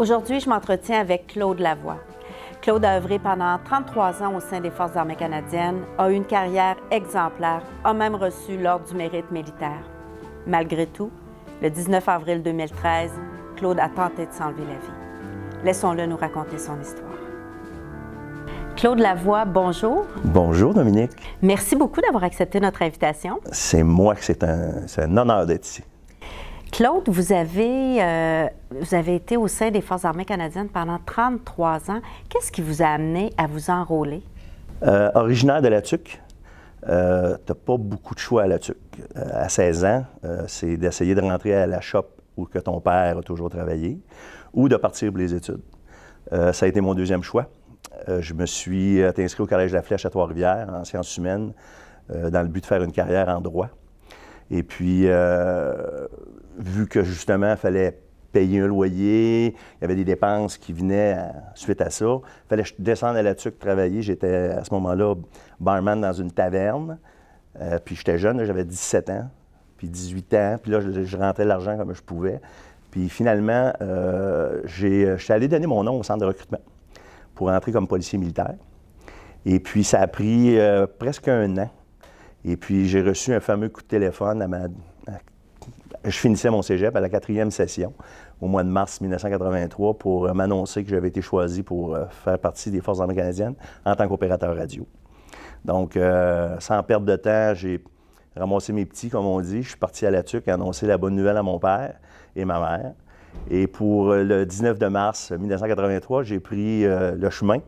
Aujourd'hui, je m'entretiens avec Claude Lavoie. Claude a œuvré pendant 33 ans au sein des Forces armées canadiennes, a eu une carrière exemplaire, a même reçu l'Ordre du mérite militaire. Malgré tout, le 19 avril 2013, Claude a tenté de s'enlever la vie. Laissons-le nous raconter son histoire. Claude Lavoie, bonjour. Bonjour, Dominique. Merci beaucoup d'avoir accepté notre invitation. C'est moi que c'est un honneur d'être ici. Claude, vous avez été au sein des Forces armées canadiennes pendant 33 ans. Qu'est-ce qui vous a amené à vous enrôler? Originaire de La Tuque, tu n'as pas beaucoup de choix à La Tuque. À 16 ans, c'est d'essayer de rentrer à la shop où que ton père a toujours travaillé ou de partir pour les études. Ça a été mon deuxième choix. Je me suis inscrit au Collège de la Flèche à Trois-Rivières en sciences humaines dans le but de faire une carrière en droit. Et puis, vu que justement, il fallait payer un loyer, il y avait des dépenses qui venaient suite à ça, il fallait que je descende à La Tuque travailler. J'étais à ce moment-là barman dans une taverne. Puis j'étais jeune, j'avais 17 ans, puis 18 ans. Puis là, je rentrais l'argent comme je pouvais. Puis finalement, je suis allé donner mon nom au centre de recrutement pour entrer comme policier militaire. Et puis, ça a pris presque un an. Et puis, j'ai reçu un fameux coup de téléphone je finissais mon cégep à la 4e session, au mois de mars 1983, pour m'annoncer que j'avais été choisi pour faire partie des Forces armées canadiennes en tant qu'opérateur radio. Donc, sans perdre de temps, j'ai ramassé mes petits, comme on dit. Je suis parti à La Tuque annoncer la bonne nouvelle à mon père et ma mère. Et pour le 19 de mars 1983, j'ai pris le chemin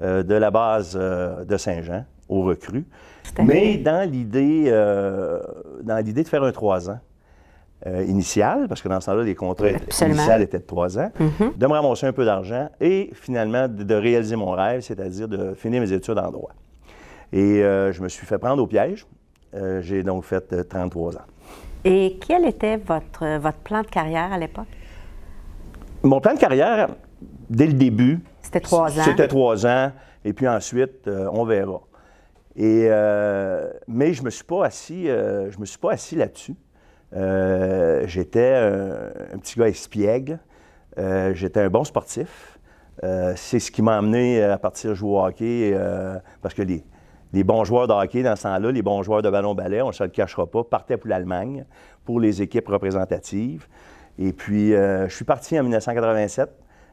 de la base de Saint-Jean aux recrues. Mais dans l'idée de faire un 3 ans initial, parce que dans ce temps-là, les contrats initiaux étaient de 3 ans, de me ramasser un peu d'argent et finalement de réaliser mon rêve, c'est-à-dire de finir mes études en droit. Et je me suis fait prendre au piège. J'ai donc fait 33 ans. Et quel était votre plan de carrière à l'époque? Mon plan de carrière, dès le début, c'était 3 ans. C'était 3 ans, et puis ensuite, on verra. Mais je me suis pas assis là-dessus. J'étais un petit gars espiègle. J'étais un bon sportif. C'est ce qui m'a amené à partir jouer au hockey, parce que les bons joueurs de hockey dans ce temps-là, les bons joueurs de ballon-ballet, on ne se le cachera pas, partaient pour l'Allemagne, pour les équipes représentatives. Et puis, je suis parti en 1987.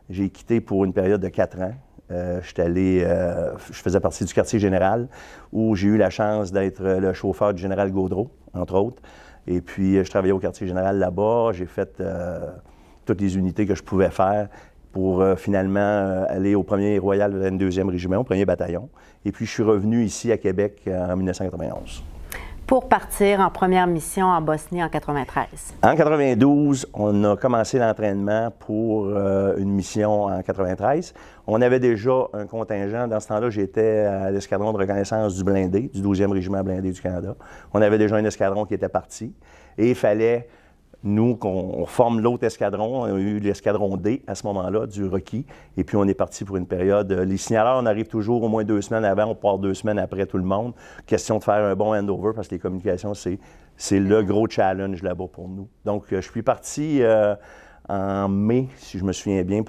J'ai quitté pour une période de 4 ans. Je faisais partie du quartier général, où j'ai eu la chance d'être le chauffeur du général Gaudreau, entre autres. Et puis, je travaillais au quartier général là-bas. J'ai fait toutes les unités que je pouvais faire pour finalement aller au 1er Royal 22e Régiment, au 1er bataillon. Et puis, je suis revenu ici à Québec en 1991. Pour partir en première mission en Bosnie en 93. En 92, on a commencé l'entraînement pour une mission en 93. On avait déjà un contingent. Dans ce temps-là, j'étais à l'escadron de reconnaissance du blindé, du 12e Régiment blindé du Canada. On avait déjà un escadron qui était parti. Et il fallait, nous, qu'on forme l'autre escadron. On a eu l'escadron D à ce moment-là, du requis. Et puis, on est parti pour une période. Les signaleurs, on arrive toujours au moins 2 semaines avant. On part 2 semaines après tout le monde. Question de faire un bon handover parce que les communications, c'est le gros challenge là-bas pour nous. Donc, je suis parti en mai, si je me souviens bien,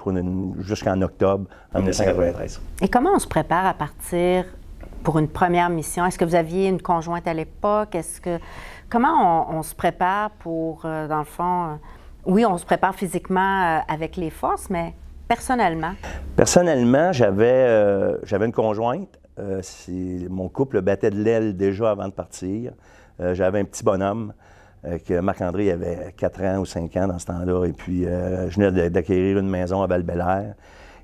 jusqu'en octobre en 1993. Et comment on se prépare à partir pour une première mission? Est-ce que vous aviez une conjointe à l'époque? Comment on se prépare pour, dans le fond, oui, on se prépare physiquement avec les forces, mais personnellement? Personnellement, j'avais une conjointe. Mon couple battait de l'aile déjà avant de partir. J'avais un petit bonhomme que Marc-André avait 4 ans ou 5 ans dans ce temps-là. Et puis, je venais d'acquérir une maison à Val-Bélair.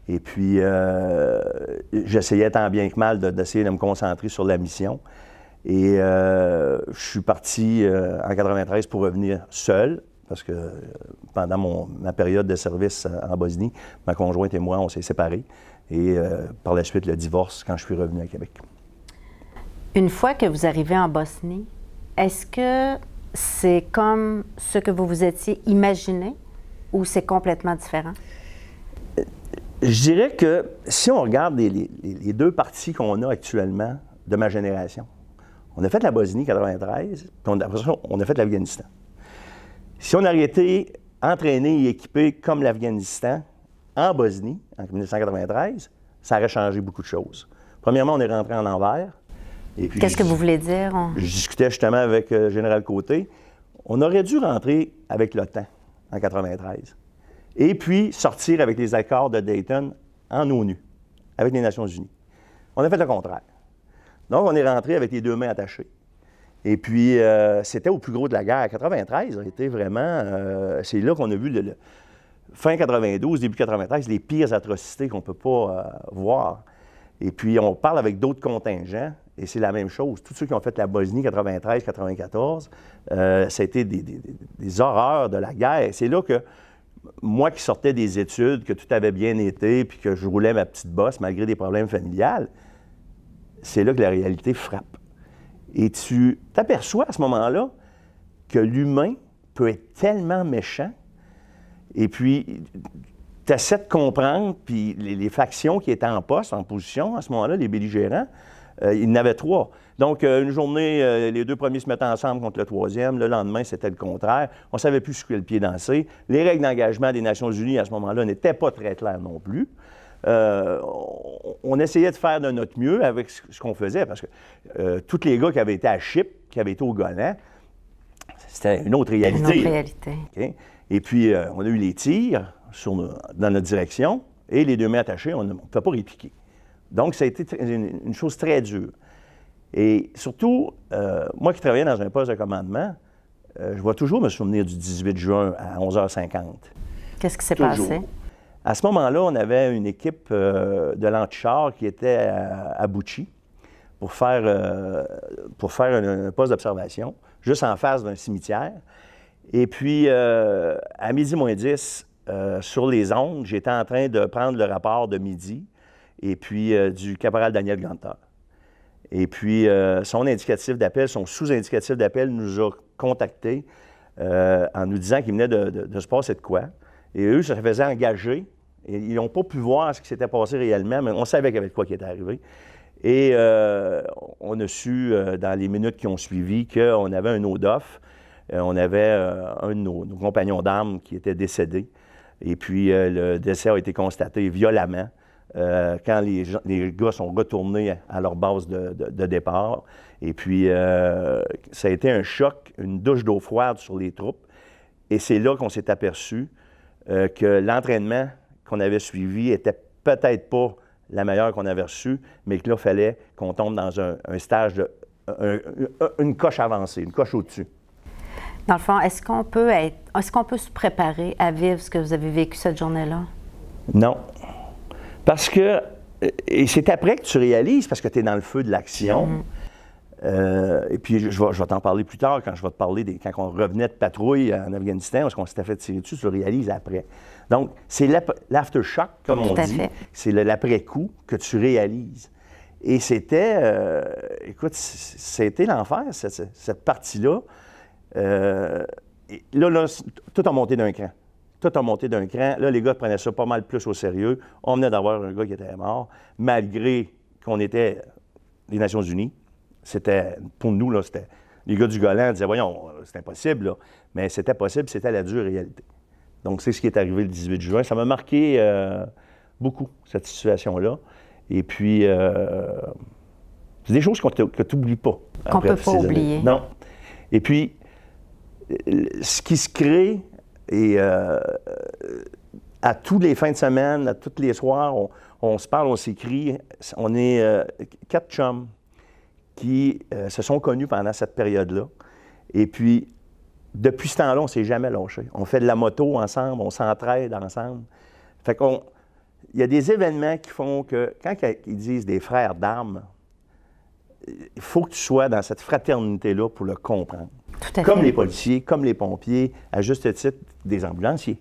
Et puis, j'essayais tant bien que mal d'essayer de me concentrer sur la mission. Et je suis parti en 93 pour revenir seul, parce que pendant ma période de service en Bosnie, ma conjointe et moi, on s'est séparés. Et par la suite, le divorce quand je suis revenu à Québec. Une fois que vous arrivez en Bosnie, est-ce que c'est comme ce que vous vous étiez imaginé ou c'est complètement différent? Je dirais que si on regarde les 2 parties qu'on a actuellement de ma génération, on a fait la Bosnie 93, puis après ça, on a fait l'Afghanistan. Si on avait été entraîné et équipé comme l'Afghanistan, en Bosnie, en 1993, ça aurait changé beaucoup de choses. Premièrement, on est rentré en envers. Qu'est-ce que vous voulez dire? Je discutais justement avec le général Côté. On aurait dû rentrer avec l'OTAN en 1993 et puis sortir avec les accords de Dayton en ONU, avec les Nations unies. On a fait le contraire. Donc, on est rentré avec les deux mains attachées. Et puis, c'était au plus gros de la guerre. 93 a été vraiment... c'est là qu'on a vu, fin 92, début 93, les pires atrocités qu'on ne peut pas voir. Et puis, on parle avec d'autres contingents, et c'est la même chose. Tous ceux qui ont fait la Bosnie 93-94, ça a été des horreurs de la guerre. C'est là que, moi qui sortais des études, que tout avait bien été, puis que je roulais ma petite bosse malgré des problèmes familiales, c'est là que la réalité frappe. Et tu t'aperçois à ce moment-là que l'humain peut être tellement méchant, et puis tu essaies de comprendre, puis les factions qui étaient en poste, en position à ce moment-là, les belligérants, il y en avait 3. Donc, une journée, les 2 premiers se mettaient ensemble contre le 3e. Le lendemain, c'était le contraire. On ne savait plus sur quel pied danser. Les règles d'engagement des Nations unies, à ce moment-là, n'étaient pas très claires non plus. On essayait de faire de notre mieux avec ce qu'on faisait, parce que tous les gars qui avaient été à Chypre, qui avaient été au Golan, c'était une autre réalité. Une autre réalité. Okay? Et puis, on a eu les tirs dans notre direction, et les deux mains attachées, on ne peut pas répliquer. Donc, ça a été une chose très dure. Et surtout, moi qui travaillais dans un poste de commandement, je vais toujours me souvenir du 18 juin à 11h50. Qu'est-ce qui s'est passé? À ce moment-là, on avait une équipe de l'antichar qui était à Bouchi pour faire un poste d'observation, juste en face d'un cimetière. Et puis, à midi moins 10, sur les ondes, j'étais en train de prendre le rapport de midi et puis du caporal Daniel Ganter. Et puis, son indicatif d'appel, son sous-indicatif d'appel nous a contactés en nous disant qu'il venait de se passer de quoi. Et eux, ça faisait engager. Et ils n'ont pas pu voir ce qui s'était passé réellement, mais on savait qu'il y avait de quoi qui était arrivé. Et on a su, dans les minutes qui ont suivi, qu'on avait un ODOF. On avait un de nos compagnons d'armes qui était décédé. Et puis, le décès a été constaté violemment quand les gars sont retournés à leur base de départ. Et puis, ça a été un choc, une douche d'eau froide sur les troupes. Et c'est là qu'on s'est aperçu que l'entraînement qu'on avait suivi était peut-être pas la meilleure qu'on avait reçue, mais que là, il fallait qu'on tombe dans un stage une coche avancée, une coche au-dessus. Dans le fond, est-ce qu'on peut se préparer à vivre ce que vous avez vécu cette journée-là? Non. Parce que, et c'est après que tu réalises, parce que tu es dans le feu de l'action. Et puis, je vais t'en parler plus tard, quand je vais te parler quand on revenait de patrouille en Afghanistan, parce qu'on s'était fait tirer dessus, tu le réalises après. Donc, c'est l'aftershock, comme on dit. C'est l'après-coup que tu réalises. Et c'était, écoute, c'était l'enfer, cette partie-là. Là, tout a monté d'un cran. Tout a monté d'un cran. Là, les gars prenaient ça pas mal plus au sérieux. On venait d'avoir un gars qui était mort, malgré qu'on était les Nations unies. C'était, pour nous, là, c'était... Les gars du Golan disaient, voyons, c'est impossible, là. Mais c'était possible, c'était la dure réalité. Donc, c'est ce qui est arrivé le 18 juin. Ça m'a marqué beaucoup, cette situation-là. Et puis, c'est des choses que tu n'oublies pas. Qu'on ne peut pas oublier. Non. Et puis, ce qui se crée, et à tous les fins de semaine, à tous les soirs, on se parle, on s'écrit. On est 4 chums qui se sont connus pendant cette période-là. Et puis, depuis ce temps-là, on ne s'est jamais lâché. On fait de la moto ensemble, on s'entraide ensemble. Fait qu'il y a des événements qui font que, quand ils disent des frères d'armes, il faut que tu sois dans cette fraternité-là pour le comprendre. Tout à fait. Comme les policiers, comme les pompiers, à juste titre, des ambulanciers.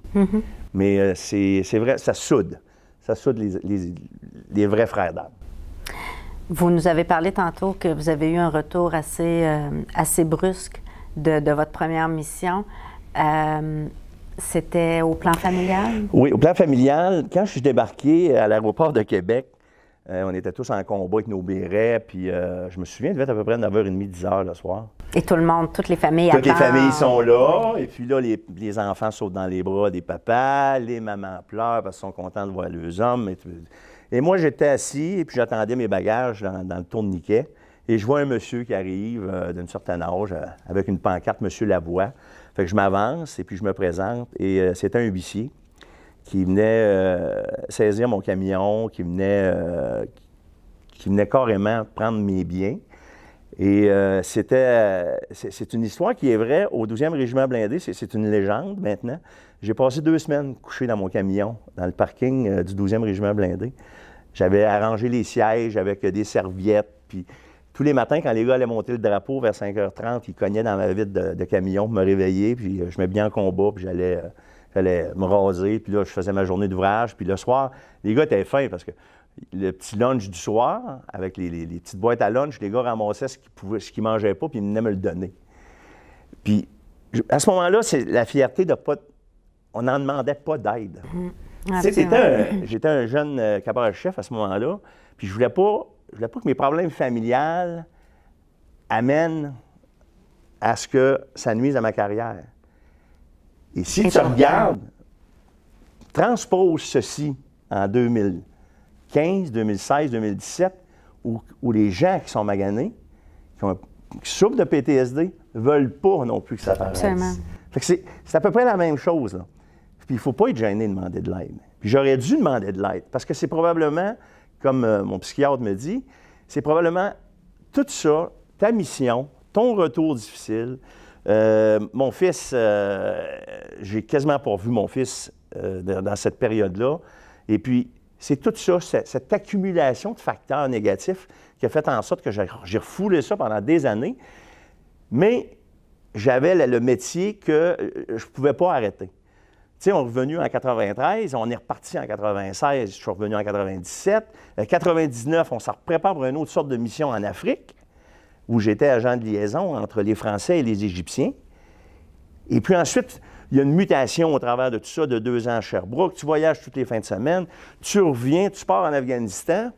Mais c'est vrai, ça soude. Ça soude les vrais frères d'armes. Vous nous avez parlé tantôt que vous avez eu un retour assez brusque de votre première mission. C'était au plan familial? Oui, au plan familial. Quand je suis débarqué à l'aéroport de Québec, On était tous en combat avec nos bérets. Puis je me souviens, il devait être à peu près 9h30, 10h le soir. Et tout le monde, toutes les familles Toutes les attendent. familles sont là. Et puis là, les enfants sautent dans les bras des papas. Les mamans pleurent parce qu'ils sont contents de voir leurs hommes. Et moi, j'étais assis et puis j'attendais mes bagages dans le tourniquet. Et je vois un monsieur qui arrive d'un certain âge avec une pancarte, Monsieur Lavoie. Fait que je m'avance et puis je me présente. Et c'était un huissier qui venait saisir mon camion, qui venait carrément prendre mes biens. Et c'est une histoire qui est vraie au 12e régiment blindé. C'est une légende maintenant. J'ai passé 2 semaines couché dans mon camion, dans le parking du 12e régiment blindé. J'avais arrangé les sièges avec des serviettes. Puis tous les matins, quand les gars allaient monter le drapeau vers 5h30, ils cognaient dans ma vitre de camion pour me réveiller. Puis je me bien en combat, puis j'allais me raser. Puis là, je faisais ma journée d'ouvrage. Puis le soir, les gars étaient fins parce que le petit lunch du soir, avec les petites boîtes à lunch, les gars ramassaient ce qu'ils ne mangeaient pas, puis ils venaient me le donner. Puis, à ce moment-là, c'est la fierté de pas... On n'en demandait pas d'aide. J'étais un jeune caporal-chef à ce moment-là, puis je voulais pas que mes problèmes familiales amènent à ce que ça nuise à ma carrière. Et si tu regardes, transpose ceci en 2015, 2016, 2017, où les gens qui sont maganés, qui souffrent de PTSD, ne veulent pas non plus que ça paraisse. Fait que c'est à peu près la même chose, là. Puis il ne faut pas être gêné de demander de l'aide. Puis j'aurais dû demander de l'aide, parce que c'est probablement, comme mon psychiatre me dit, c'est probablement tout ça, ta mission, ton retour difficile. Mon fils, j'ai quasiment pas vu mon fils dans cette période-là. Et puis, c'est tout ça, cette accumulation de facteurs négatifs qui a fait en sorte que j'ai refoulé ça pendant des années. Mais j'avais le métier que je ne pouvais pas arrêter. Tu sais, on est revenu en 93, on est reparti en 96, je suis revenu en 97. En 99, on s'en prépare pour une autre sorte de mission en Afrique, où j'étais agent de liaison entre les Français et les Égyptiens. Et puis ensuite, il y a une mutation au travers de tout ça, de 2 ans à Sherbrooke. Tu voyages toutes les fins de semaine, tu reviens, tu pars en Afghanistan.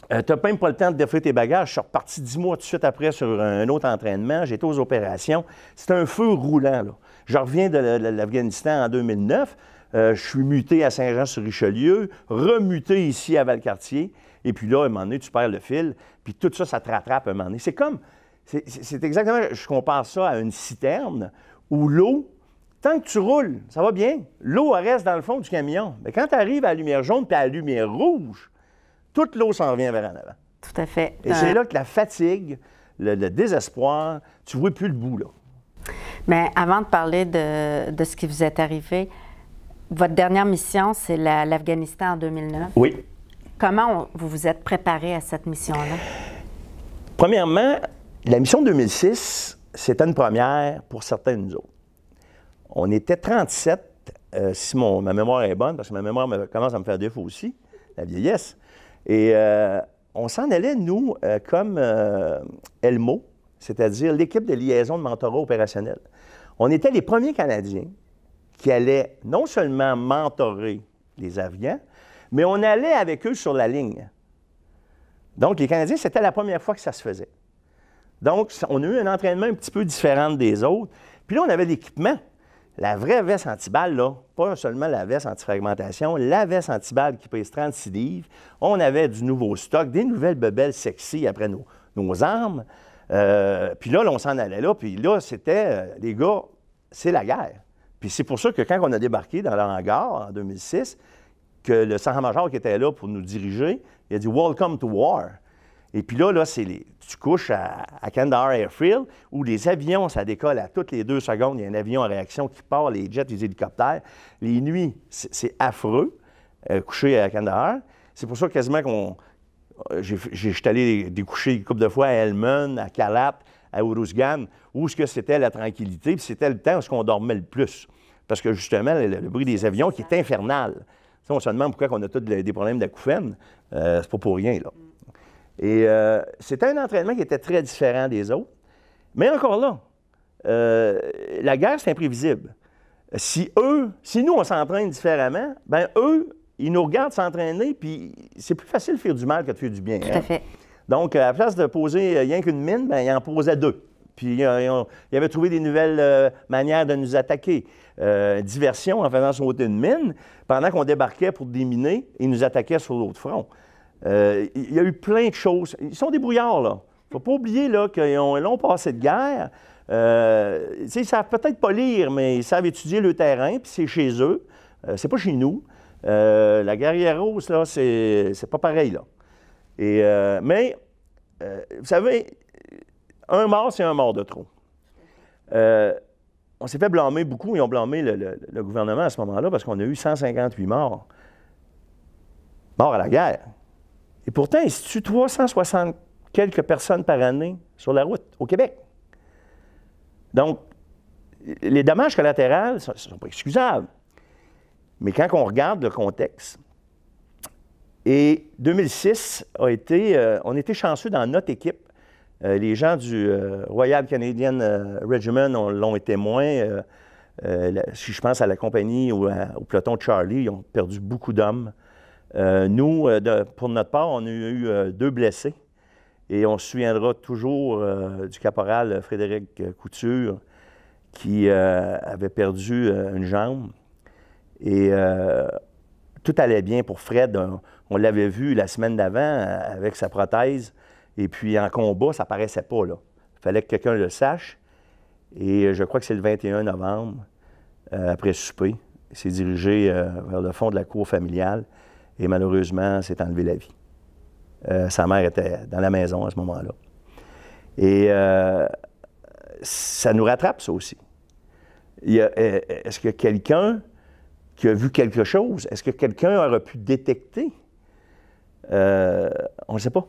Tu n'as même pas le temps de défaire tes bagages. Je suis reparti 10 mois tout de suite après sur un autre entraînement. J'étais aux opérations. C'est un feu roulant, là. Je reviens de l'Afghanistan en 2009. Je suis muté à Saint-Jean-sur-Richelieu, remuté ici à Valcartier. Et puis là, à un moment donné, tu perds le fil. Puis tout ça, ça te rattrape à un moment donné. C'est exactement, je compare ça à une citerne où l'eau, tant que tu roules, ça va bien. L'eau reste dans le fond du camion. Mais quand tu arrives à la lumière jaune puis à la lumière rouge, toute l'eau s'en vient vers en avant. Tout à fait. Et c'est là que la fatigue, le désespoir, tu ne vois plus le bout, là. Mais avant de parler de ce qui vous est arrivé, votre dernière mission, c'est l'Afghanistan en 2009. Oui. Comment vous vous êtes préparé à cette mission-là? Premièrement, la mission 2006, c'était une première pour certains de nous autres. On était 37, si ma mémoire est bonne, parce que ma mémoire commence à me faire défaut aussi, la vieillesse. Et on s'en allait, nous, comme ELMO, c'est-à-dire l'équipe de liaison de mentorat opérationnel. On était les premiers Canadiens qui allaient non seulement mentorer les Afghans, mais on allait avec eux sur la ligne. Donc, les Canadiens, c'était la première fois que ça se faisait. Donc, on a eu un entraînement un petit peu différent des autres. Puis là, on avait l'équipement. La vraie veste antiballe, là, pas seulement la veste antifragmentation, la veste antiballe qui pèse 36 livres. On avait du nouveau stock, des nouvelles bebelles sexy après nos armes. Puis là, on s'en allait là. Puis là, c'était, les gars, c'est la guerre. Puis c'est pour ça que quand on a débarqué dans le hangar en 2006, que le sergent-major qui était là pour nous diriger, il a dit « Welcome to war ». Et puis là, tu couches à Kandahar Airfield, où les avions, ça décolle à toutes les 2 secondes. Il y a un avion en réaction qui part, les jets, les hélicoptères. Les nuits, c'est affreux, coucher à Kandahar. C'est pour ça quasiment j'étais allé découcher une couple de fois à Helmand, à Kalat, à Uruzgan, où c'était la tranquillité, puis c'était le temps où on dormait le plus. Parce que justement, le bruit des avions qui est infernal. Tu sais, on se demande pourquoi on a tous des problèmes d'acouphènes. C'est pas pour rien, là. Et c'était un entraînement qui était très différent des autres. Mais encore là, la guerre, c'est imprévisible. Si nous, on s'entraîne différemment, bien eux, ils nous regardent s'entraîner, puis c'est plus facile de faire du mal que de faire du bien. Tout à fait. Donc, à la place de poser rien qu'une mine, bien, ils en posaient 2. Puis, ils avaient trouvé des nouvelles manières de nous attaquer. Diversion en faisant sauter une mine. Pendant qu'on débarquait pour déminer, ils nous attaquaient sur l'autre front. Il y a eu plein de choses. Ils sont débrouillards, là. Il ne faut pas oublier là, qu'ils ont passé de guerre. Ils ne savent peut-être pas lire, mais ils savent étudier le terrain, puis c'est chez eux. C'est pas chez nous. La guerrière rose, là, c'est pas pareil, là. Mais, vous savez, un mort, c'est un mort de trop. On s'est fait blâmer beaucoup. Ils ont blâmé le gouvernement à ce moment-là parce qu'on a eu 158 morts. Morts à la guerre. Et pourtant, il se tue 360 quelques personnes par année sur la route au Québec. Donc, les dommages collatéraux ne sont pas excusables. Mais quand on regarde le contexte, et 2006 on était chanceux dans notre équipe. Les gens du Royal Canadian Regiment l'ont été moins. Si je pense à la compagnie ou au peloton de Charlie, ils ont perdu beaucoup d'hommes. Nous, pour notre part, on a eu 2 blessés. Et on se souviendra toujours du caporal Frédéric Couture qui avait perdu une jambe. Et tout allait bien pour Fred. On l'avait vu la semaine d'avant avec sa prothèse. Et puis en combat, ça ne paraissait pas, là. Il fallait que quelqu'un le sache. Et je crois que c'est le 21 novembre, après souper. Il s'est dirigé vers le fond de la cour familiale. Et malheureusement, s'est enlevé la vie. Sa mère était dans la maison à ce moment-là. Et ça nous rattrape, ça aussi. Est-ce qu'il y a quelqu'un qui a vu quelque chose? Est-ce que quelqu'un aurait pu détecter? On ne sait pas.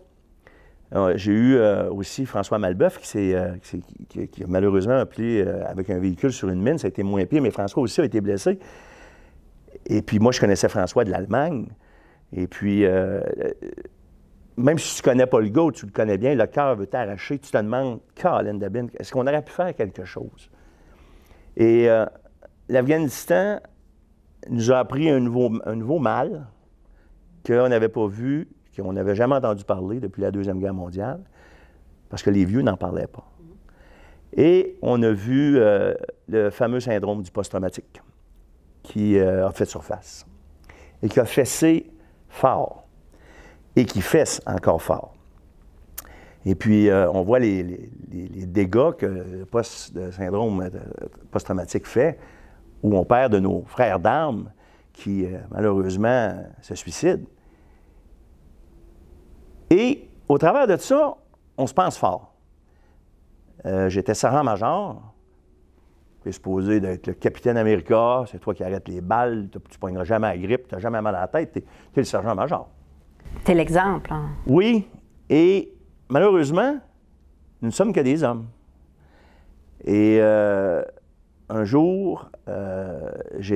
J'ai eu aussi François Malbeuf qui a malheureusement appelé avec un véhicule sur une mine. Ça a été moins pire, mais François aussi a été blessé. Et puis moi, je connaissais François de l'Allemagne. Et puis, même si tu ne connais pas le gars, tu le connais bien, le cœur veut t'arracher, tu te demandes, Colin Dabin, est-ce qu'on aurait pu faire quelque chose? Et l'Afghanistan nous a appris un nouveau mal qu'on n'avait pas vu, qu'on n'avait jamais entendu parler depuis la Deuxième Guerre mondiale, parce que les vieux n'en parlaient pas. Et on a vu le fameux syndrome du post-traumatique qui a fait surface et qui a fessé fort et qui fesse encore fort. Et puis, on voit les dégâts que le syndrome post-traumatique fait, où on perd de nos frères d'armes qui, malheureusement, se suicident. Et au travers de ça, on se pense fort. J'étais sergent-major, tu es supposé d'être le capitaine America, c'est toi qui arrêtes les balles, tu ne pogneras jamais à la grippe, tu n'as jamais mal à la tête, tu es le sergent-major. Tu es l'exemple. Hein? Oui, et malheureusement, nous ne sommes que des hommes. Et un jour, je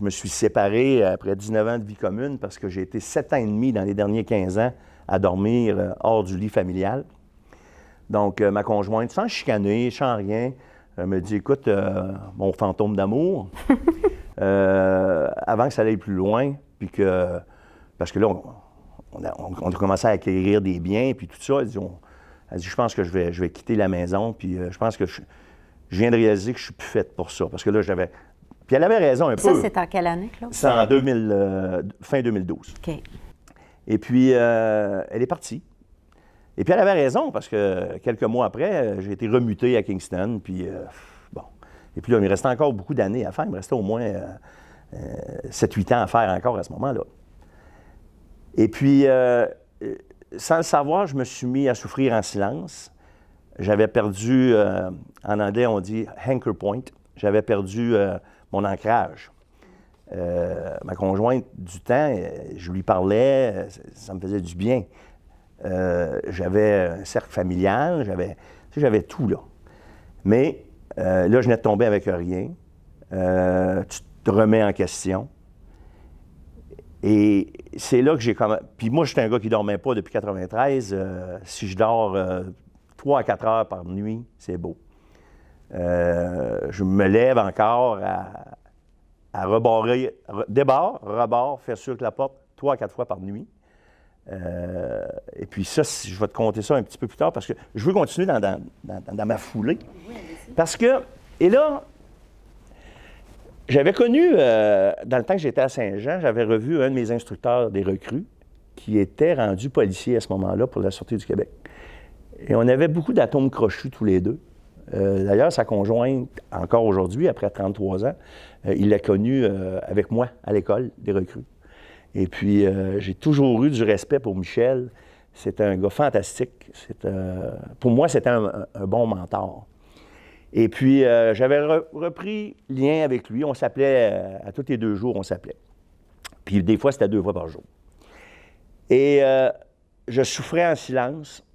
me suis séparé après 19 ans de vie commune parce que j'ai été 7 ans et demi dans les derniers 15 ans à dormir hors du lit familial. Donc, ma conjointe, sans chicaner, sans rien, me dit, écoute, mon fantôme d'amour, avant que ça aille plus loin, puis que, parce que là, on a commencé à acquérir des biens, puis tout ça, elle dit, je pense que je vais quitter la maison, puis je pense que je viens de réaliser que je suis plus faite pour ça, parce que là, j'avais... Puis elle avait raison un peu. Ça, c'est en quelle année, Claude? C'est en fin 2012. OK. Et puis, elle est partie. Et puis, elle avait raison, parce que quelques mois après, j'ai été remuté à Kingston, puis bon. Et puis là, il me restait encore beaucoup d'années à faire. Il me restait au moins 7-8 ans à faire encore à ce moment-là. Et puis, sans le savoir, je me suis mis à souffrir en silence. J'avais perdu, en anglais, on dit « anchor point ». J'avais perdu mon ancrage. Ma conjointe, du temps, je lui parlais, ça me faisait du bien. J'avais un cercle familial, j'avais tout, là. Mais là, je venais de tomber avec rien. Tu te remets en question. Et c'est là que j'ai commencé. Puis moi, j'étais un gars qui ne dormait pas depuis 1993. Si je dors 3 à 4 heures par nuit, c'est beau. Je me lève encore à rebarrer, débarre, rebord, faire sûr que la porte 3 à 4 fois par nuit. Et puis ça, je vais te compter ça un petit peu plus tard parce que je veux continuer dans ma foulée. Parce que, et là, j'avais connu, dans le temps que j'étais à Saint-Jean, j'avais revu un de mes instructeurs des recrues qui était rendu policier à ce moment-là pour la Sûreté du Québec. Et on avait beaucoup d'atomes crochus tous les deux. D'ailleurs, sa conjointe, encore aujourd'hui, après 33 ans, il l'a connue avec moi à l'école des recrues. Et puis, j'ai toujours eu du respect pour Michel. C'était un gars fantastique. Pour moi, c'était un bon mentor. Et puis, j'avais repris lien avec lui. On s'appelait, à tous les 2 jours, on s'appelait. Puis, des fois, c'était 2 fois par jour. Et je souffrais en silence.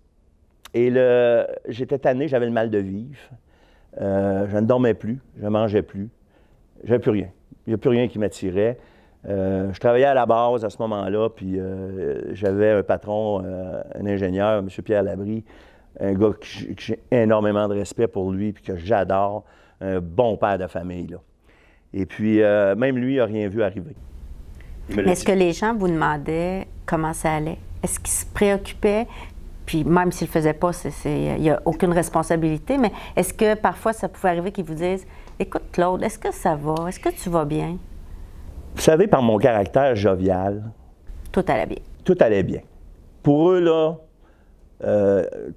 Et j'étais tanné, j'avais le mal de vivre. Je ne dormais plus, je ne mangeais plus. J'avais plus rien. Il n'y a plus rien qui m'attirait. Je travaillais à la base à ce moment-là, puis j'avais un patron, un ingénieur, M. Pierre Labrie, un gars que j'ai énormément de respect pour lui, puis que j'adore, un bon père de famille, là. Et puis, même lui, il n'a rien vu arriver. Mais est-ce que les gens vous demandaient comment ça allait? Est-ce qu'ils se préoccupaient? Puis même s'ils ne le faisaient pas, il n'y a aucune responsabilité, mais est-ce que parfois ça pouvait arriver qu'ils vous disent « Écoute, Claude, est-ce que ça va? Est-ce que tu vas bien? » Vous savez, par mon caractère jovial... Tout allait bien. Tout allait bien. Pour eux, là,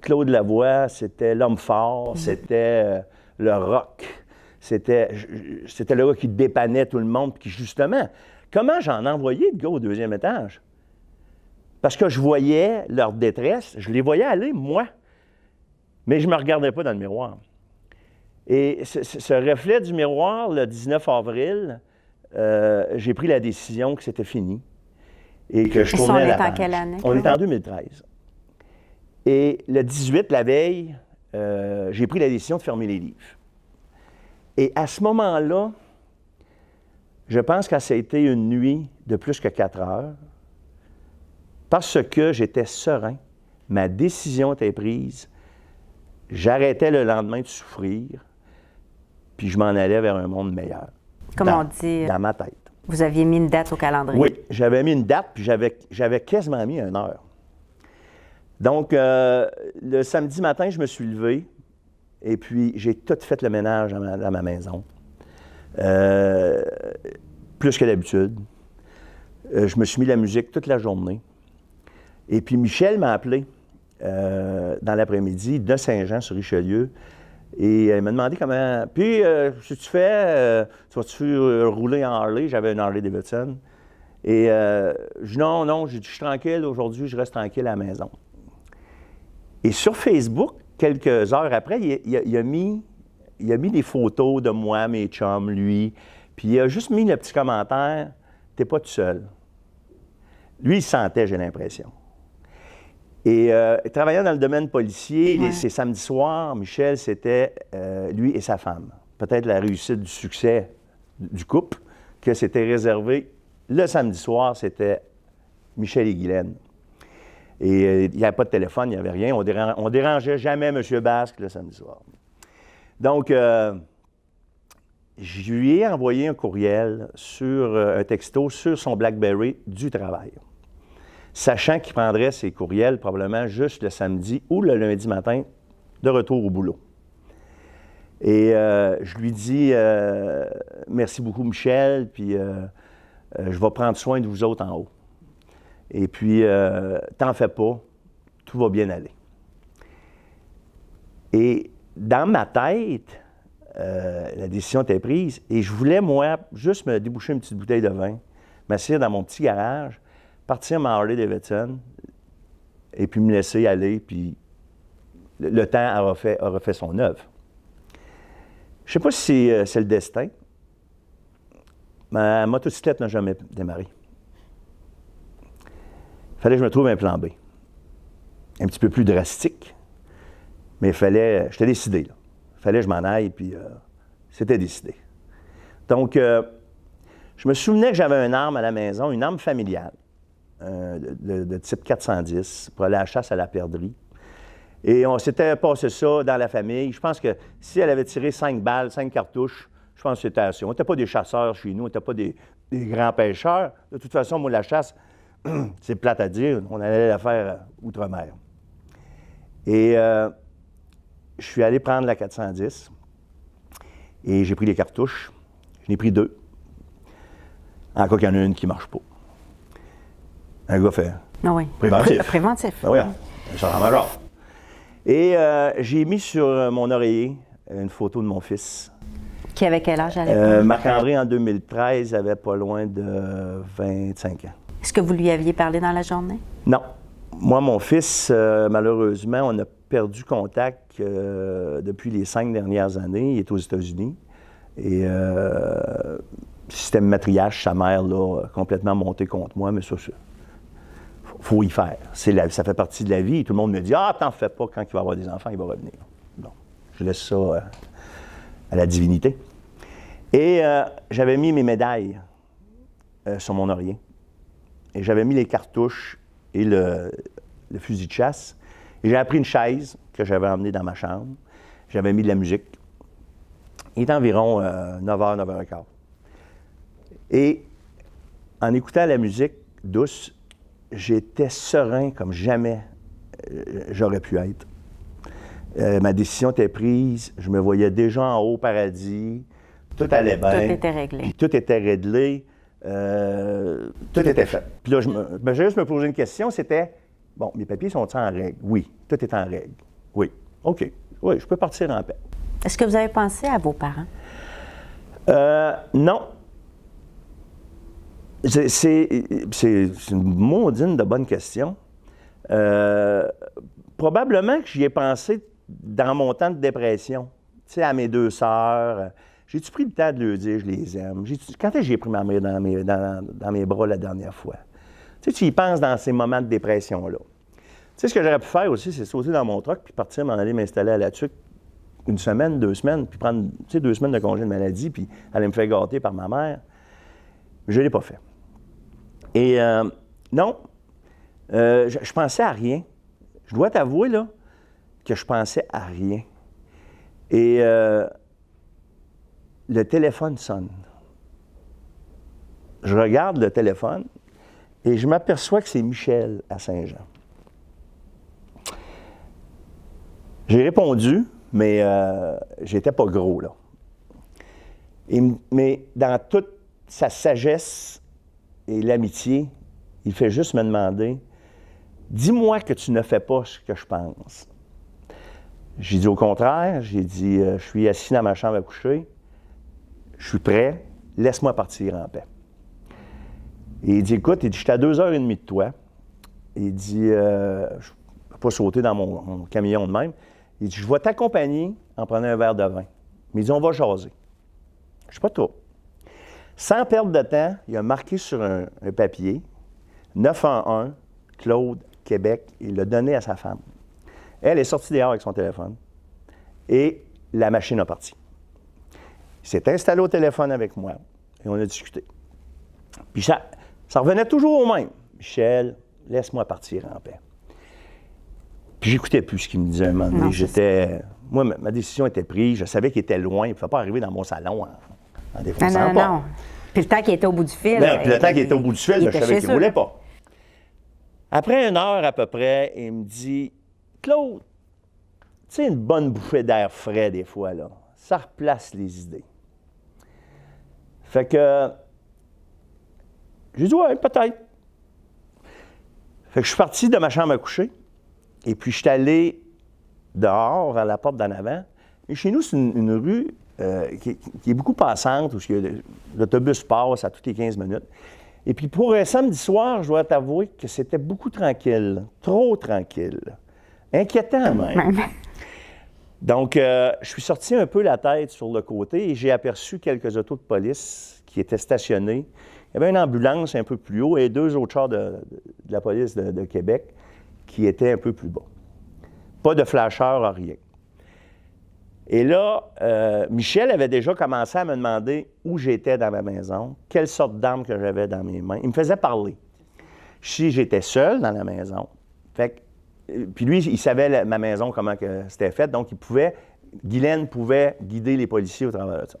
Claude Lavoie, c'était l'homme fort, c'était le rock, c'était le gars qui dépannait tout le monde, puis qui, justement, comment j'en envoyais de gars au 2e étage? Parce que je voyais leur détresse, je les voyais aller, moi, mais je ne me regardais pas dans le miroir. Et ce reflet du miroir, le 19 avril, j'ai pris la décision que c'était fini et que je tournais la page. On est en quelle année? On est en 2013. Et le 18, la veille, j'ai pris la décision de fermer les livres. Et à ce moment-là, je pense que ça a été une nuit de plus que 4 heures. Parce que j'étais serein, ma décision était prise, j'arrêtais le lendemain de souffrir, puis je m'en allais vers un monde meilleur. Comme on dit, dans ma tête. Vous aviez mis une date au calendrier. Oui, j'avais mis une date, puis j'avais quasiment mis 1 heure. Donc, le samedi matin, je me suis levé, et puis j'ai tout fait le ménage dans ma maison. Plus que d'habitude. Je me suis mis la musique toute la journée. Et puis Michel m'a appelé dans l'après-midi de Saint-Jean sur Richelieu et il m'a demandé comment. Puis, si tu fais, tu vas-tu rouler en Harley? J'avais une Harley Davidson. Et je dis non, je suis tranquille aujourd'hui, je reste tranquille à la maison. Et sur Facebook, quelques heures après, il a mis des photos de moi, mes chums, lui, puis il a juste mis le petit commentaire « T'es pas tout seul ». Lui, il sentait, j'ai l'impression. Et travaillant dans le domaine policier, ces samedis soirs, Michel, c'était lui et sa femme. Peut-être la réussite du succès du couple, que c'était réservé. Le samedi soir, c'était Michel et Guylaine. Et il n'y avait pas de téléphone, il n'y avait rien. On dérangeait jamais M. Basque le samedi soir. Donc, je lui ai envoyé un courriel sur un texto sur son BlackBerry du travail, sachant qu'il prendrait ses courriels probablement juste le samedi ou le lundi matin de retour au boulot. Et je lui dis merci beaucoup, Michel, puis je vais prendre soin de vous autres en haut. Et puis, t'en fais pas, tout va bien aller. Et dans ma tête, la décision était prise et je voulais, moi, juste me déboucher une petite bouteille de vin, m'asseoir dans mon petit garage, partir ma Harley Davidson et puis me laisser aller, puis le temps aura fait son œuvre. Je ne sais pas si c'est le destin. Ma motocyclette n'a jamais démarré. Il fallait que je me trouve un plan B. Un petit peu plus drastique, mais il fallait... J'étais décidé, là. Il fallait que je m'en aille, puis c'était décidé. Donc, je me souvenais que j'avais une arme à la maison, une arme familiale, de type 410, pour aller à la chasse à la perdrix. Et on s'était passé ça dans la famille. Je pense que si elle avait tiré 5 balles, 5 cartouches, Je pense que c'était assez. On n'était pas des chasseurs chez nous, on n'était pas des grands pêcheurs. De toute façon, moi, la chasse, c'est plate à dire, on allait la faire outre-mer. Et je suis allé prendre la 410 et j'ai pris les cartouches. Je n'ai pris 2. En cas qu'il y en a une qui ne marche pas. Un gars fait Ah oui. préventif. Préventif. Ben oui, ça en major. Et j'ai mis sur mon oreiller une photo de mon fils. Qui avait quel âge à l'époque? Marc-André, en 2013, avait pas loin de 25 ans. Est-ce que vous lui aviez parlé dans la journée? Non. Moi, mon fils, malheureusement, on a perdu contact depuis les 5 dernières années. Il est aux États-Unis. Et système matriarche, sa mère, là, complètement monté contre moi, mais ça, faut y faire. Ça fait partie de la vie. Tout le monde me dit « Ah, t'en fais pas, quand il va avoir des enfants, il va revenir. » Bon, je laisse ça à la divinité. Et j'avais mis mes médailles sur mon oreiller. Et j'avais mis les cartouches et le fusil de chasse. Et j'ai pris une chaise que j'avais emmenée dans ma chambre. J'avais mis de la musique. Il est environ 9h, 9h15. Et en écoutant la musique douce, j'étais serein comme jamais j'aurais pu être. Ma décision était prise, je me voyais déjà en haut au paradis, tout allait bien. Tout était réglé. Puis tout était réglé, tout était fait. Puis là, j'ai juste me posé une question, c'était, bon, mes papiers sont-ils en règle? Oui, tout est en règle. Oui, OK, oui, je peux partir en paix. Est-ce que vous avez pensé à vos parents? Non. C'est une maudine de bonne question. Probablement que j'y ai pensé dans mon temps de dépression. Tu sais, à mes 2 sœurs. J'ai-tu pris le temps de leur dire je les aime? Quand est-ce que j'ai pris ma mère dans mes bras la dernière fois? Tu sais, tu y penses dans ces moments de dépression-là. Tu sais, ce que j'aurais pu faire aussi, c'est sauter dans mon truck puis partir m'en aller m'installer à la tuque 1 semaine, 2 semaines, puis prendre, tu sais, 2 semaines de congé de maladie, puis aller me faire gâter par ma mère. Je ne l'ai pas fait. Et non, je pensais à rien. Je dois t'avouer, là, que je pensais à rien. Et le téléphone sonne. Je regarde le téléphone et je m'aperçois que c'est Michel à Saint-Jean. J'ai répondu, mais j'étais pas gros, là. Mais dans toute sa sagesse et l'amitié, il fait juste me demander « Dis-moi que tu ne fais pas ce que je pense. » J'ai dit au contraire, j'ai dit « Je suis assis dans ma chambre à coucher, je suis prêt, laisse-moi partir en paix. » Et il dit « Écoute, il dit, je suis à 2h30 de toi. » Il dit « Je ne peux pas sauter dans mon camion de même. » Il dit « Je vais t'accompagner en prenant un verre de vin. » Mais il dit « On va jaser. » Je ne sais pas trop. Sans perdre de temps, il a marqué sur un papier 911, Claude, Québec. Il l'a donné à sa femme. Elle est sortie dehors avec son téléphone et la machine a parti. Il s'est installé au téléphone avec moi et on a discuté. Puis ça revenait toujours au même. « Michel, laisse-moi partir en paix. » Puis j'écoutais plus ce qu'il me disait un moment donné. Moi, ma décision était prise. Je savais qu'il était loin. Il ne pouvait pas arriver dans mon salon en défonçant pas. Non. Puis le temps qu'il était au bout du fil. Puis le temps qu'il était au bout du fil, je savais qu'il ne voulait pas. Après 1 heure à peu près, il me dit « Claude, tu sais, une bonne bouffée d'air frais des fois, là, ça replace les idées. » Fait que j'ai dit « Ouais, peut-être. » Fait que je suis parti de ma chambre à coucher et puis je suis allé dehors, à la porte d'en avant. Et chez nous, c'est une rue qui est beaucoup passante, où l'autobus passe à toutes les 15 minutes. Et puis pour un samedi soir, je dois t'avouer que c'était beaucoup tranquille, trop tranquille, inquiétant même. Donc, je suis sorti un peu la tête sur le côté et j'ai aperçu quelques autos de police qui étaient stationnés. Il y avait une ambulance un peu plus haut et 2 autres chars de la police de Québec qui étaient un peu plus bas. Pas de flasheur, rien. Et là, Michel avait déjà commencé à me demander où j'étais dans ma maison, quelle sorte d'arme que j'avais dans mes mains. Il me faisait parler. Si j'étais seul dans la maison, puis lui, il savait ma maison, comment que c'était fait, donc Guylaine pouvait guider les policiers au travers de ça.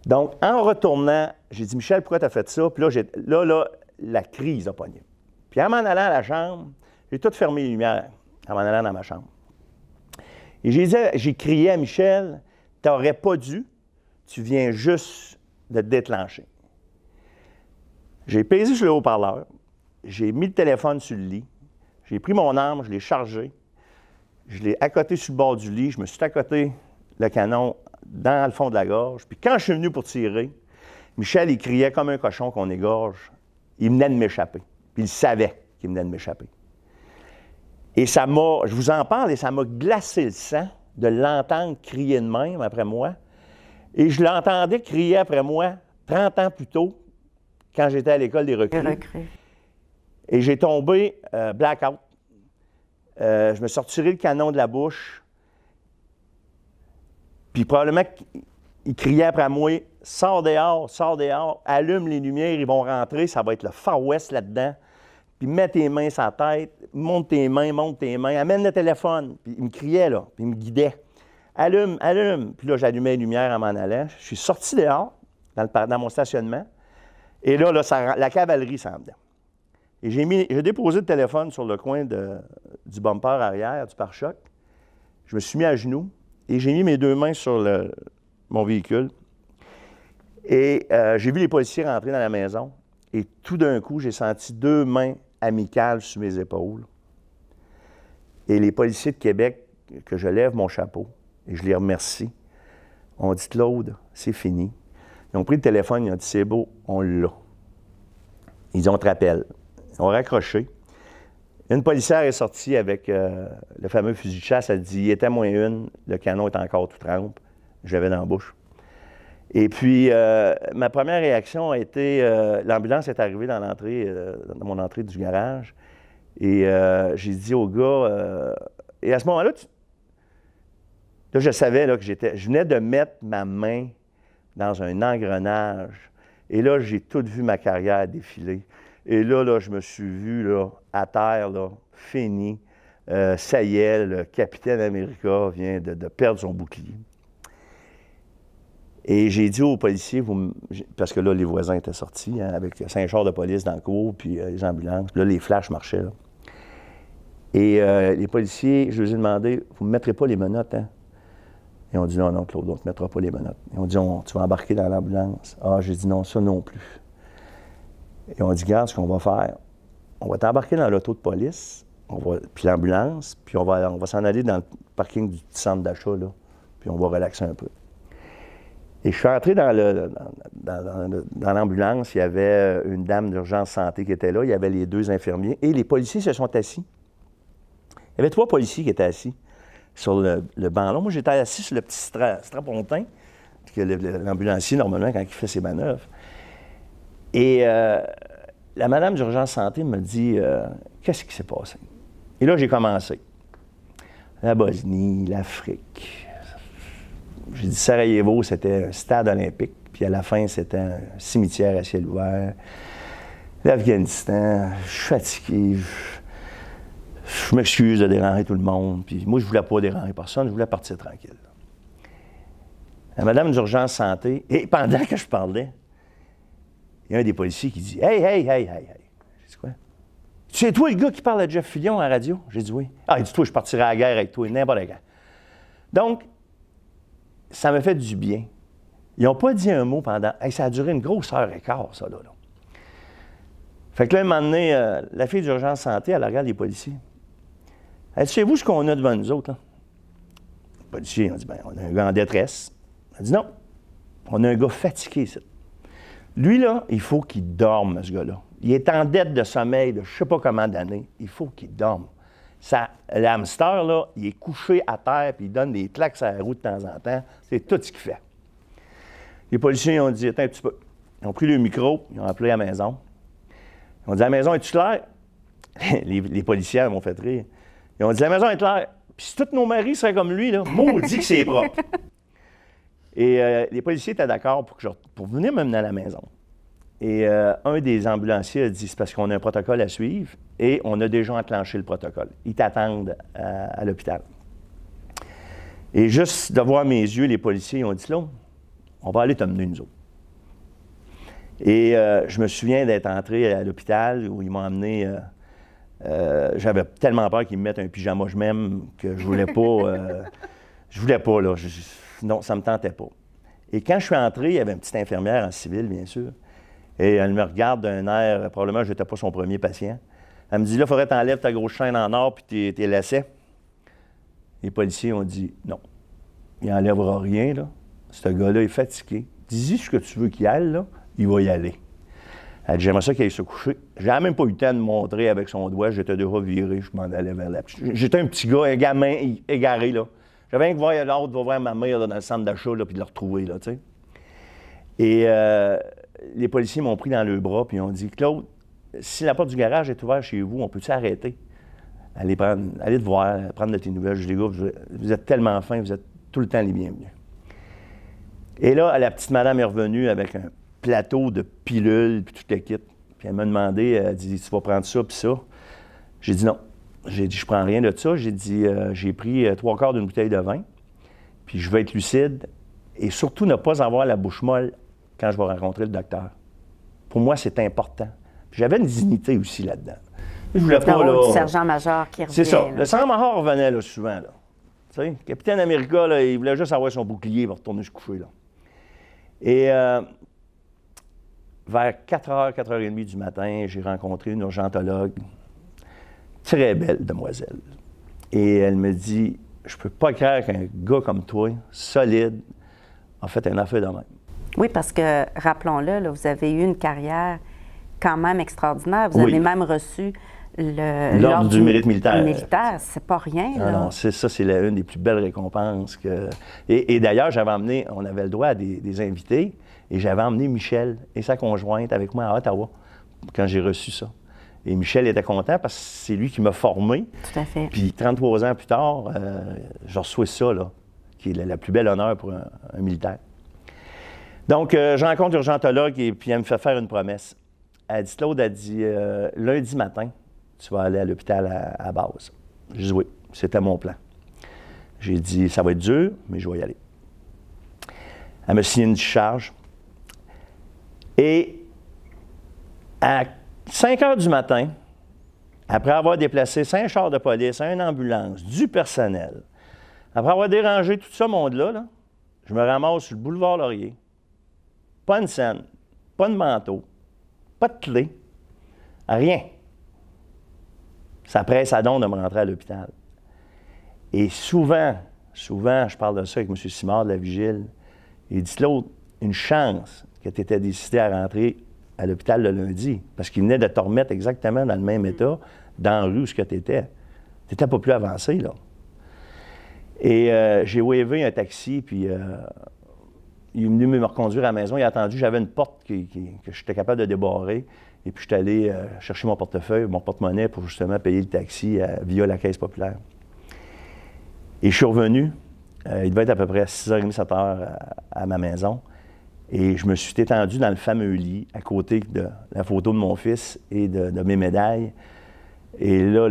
Donc, en retournant, j'ai dit, Michel, pourquoi tu as fait ça? Puis là, la crise a pogné. Puis en m'en allant à la chambre, j'ai tout fermé les lumières en m'en allant dans ma chambre. Et j'ai crié à Michel, tu n'aurais pas dû, tu viens juste de te déclencher. J'ai pesé sur le haut-parleur, j'ai mis le téléphone sur le lit, j'ai pris mon arme, je l'ai chargé, je l'ai accoté sur le bord du lit, je me suis accoté le canon dans le fond de la gorge. Puis quand je suis venu pour tirer, Michel, il criait comme un cochon qu'on égorge. Il venait de m'échapper. Puis il savait qu'il venait de m'échapper. Et ça m'a, je vous en parle, et ça m'a glacé le sang de l'entendre crier de même après moi. Et je l'entendais crier après moi 30 ans plus tôt, quand j'étais à l'école des recrues. Et j'ai tombé blackout. Je me suis retiré le canon de la bouche. Puis probablement qu'il criait après moi, sors dehors, allume les lumières, ils vont rentrer, ça va être le Far West là-dedans. Puis mets tes mains sur la tête, monte tes mains, amène le téléphone. Puis il me criait, là, puis il me guidait. Allume. Puis là, j'allumais les lumières en m'en allant. Je suis sorti dehors, dans mon stationnement. Et là, la cavalerie s'en venait. Et j'ai déposé le téléphone sur le coin du bumper arrière, du pare-choc. Je me suis mis à genoux. Et j'ai mis mes deux mains sur mon véhicule. Et j'ai vu les policiers rentrer dans la maison. Et tout d'un coup, j'ai senti deux mains amicales sur mes épaules. Et les policiers de Québec, que je lève mon chapeau, et je les remercie, ont dit, Claude, c'est fini. Ils ont pris le téléphone, ils ont dit, c'est beau, on l'a. Ils ont te rappel. Ils ont raccroché. Une policière est sortie avec le fameux fusil de chasse. Elle dit, il était moins une, le canon est encore tout trempe. J'avais dans la bouche. Et puis, ma première réaction a été, l'ambulance est arrivée dans mon entrée du garage. Et j'ai dit au gars, et à ce moment-là, là, je savais là, que je venais de mettre ma main dans un engrenage. Et là, j'ai tout vu ma carrière défiler. Et là, je me suis vu là, à terre, là, fini. Ça y est, le capitaine America vient de perdre son bouclier. Et j'ai dit aux policiers, parce que là, les voisins étaient sortis, hein, avec 5 chars de police dans le cours, puis les ambulances. Puis là, les flashs marchaient. Là. Et les policiers, je leur ai demandé, vous ne me mettrez pas les menottes, hein? Ils ont dit, non, Claude, on ne te mettra pas les menottes. Ils ont dit, tu vas embarquer dans l'ambulance. Ah, j'ai dit, non, ça non plus. Et on dit, regarde ce qu'on va faire. On va t'embarquer dans l'auto de police, puis l'ambulance, puis on va s'en aller dans le parking du petit centre d'achat, là, puis on va relaxer un peu. Et je suis entré dans l'ambulance, il y avait une dame d'urgence santé qui était là, il y avait les 2 infirmiers, et les policiers se sont assis. Il y avait 3 policiers qui étaient assis sur le banc là. Moi, j'étais assis sur le petit strapontin, que l'ambulancier, normalement, quand il fait ses manœuvres. Et la madame d'urgence santé me dit, qu'est-ce qui s'est passé? Et là, j'ai commencé. La Bosnie, l'Afrique. J'ai dit Sarajevo, c'était un stade olympique, puis à la fin, c'était un cimetière à ciel ouvert. L'Afghanistan, je suis fatigué, je m'excuse de déranger tout le monde, puis moi, je ne voulais pas déranger personne, je voulais partir tranquille. La madame d'urgence santé, et pendant que je parlais, il y a un des policiers qui dit « Hey! » J'ai dit « Quoi? » « C'est toi le gars qui parle à Jeff Fillion à la radio? » J'ai dit « Oui. » Ah, il dit « Toi, je partirai à la guerre avec toi, n'importe quand. » Donc, ça m'a fait du bien. Ils n'ont pas dit un mot pendant... Hey, ça a duré une grosse heure et quart, ça, là. Fait que là, un moment donné, la fille d'urgence santé, elle regarde les policiers. Elle dit « Savez-vous ce qu'on a devant nous autres, là? » Les policiers ont dit « Bien, on a un gars en détresse. » Elle dit « Non, on a un gars fatigué, ici. Lui, là, il faut qu'il dorme, ce gars-là. Il est en dette de sommeil de je ne sais pas comment d'années. Il faut qu'il dorme. L'hamster, là, il est couché à terre puis il donne des claques sur la roue de temps en temps. C'est tout ce qu'il fait. » Les policiers ont dit « Attends un petit peu. » Ils ont pris le micro, ils ont appelé à la maison. Ils ont dit « La maison est-tu claire? » Les policiers m'ont fait rire. Ils ont dit « La maison est claire. Puis si tous nos maris seraient comme lui, là, maudit que c'est propre. » Et les policiers étaient d'accord pour venir me mener à la maison. Et un des ambulanciers a dit, c'est parce qu'on a un protocole à suivre et on a déjà enclenché le protocole. Ils t'attendent à l'hôpital. Et juste de voir mes yeux, les policiers ont dit, là, on va aller te mener nous autres. Et je me souviens d'être entré à l'hôpital où ils m'ont emmené. J'avais tellement peur qu'ils me mettent un pyjama je m'aime que je voulais pas. Je voulais pas, là. Non, ça me tentait pas. Et quand je suis entré, il y avait une petite infirmière en civil, bien sûr. Et elle me regarde d'un air, probablement je n'étais pas son premier patient. Elle me dit, là, il faudrait que tu enlèves ta grosse chaîne en or puis tes lacets. Les policiers ont dit, non, il n'enlèvera rien, là. Ce gars-là est fatigué. Dis-y ce que tu veux qu'il aille, là, il va y aller. Elle dit, j'aimerais ça qu'il aille se coucher. J'ai même pas eu le temps de montrer avec son doigt, j'étais déjà viré, je m'en allais vers la petite. J'étais un petit gars, un gamin égaré, là. J'avais rien que voir l'autre, va voir ma mère là, dans le centre d'achat, puis de le retrouver, là, tu sais. Et les policiers m'ont pris dans le bras, puis ils ont dit, Claude, si la porte du garage est ouverte chez vous, on peut-tu arrêter? Allez te voir, prendre de tes nouvelles. Je dis, les gars, vous êtes tellement fins, vous êtes tout le temps les bienvenus. Et là, la petite madame est revenue avec un plateau de pilules, puis tout le kit. Puis elle m'a demandé, elle dit, tu vas prendre ça, puis ça. J'ai dit non. J'ai dit, je prends rien de ça. J'ai dit, j'ai pris 3/4 d'une bouteille de vin, puis je vais être lucide, et surtout ne pas avoir la bouche molle quand je vais rencontrer le docteur. Pour moi, c'est important. Puis j'avais une dignité aussi là-dedans. Je voulais pas, là... Le sergent-major qui revient. C'est ça. Là. Le sergent-major revenait là, souvent. Là. Tu sais, Capitaine America, là, il voulait juste avoir son bouclier pour retourner se coucher. Là. Et vers 4h, 4h30 du matin, j'ai rencontré une urgentologue, très belle demoiselle. Et elle me dit, je peux pas croire qu'un gars comme toi, solide, a fait un affaire de même. Oui, parce que, rappelons-le, là, vous avez eu une carrière quand même extraordinaire. Vous avez même reçu l'ordre du mérite militaire. C'est pas rien, non, là. Non, c'est une des plus belles récompenses. Et d'ailleurs, on avait le droit à des invités, et j'avais emmené Michel et sa conjointe avec moi à Ottawa quand j'ai reçu ça. Et Michel était content parce que c'est lui qui m'a formé. Tout à fait. Puis 33 ans plus tard, je reçois ça, là, qui est la plus belle honneur pour un militaire. Donc, je rencontre l'urgentologue et puis elle me fait faire une promesse. Elle dit, Claude, elle dit, lundi matin, tu vas aller à l'hôpital à base. J'ai dit oui, c'était mon plan. J'ai dit, ça va être dur, mais je vais y aller. Elle m'a signé une discharge. Et à 5 heures du matin, après avoir déplacé 5 chars de police, une ambulance, du personnel, après avoir dérangé tout ce monde-là, là, je me ramasse sur le boulevard Laurier. Pas une scène, pas de manteau, pas de clé, rien. Ça presse à don de me rentrer à l'hôpital. Et souvent, je parle de ça avec M. Simard de la Vigile, il dit, Claude, une chance que tu étais décidé à rentrer à l'hôpital le lundi, parce qu'il venait de te remettre exactement dans le même état, dans la rue où tu étais. Tu n'étais pas plus avancé, là. Et j'ai wavé un taxi, puis il est venu me reconduire à la maison. Il a attendu, j'avais une porte que j'étais capable de débarrer. Et puis, je suis allé chercher mon portefeuille, mon porte-monnaie pour justement payer le taxi via la Caisse populaire. Et je suis revenu. Il devait être à peu près à 6h30, 7h à ma maison. Et je me suis étendu dans le fameux lit, à côté de la photo de mon fils et de mes médailles. Et là,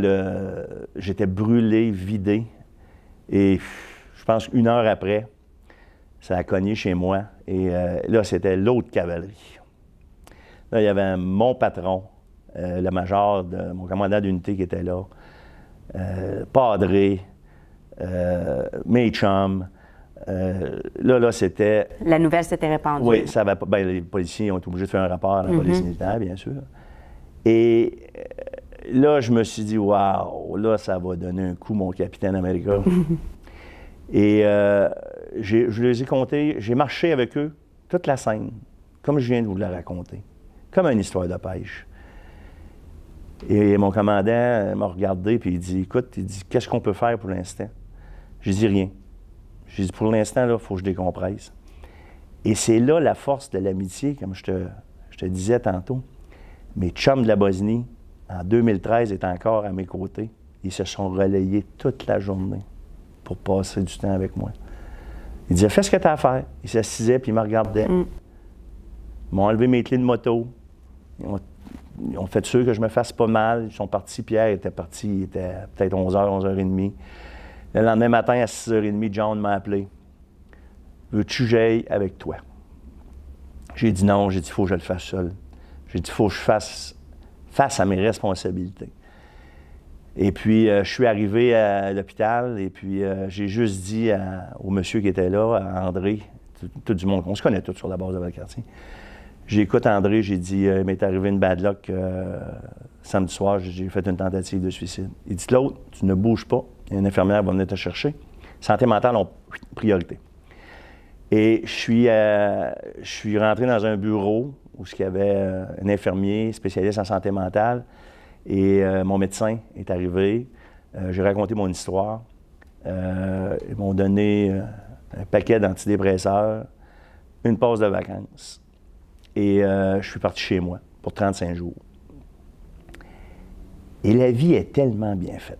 j'étais brûlé, vidé. Et je pense qu'une heure après, ça a cogné chez moi. Et là, c'était l'autre cavalerie. Là, il y avait mon patron, le major, mon commandant d'unité qui était là, Padré, mes chums. Là, c'était... La nouvelle s'était répandue. Oui, ça va pas. Ben, les policiers ont été obligés de faire un rapport à la police militaire, bien sûr. Et là, je me suis dit, waouh, là, ça va donner un coup, mon capitaine America. Et je les ai comptés, j'ai marché avec eux toute la scène, comme je viens de vous la raconter, comme une histoire de pêche. Et mon commandant m'a regardé, puis il dit, écoute, qu'est-ce qu'on peut faire pour l'instant? J'ai dit rien. J'ai dit, pour l'instant, il faut que je décompresse. Et c'est là la force de l'amitié, comme je te disais tantôt. Mes chums de la Bosnie, en 2013, étaient encore à mes côtés. Ils se sont relayés toute la journée pour passer du temps avec moi. Ils disaient, fais ce que tu as à faire. Ils s'assisaient, puis ils me regardaient. Ils m'ont enlevé mes clés de moto. Ils ont fait sûr que je me fasse pas mal. Ils sont partis. Pierre était parti, il était peut-être 11h, 11h30. Le lendemain matin, à 6h30, John m'a appelé. Veux-tu que j'aille avec toi? J'ai dit non, j'ai dit, il faut que je le fasse seul. J'ai dit, il faut que je fasse face à mes responsabilités. Et puis, je suis arrivé à l'hôpital et puis j'ai juste dit au monsieur qui était là, à André, tout du monde, on se connaît tous sur la base de Valcartier. J'écoute André, j'ai dit, il m'est arrivé une bad luck samedi soir, j'ai fait une tentative de suicide. Il dit, Claude, tu ne bouges pas, il y a une infirmière qui va venir te chercher. Santé mentale ont priorité. Et je suis rentré dans un bureau où il y avait un infirmier spécialiste en santé mentale et mon médecin est arrivé. J'ai raconté mon histoire. Ils m'ont donné un paquet d'antidépresseurs, une pause de vacances. Et je suis parti chez moi pour 35 jours. Et la vie est tellement bien faite.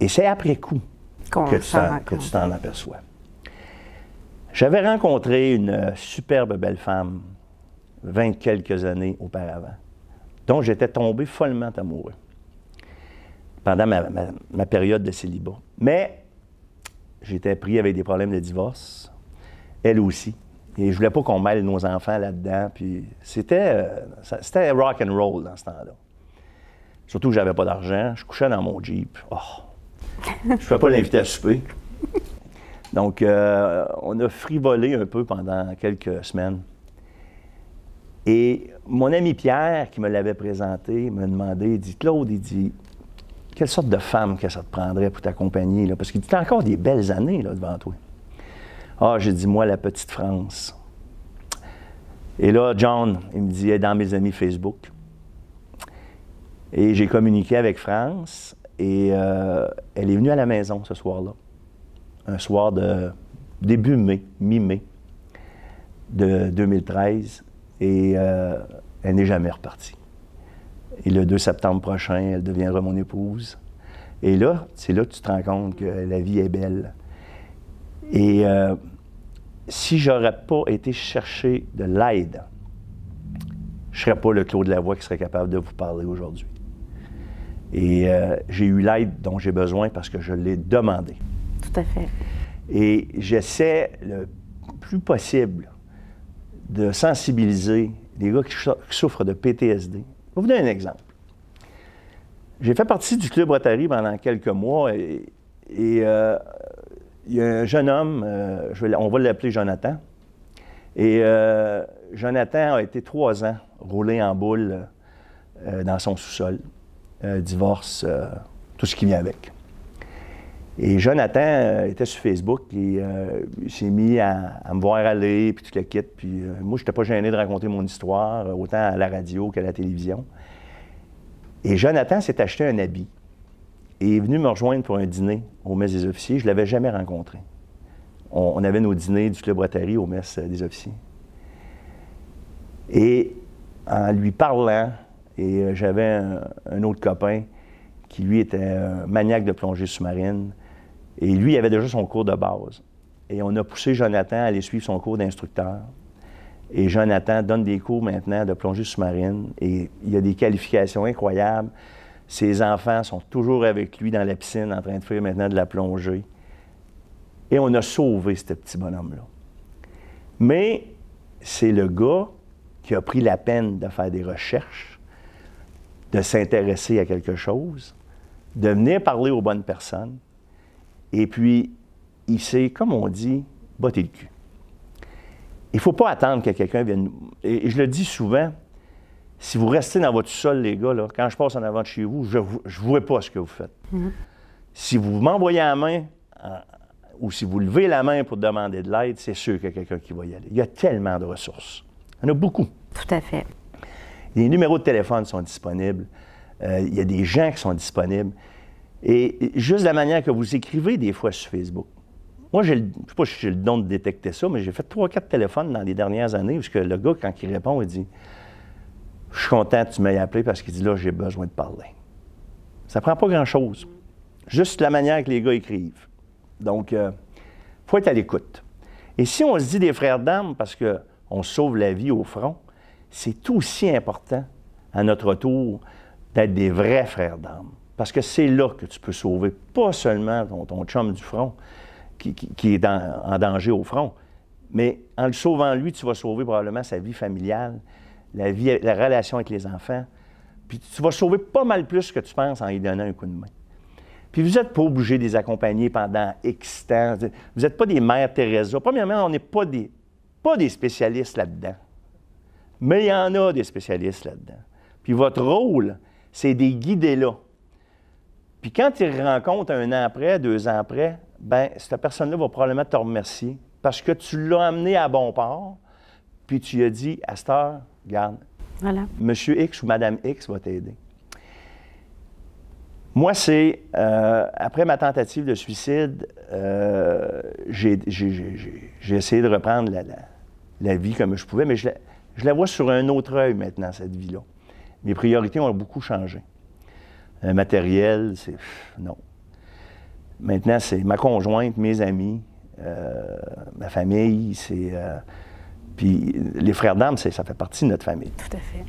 Et c'est après coup que tu t'en aperçois. J'avais rencontré une superbe belle femme 20 quelques années auparavant, dont j'étais tombé follement amoureux pendant ma période de célibat. Mais j'étais pris avec des problèmes de divorce, elle aussi. Et je voulais pas qu'on mêle nos enfants là-dedans. Puis c'était rock and roll dans ce temps-là. Surtout que j'avais pas d'argent. Je couchais dans mon Jeep. Oh. Je ne pouvais pas l'inviter à souper. Donc, on a frivolé un peu pendant quelques semaines. Et mon ami Pierre, qui me l'avait présenté, m'a demandé, il dit, Claude, il dit, quelle sorte de femme que ça te prendrait pour t'accompagner, là? Parce qu'il dit, t'as encore des belles années là, devant toi. Ah, j'ai dit, moi, la petite France. Et là, John, il me dit, elle est dans mes amis Facebook. Et j'ai communiqué avec France et elle est venue à la maison ce soir-là. Un soir de début mai, mi-mai de 2013. Et elle n'est jamais repartie. Et le 2 septembre prochain, elle deviendra mon épouse. Et là, c'est là que tu te rends compte que la vie est belle. Et si j'aurais pas été chercher de l'aide, je ne serais pas le Claude Lavoie qui serait capable de vous parler aujourd'hui. Et j'ai eu l'aide dont j'ai besoin parce que je l'ai demandé. Tout à fait. Et j'essaie le plus possible de sensibiliser les gars qui souffrent de PTSD. Je vais vous donner un exemple. J'ai fait partie du Club Rotary pendant quelques mois et il y a un jeune homme, on va l'appeler Jonathan, et Jonathan a été 3 ans roulé en boule dans son sous-sol, divorce, tout ce qui vient avec. Et Jonathan était sur Facebook et il s'est mis à me voir aller, puis tout le kit. Puis moi, je n'étais pas gêné de raconter mon histoire, autant à la radio qu'à la télévision. Et Jonathan s'est acheté un habit et est venu me rejoindre pour un dîner au Mess des officiers. Je ne l'avais jamais rencontré. On avait nos dîners du Club Rotary au Mess des officiers. Et en lui parlant, et j'avais un autre copain qui, lui, était un maniaque de plongée sous-marine. Et lui, il avait déjà son cours de base. Et on a poussé Jonathan à aller suivre son cours d'instructeur. Et Jonathan donne des cours maintenant de plongée sous-marine. Et il a des qualifications incroyables. Ses enfants sont toujours avec lui dans la piscine en train de faire maintenant de la plongée. Et on a sauvé ce petit bonhomme-là. Mais c'est le gars qui a pris la peine de faire des recherches, de s'intéresser à quelque chose, de venir parler aux bonnes personnes. Et puis, il s'est, comme on dit, botté le cul. Il ne faut pas attendre que quelqu'un vienne... Et je le dis souvent, si vous restez dans votre sol, les gars, là, quand je passe en avant de chez vous, je ne vois pas ce que vous faites. Mm-hmm. Si vous m'envoyez la main, ou si vous levez la main pour demander de l'aide, c'est sûr qu'il y a quelqu'un qui va y aller. Il y a tellement de ressources. Il y en a beaucoup. Tout à fait. Les numéros de téléphone sont disponibles. Il y a des gens qui sont disponibles. Et juste la manière que vous écrivez des fois sur Facebook. Moi, je ne sais pas si j'ai le don de détecter ça, mais j'ai fait 3-4 téléphones dans les dernières années, parce que le gars, quand il répond, il dit « Je suis content que tu m'aies appelé parce qu'il dit là, j'ai besoin de parler. » Ça prend pas grand-chose. Juste la manière que les gars écrivent. Donc, il faut être à l'écoute. Et si on se dit des frères d'armes parce qu'on sauve la vie au front, c'est aussi important, à notre tour, d'être des vrais frères d'armes. Parce que c'est là que tu peux sauver pas seulement ton chum du front qui est en danger au front, Mais en le sauvant lui, tu vas sauver probablement sa vie familiale, la relation avec les enfants. Puis tu vas sauver pas mal plus que tu penses en lui donnant un coup de main. Puis vous n'êtes pas obligé de les accompagner pendant X temps. Vous n'êtes pas des mères Teresa. Premièrement, on n'est pas des spécialistes là-dedans. Mais il y en a des spécialistes là-dedans. Puis votre rôle, c'est de les guider là. Puis quand ils rencontrent 1 an après, 2 ans après, bien, cette personne-là va probablement te remercier parce que tu l'as amené à bon port, puis tu lui as dit, à cette heure, regarde, voilà. Monsieur X ou Madame X va t'aider. Moi, c'est, après ma tentative de suicide, j'ai essayé de reprendre la vie comme je pouvais, mais je la vois sur un autre œil maintenant, cette vie-là. Mes priorités ont beaucoup changé. Matériel, c'est... non. Maintenant, c'est ma conjointe, mes amis, ma famille, c'est... puis les frères d'armes, ça fait partie de notre famille. Tout à fait.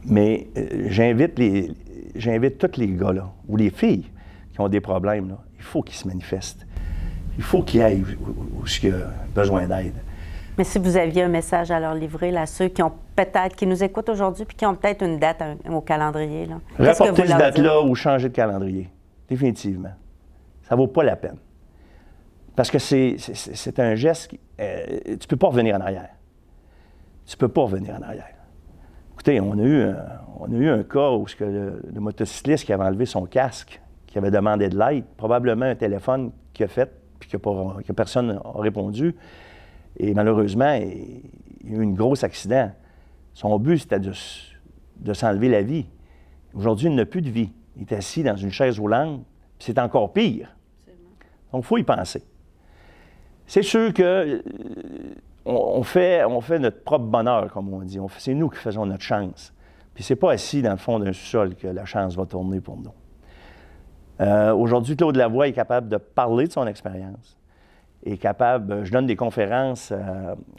Mais j'invite tous les gars, là, ou les filles qui ont des problèmes, là, il faut qu'ils se manifestent. Il faut qu'ils aillent où il y a besoin d'aide. Mais si vous aviez un message à leur livrer, là, ceux qui ont peut-être, qui nous écoutent aujourd'hui, puis qui ont peut-être une date au calendrier, là. Reporter cette date-là ou changer de calendrier. Définitivement. Ça ne vaut pas la peine. Parce que c'est un geste, tu ne peux pas revenir en arrière. Tu ne peux pas revenir en arrière. Écoutez, on a eu un cas où le motocycliste qui avait enlevé son casque, qui avait demandé de l'aide, probablement un téléphone qu'il a fait, puis que personne n'a répondu. Et malheureusement, il y a eu un gros accident. Son but, c'était de s'enlever la vie. Aujourd'hui, il n'a plus de vie. Il est assis dans une chaise roulante, puis c'est encore pire. Donc, il faut y penser. C'est sûr que on fait notre propre bonheur, comme on dit. C'est nous qui faisons notre chance. Puis c'est pas assis dans le fond d'un sous-sol que la chance va tourner pour nous. Aujourd'hui, Claude Lavoie est capable de parler de son expérience. Est capable, je donne des conférences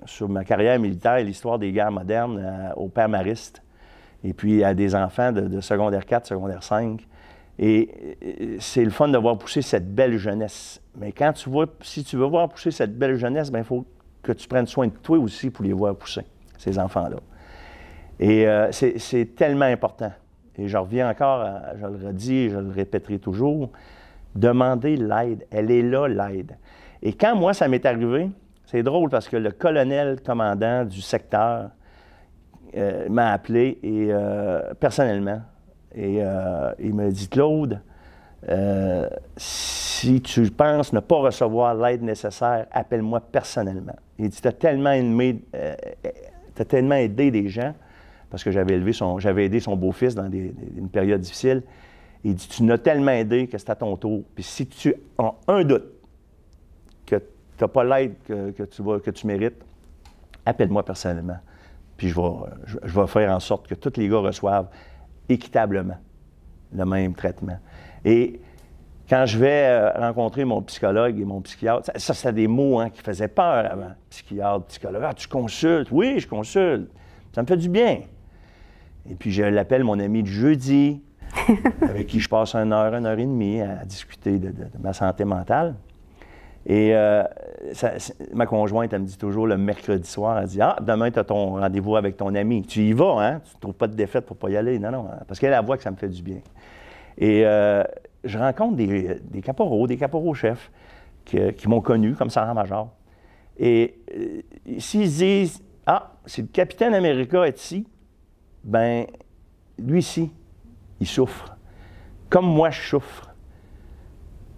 sur ma carrière militaire et l'histoire des guerres modernes aux pères maristes, et puis à des enfants de secondaire 4, secondaire 5. Et c'est le fun de voir pousser cette belle jeunesse. Mais si tu veux voir pousser cette belle jeunesse, bien, il faut que tu prennes soin de toi aussi pour les voir pousser, ces enfants-là. Et c'est tellement important. Et je reviens encore, je le redis et je le répéterai toujours, demandez l'aide. Elle est là, l'aide. Et quand moi, ça m'est arrivé, c'est drôle parce que le colonel commandant du secteur m'a appelé et, personnellement. Et il m'a dit, Claude, si tu penses ne pas recevoir l'aide nécessaire, appelle-moi personnellement. Il dit, tu as tellement aidé des gens, parce que j'avais aidé son beau-fils dans une période difficile. Il dit, tu n'as tellement aidé que c'est à ton tour. Puis si tu as un doute que tu n'as pas l'aide que tu mérites, appelle-moi personnellement. Puis je vais faire en sorte que tous les gars reçoivent équitablement le même traitement. Et quand je vais rencontrer mon psychologue et mon psychiatre, ça c'est des mots qui faisaient peur avant. Psychiatre, psychologue, ah, tu consultes? Oui, je consulte. Ça me fait du bien. Et puis je l'appelle mon ami du jeudi, avec qui je passe 1 heure et demie à discuter de ma santé mentale. Et ma conjointe, elle me dit toujours le mercredi soir, elle dit « Ah, demain, tu as ton rendez-vous avec ton ami. Tu y vas, hein? Tu ne trouves pas de défaite pour ne pas y aller. » Non, non, parce qu'elle voit que ça me fait du bien. Et je rencontre des caporaux-chefs qui m'ont connu comme sergent-major. Et s'ils disent « Ah, si le capitaine America est ici, ben lui ici, il souffre. Comme moi, je souffre. »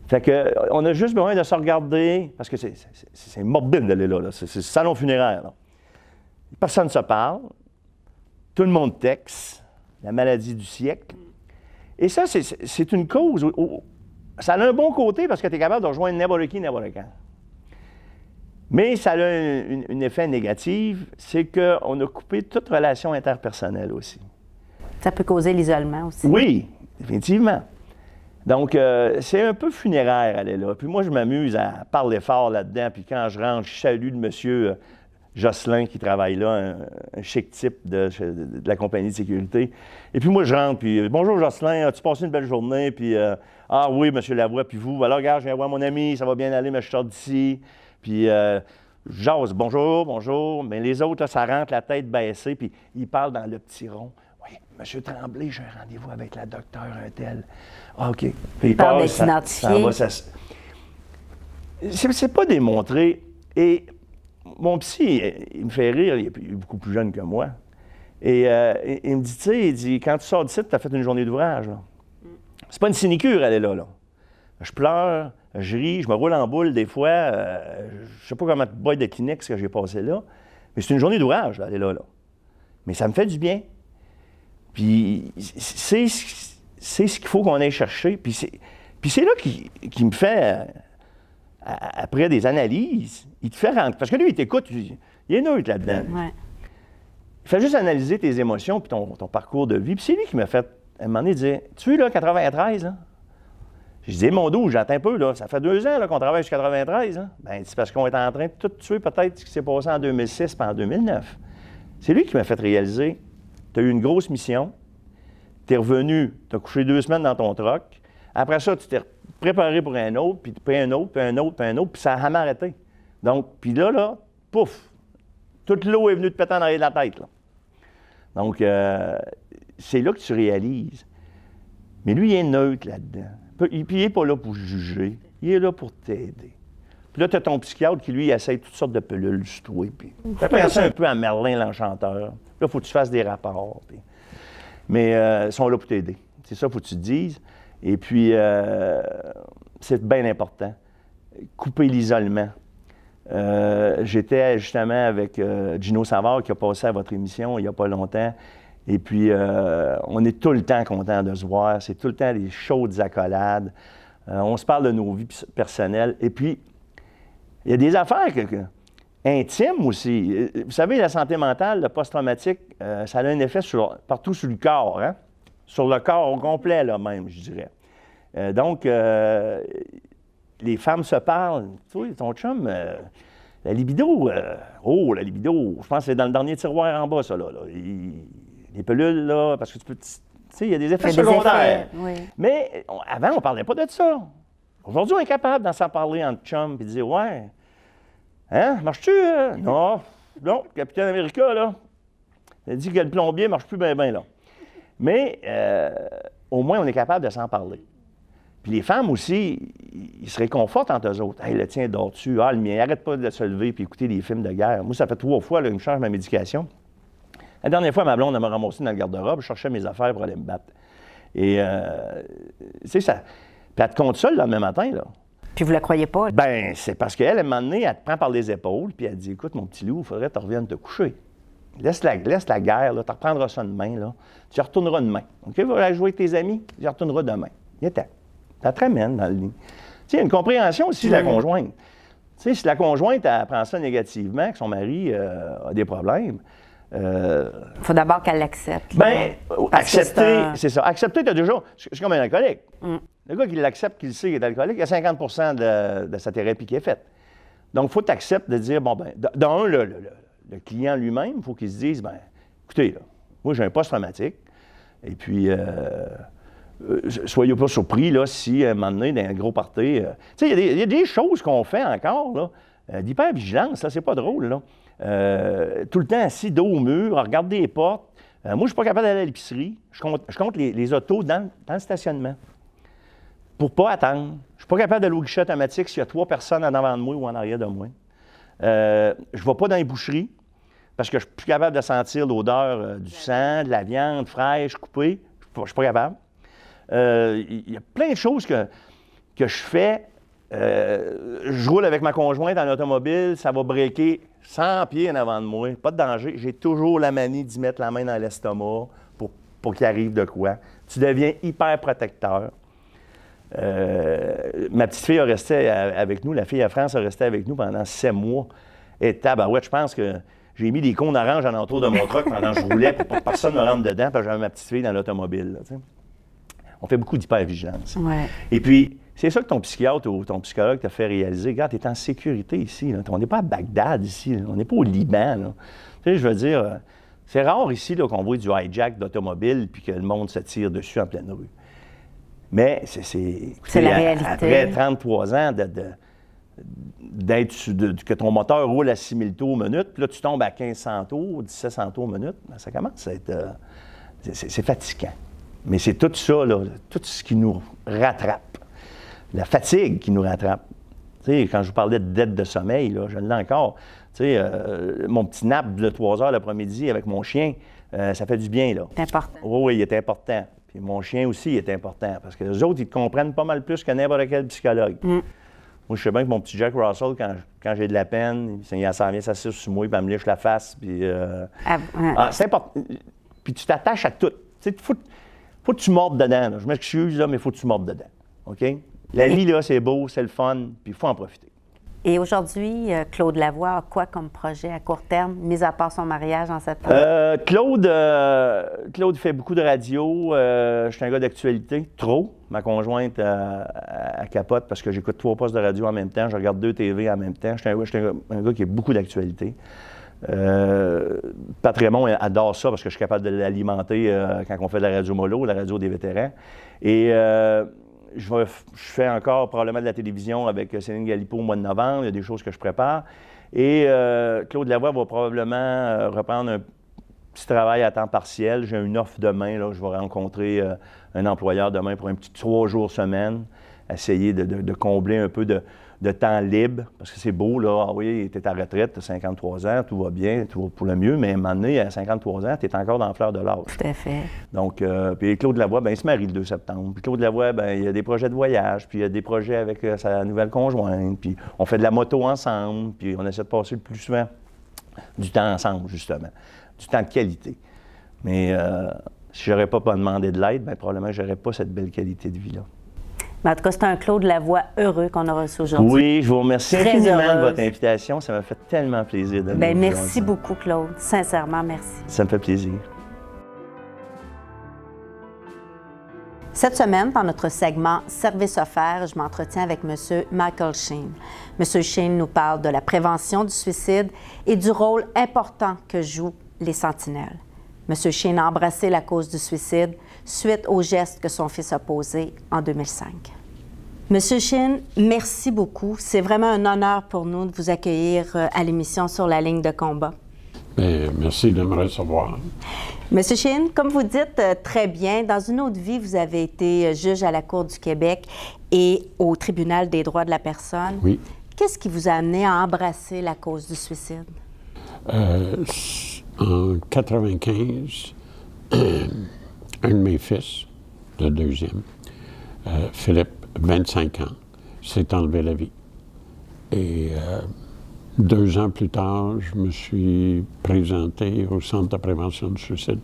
Fait qu'on a juste besoin de se regarder, parce que c'est morbide d'aller là. C'est le salon funéraire. Là. Personne ne se parle. Tout le monde texte. La maladie du siècle. Et ça, c'est une cause. Ça a un bon côté parce que tu es capable de rejoindre n'importe qui, n'importe quand. Mais ça a un effet négatif, c'est qu'on a coupé toute relation interpersonnelle aussi. Ça peut causer l'isolement aussi. Oui, définitivement. Donc, c'est un peu funéraire, elle est là. Puis moi, je m'amuse à parler fort là-dedans. Puis quand je rentre, je salue le monsieur Jocelyn qui travaille là, un chic type de la compagnie de sécurité. Et puis moi, je rentre, puis « Bonjour Jocelyn, as-tu passé une belle journée? » Puis « Ah oui, monsieur Lavoie, puis vous? Alors, regarde, je viens voir mon ami, ça va bien aller, mais je sors d'ici. » Puis jase, bonjour, bonjour, mais les autres, là, ça rentre la tête baissée, puis ils parlent dans le petit rond. Oui, Monsieur Tremblay, j'ai un rendez-vous avec la docteure un tel. Ah, OK. Puis il parle d'être identifié. C'est pas démontré. Et mon psy, il me fait rire, il est beaucoup plus jeune que moi. Et il me dit, tu sais, il dit, quand tu sors d'ici, tu as fait une journée d'ouvrage. C'est pas une sinécure, elle est là. Je pleure, je ris, je me roule en boule des fois. Je sais pas comment de boîte de Kleenex que j'ai passé là. Mais c'est une journée d'ouvrage, elle est là. Mais ça me fait du bien. Puis c'est ce qu'il faut qu'on aille chercher. Puis c'est là qu'il me fait, après des analyses, il te fait rentrer. Parce que lui, il t'écoute, il est neutre là-dedans. Ouais. Il fait juste analyser tes émotions puis ton parcours de vie. Puis c'est lui qui m'a fait, à un moment donné, dire, tu es là, 93, là? Je dis, mon dos, j'entends un peu, là. Ça fait 2 ans qu'on travaille jusqu'à 93. Hein? Bien, c'est parce qu'on est en train de tout tuer peut-être ce qui s'est passé en 2006 et en 2009. C'est lui qui m'a fait réaliser, tu as eu une grosse mission, tu es revenu, tu as couché 2 semaines dans ton troc. Après ça, tu t'es préparé pour un autre, puis un autre, puis un autre, puis un autre, puis ça a jamais arrêté. Donc, puis là, pouf, toute l'eau est venue te péter en arrière de la tête, là. Donc, c'est là que tu réalises. Mais lui, il est neutre là-dedans. Puis il n'est pas là pour juger, il est là pour t'aider. Puis là, tu as ton psychiatre qui, lui, essaie toutes sortes de pilules sur toi. Puis après ça, un peu à Merlin l'Enchanteur. Là, il faut que tu fasses des rapports. Puis. Mais ils sont là pour t'aider. C'est ça, il faut que tu te dises. Et puis, c'est bien important. Couper l'isolement. J'étais justement avec Gino Savard qui a passé à votre émission il n'y a pas longtemps. Et puis, on est tout le temps content de se voir. C'est tout le temps des chaudes accolades. On se parle de nos vies personnelles. Et puis, il y a des affaires intimes aussi. Vous savez, la santé mentale, le post-traumatique, ça a un effet partout sur le corps, hein? Sur le corps au complet, là même, je dirais. Donc, les femmes se parlent. Tu vois, ton chum, la libido, la libido, je pense que c'est dans le dernier tiroir en bas, ça, là. Les pilules, là, parce que tu peux... Tu sais, il y a des effets secondaires. Oui. Mais avant, on ne parlait pas de ça. Aujourd'hui, on est capable d'en s'en parler entre chums et de dire, ouais, hein, marches-tu? Non, Capitaine America, là, il a dit que le plombier ne marche plus bien, là. Mais au moins, on est capable de s'en parler. Puis les femmes aussi, ils se réconfortent entre eux autres. Hey, le tien dort dessus. Ah, le mien, arrête pas de se lever et écouter des films de guerre. Moi, ça fait 3 fois que je change ma médication. La dernière fois, ma blonde, elle m'a ramassé dans le garde-robe. Je cherchais mes affaires pour aller me battre. Et, c'est ça. Puis elle te compte ça le lendemain matin, là. Puis vous la croyez pas? Bien, c'est parce qu'elle, à un moment donné, elle te prend par les épaules, puis elle dit, écoute, mon petit loup, il faudrait que tu reviennes te coucher. Laisse la guerre, là, tu reprendras ça demain, là. Tu y retourneras demain. OK? Tu vas aller jouer avec tes amis, tu y retourneras demain. Il est ça te ramène dans le lit. Tu sais, il y a une compréhension aussi de la conjointe. Tu sais, si la conjointe, elle prend ça négativement, que son mari a des problèmes, il faut d'abord qu'elle l'accepte. Bien, accepter, c'est ça. Accepter, tu as déjà... C'est comme un alcoolique. Le gars qui l'accepte, qui le sait qu'il est alcoolique, il y a 50 de sa thérapie qui est faite. Donc, il faut t'accepter de dire, bon, bien, d'un, le client lui-même, il faut qu'il se dise, bien, écoutez, là, moi, j'ai un post-traumatique, et puis, soyez pas surpris, là, si, à un moment donné, dans un gros party, tu sais, il y a des choses qu'on fait encore, là, d'hypervigilance, ça, c'est pas drôle, là. Tout le temps assis dos au mur, à regarder les portes. Moi, je ne suis pas capable d'aller à l'épicerie. Je compte les autos dans le stationnement pour ne pas attendre. Je ne suis pas capable d'aller au guichet automatique s'il y a 3 personnes en avant de moi ou en arrière de moi. Je ne vais pas dans les boucheries parce que je ne suis plus capable de sentir l'odeur du sang, de la viande fraîche, coupée. Je ne suis pas capable. Il y a plein de choses que je fais. Je roule avec ma conjointe en automobile, ça va breaker 100 pieds en avant de moi, pas de danger. J'ai toujours la manie d'y mettre la main dans l'estomac pour qu'il arrive de quoi. Tu deviens hyper protecteur. Ma petite fille a resté avec nous, la fille à France a resté avec nous pendant 7 mois. Et tabarouette, je pense que j'ai mis des cônes oranges en entour de mon truck pendant que je roulais pour pas que personne ne rentre dedans, parce que j'avais ma petite fille dans l'automobile. On fait beaucoup d'hypervigilance. Ouais. Et puis, c'est ça que ton psychiatre ou ton psychologue t'a fait réaliser. Regarde, tu es en sécurité ici. Là. On n'est pas à Bagdad ici. Là. On n'est pas au Liban. Là. Tu sais, je veux dire, c'est rare ici là, qu'on voit du hijack d'automobile puis que le monde se tire dessus en pleine rue. Mais c'est la réalité. Après 33 ans que ton moteur roule à 6000 tours minute, puis là, tu tombes à 1500 tours, 1700 tours minute, ben, ça commence à être... c'est fatigant. Mais c'est tout ça, là, tout ce qui nous rattrape. La fatigue qui nous rattrape. Tu sais, quand je vous parlais de dette de sommeil, là, je l'ai encore. Tu sais, mon petit nap de 3 heures l'après-midi avec mon chien, ça fait du bien, là. C'est important. Oui, il est important. Puis mon chien aussi est important, parce que les autres, ils te comprennent pas mal plus que n'importe quel psychologue. Moi, je sais bien que mon petit Jack Russell, quand j'ai de la peine, il s'en vient s'asseoir sur moi, puis il me lèche la face, puis... c'est important. Puis tu t'attaches à tout. Tu sais, faut que tu mordes dedans, là. Je m'excuse, là, mais il faut que tu mordes dedans. OK? La vie, là, c'est beau, c'est le fun, puis il faut en profiter. Et aujourd'hui, Claude Lavoie a quoi comme projet à court terme, mis à part son mariage en septembre? Claude fait beaucoup de radio. Je suis un gars d'actualité, trop. Ma conjointe, elle capote parce que j'écoute 3 postes de radio en même temps, je regarde 2 TV en même temps. Je suis un gars qui a beaucoup d'actualité. Pat Raymond adore ça parce que je suis capable de l'alimenter quand on fait de la radio mollo, la radio des vétérans. Et... je fais encore probablement de la télévision avec Céline Galipo au mois de novembre. Il y a des choses que je prépare. Et Claude Lavoie va probablement reprendre un petit travail à temps partiel. J'ai une offre demain. Là, je vais rencontrer un employeur demain pour un petit 3 jours semaine. Essayer de combler un peu de temps libre. Parce que c'est beau, là. Ah oui, tu es à retraite, tu as 53 ans, tout va bien, tout va pour le mieux. Mais à un moment donné, à 53 ans, tu es encore dans la fleur de l'âge. Tout à fait. Donc, puis Claude Lavoie, bien, il se marie le 2 septembre. Puis Claude Lavoie, bien, il y a des projets de voyage, puis il y a des projets avec sa nouvelle conjointe, puis on fait de la moto ensemble, puis on essaie de passer le plus souvent du temps ensemble, justement. Du temps de qualité. Mais si je n'aurais pas demandé de l'aide, bien, probablement, je n'aurais pas cette belle qualité de vie-là. Mais en tout cas, c'est un Claude Lavoie heureux qu'on a reçu aujourd'hui. Oui, je vous remercie infiniment de votre invitation. Ça m'a fait tellement plaisir de Bien, merci beaucoup, Claude. Sincèrement, merci. Ça me fait plaisir. Cette semaine, dans notre segment Service offert, je m'entretiens avec M. Michael Shane. M. Shane nous parle de la prévention du suicide et du rôle important que jouent les sentinelles. M. Shane a embrassé la cause du suicide suite aux gestes que son fils a posés en 2005. M. Shane, merci beaucoup. C'est vraiment un honneur pour nous de vous accueillir à l'émission Sur la ligne de combat. Bien, merci de me recevoir. M. Shane, comme vous dites très bien, dans une autre vie, vous avez été juge à la Cour du Québec et au Tribunal des droits de la personne. Oui. Qu'est-ce qui vous a amené à embrasser la cause du suicide? En 1995, un de mes fils, le deuxième, Philippe, 25 ans, s'est enlevé la vie. Et 2 ans plus tard, je me suis présenté au Centre de prévention du suicide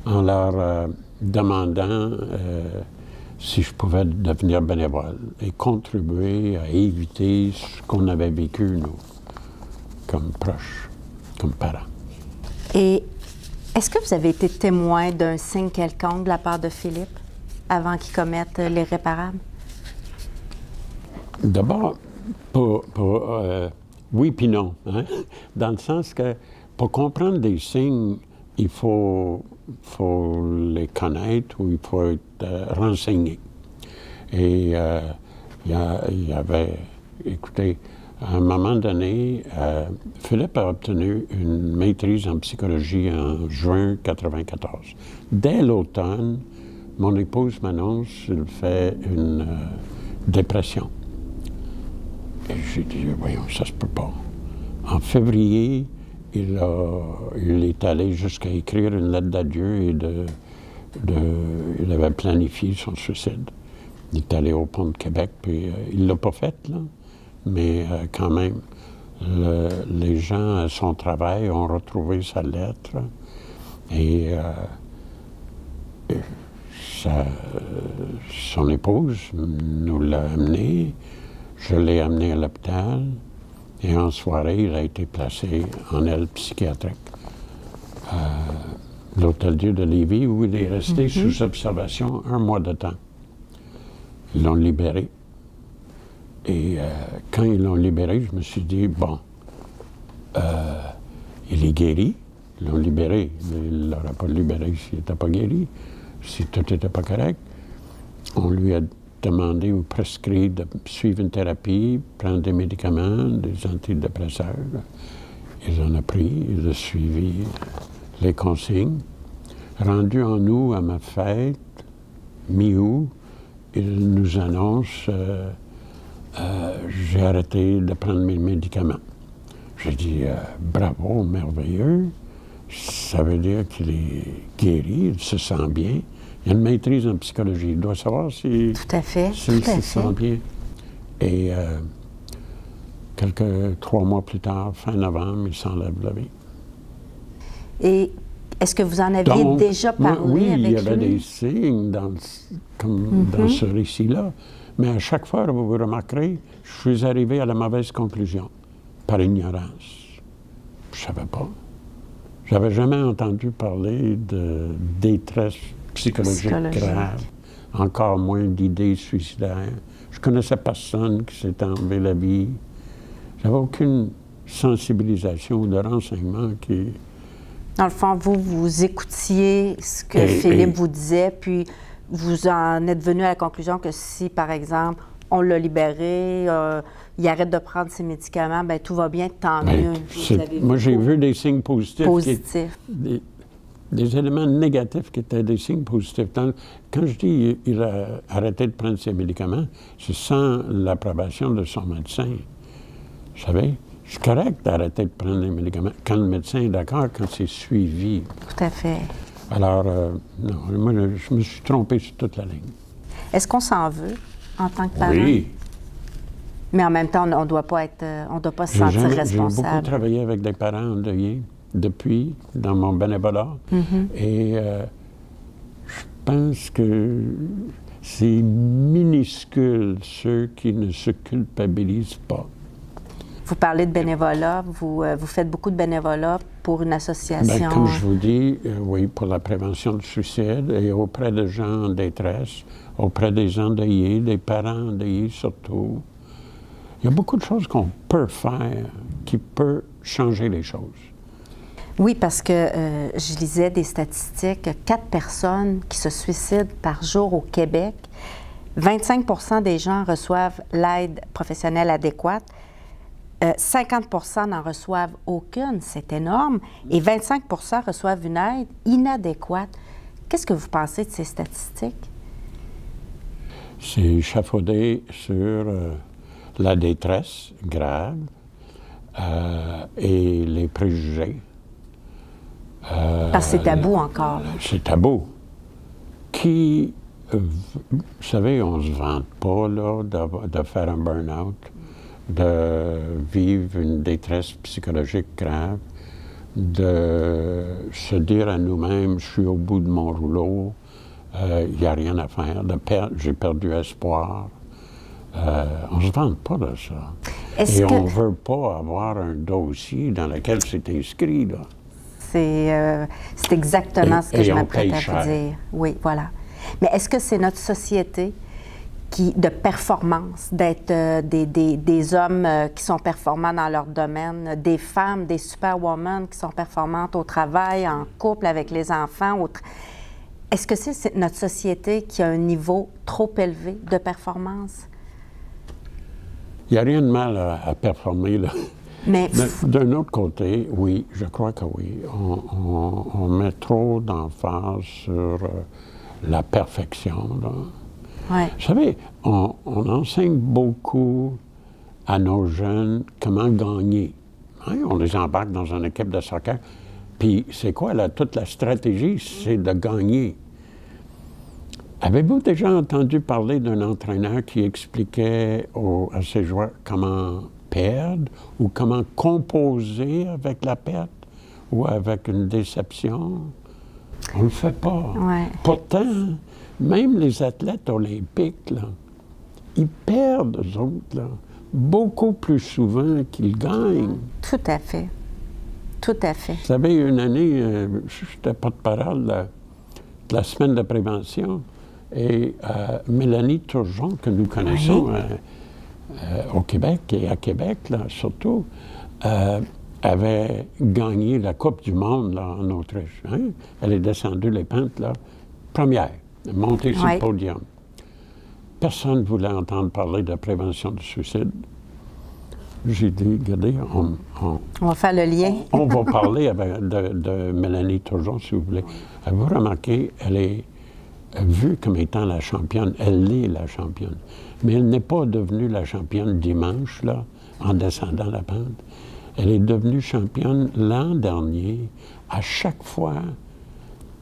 en leur demandant si je pouvais devenir bénévole et contribuer à éviter ce qu'on avait vécu, nous, comme proches, comme parents. Et est-ce que vous avez été témoin d'un signe quelconque de la part de Philippe avant qu'il commette l'irréparable? D'abord, oui puis non, hein? Dans le sens que pour comprendre des signes, il faut les connaître ou il faut être renseigné. Et il y avait, écoutez, à un moment donné, Philippe a obtenu une maîtrise en psychologie en juin 1994. Dès l'automne, mon épouse m'annonce qu'il fait une dépression. Et j'ai dit, voyons, ça se peut pas. En février, il est allé jusqu'à écrire une lettre d'adieu et il avait planifié son suicide. Il est allé au pont de Québec, puis il l'a pas fait, là. Mais quand même, les gens à son travail ont retrouvé sa lettre et son épouse nous l'a amené. Je l'ai amené à l'hôpital et en soirée, il a été placé en aile psychiatrique à l'Hôtel-Dieu de Lévis où il est resté sous observation 1 mois de temps. Ils l'ont libéré. Et quand ils l'ont libéré, je me suis dit, bon, il est guéri. Ils l'ont libéré, mais ils ne l'auraient pas libéré s'il n'était pas guéri, si tout n'était pas correct. On lui a demandé ou prescrit de suivre une thérapie, prendre des médicaments, des antidépresseurs. Il en a pris, il a suivi les consignes. Rendu en août à ma fête, mi-août, il nous annonce j'ai arrêté de prendre mes médicaments. J'ai dit bravo, merveilleux. Ça veut dire qu'il est guéri, il se sent bien. Il a une maîtrise en psychologie. Il doit savoir si, tout à fait, s'il se sent bien. Et 3 mois plus tard, fin novembre, il s'enlève la vie. Et est-ce que vous en aviez déjà parlé oui, avec lui? Oui, il y avait des signes dans ce récit-là. Mais à chaque fois, vous remarquerez, je suis arrivé à la mauvaise conclusion, par ignorance. Je ne savais pas. Je n'avais jamais entendu parler de détresse psychologique grave, encore moins d'idées suicidaires. Je ne connaissais personne qui s'était enlevé la vie. Je n'avais aucune sensibilisation ou de renseignement qui... Dans le fond, vous écoutiez ce que Philippe vous disait, puis vous en êtes venu à la conclusion que si, par exemple, on l'a libéré, il arrête de prendre ses médicaments, bien, tout va bien, tant mieux. Moi, j'ai vu des signes positifs. Des éléments négatifs qui étaient des signes positifs. Quand je dis qu'il a arrêté de prendre ses médicaments, c'est sans l'approbation de son médecin. Vous savez, c'est correct d'arrêter de prendre les médicaments quand le médecin est d'accord, quand c'est suivi. Tout à fait. Alors, non, moi, je me suis trompé sur toute la ligne. Est-ce qu'on s'en veut en tant que parent? Oui. Mais en même temps, on ne doit pas se sentir responsable. J'ai beaucoup travaillé avec des parents endeuillés depuis, dans mon bénévolat. Et je pense que c'est minuscule ceux qui ne se culpabilisent pas. Vous parlez de bénévolat, vous faites beaucoup de bénévolat pour une association. Bien, comme je vous dis, oui, pour la prévention du suicide et auprès de gens en détresse, auprès des endeuillés, des parents endeuillés surtout. Il y a beaucoup de choses qu'on peut faire qui peuvent changer les choses. Oui, parce que je lisais des statistiques, 4 personnes qui se suicident par jour au Québec. 25 des gens reçoivent l'aide professionnelle adéquate. 50 n'en reçoivent aucune, c'est énorme, et 25 reçoivent une aide inadéquate. Qu'est-ce que vous pensez de ces statistiques? C'est échafaudé sur la détresse grave et les préjugés. Parce que c'est tabou encore. C'est tabou. Vous savez, on ne se vante pas là, de faire un burn-out, de vivre une détresse psychologique grave, de se dire à nous-mêmes, je suis au bout de mon rouleau, il n'y a rien à faire, j'ai perdu espoir. On ne se vante pas de ça. Et on ne veut pas avoir un dossier dans lequel c'est inscrit, là. C'est exactement ce que je m'apprête à vous dire. Oui, voilà. Mais est-ce que c'est notre société de performance, d'être des hommes qui sont performants dans leur domaine, des femmes, des superwomen qui sont performantes au travail, en couple, avec les enfants? Est-ce que c'est notre société qui a un niveau trop élevé de performance? Il n'y a rien de mal à performer, là. Mais d'un autre côté, oui, je crois que oui. On met trop d'emphase sur la perfection, là. Ouais. Vous savez, on enseigne beaucoup à nos jeunes comment gagner. Hein? On les embarque dans une équipe de soccer. Puis c'est quoi, là, toute la stratégie, c'est de gagner. Avez-vous déjà entendu parler d'un entraîneur qui expliquait à ses joueurs comment perdre ou comment composer avec la perte ou avec une déception? On ne le fait pas. Ouais. Pourtant, même les athlètes olympiques, là, ils perdent, eux autres, là, beaucoup plus souvent qu'ils gagnent. Tout à fait. Tout à fait. Vous savez, une année, j'étais porte-parole de la semaine de prévention et Mélanie Turgeon, que nous connaissons au Québec et à Québec, là, surtout, avait gagné la Coupe du monde là, en Autriche. Hein? Elle est descendue les pentes, là, première, montée sur le podium. personne ne voulait entendre parler de prévention du suicide. J'ai dit, regardez, on va faire le lien. On va parler de Mélanie Turgeon, si vous voulez. Vous remarquez, elle est vue comme étant la championne. Elle est la championne. Mais elle n'est pas devenue la championne dimanche, là, en descendant la pente. Elle est devenue championne l'an dernier, à chaque fois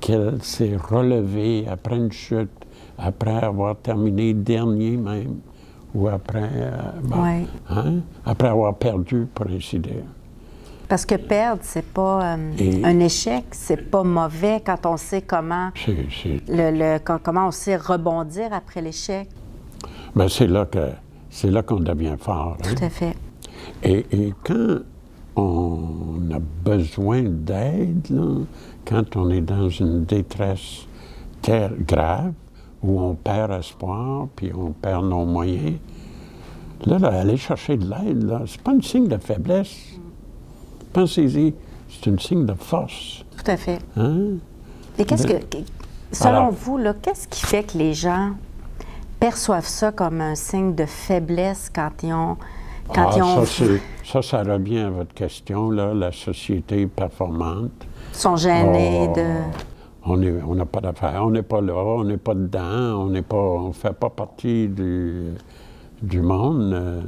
qu'elle s'est relevée après une chute, après avoir terminé dernier même, ou après, ouais. Après avoir perdu, pour ainsi dire. Parce que perdre, c'est pas un échec, c'est pas mauvais quand on sait comment, comment on sait rebondir après l'échec. Bien, c'est là qu'on devient fort. Tout à fait. Et quand on a besoin d'aide, quand on est dans une détresse grave, où on perd espoir, puis on perd nos moyens, là aller chercher de l'aide, c'est pas un signe de faiblesse. Pensez-y, c'est un signe de force. Tout à fait. Hein? Et selon vous, qu'est-ce qui fait que les gens perçoivent ça comme un signe de faiblesse quand ils ont... Ça revient à votre question, là, la société performante. Ils sont gênés de... On n'a pas d'affaires, on n'est pas là, on n'est pas dedans, on ne fait pas partie du monde.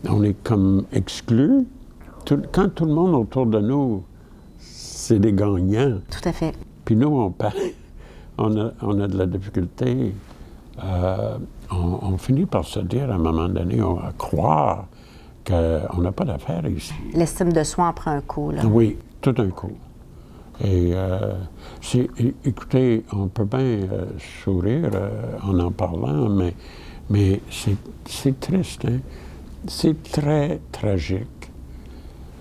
On est comme exclus. Quand tout le monde autour de nous, c'est des gagnants. Tout à fait. Puis nous, on perd. On a de la difficulté. On finit par se dire à un moment donné, on va croire qu'on n'a pas d'affaires ici. L'estime de soi en prend un coup, là. Oui, tout un coup. Et écoutez, on peut bien sourire en parlant, mais c'est triste, hein? C'est très tragique.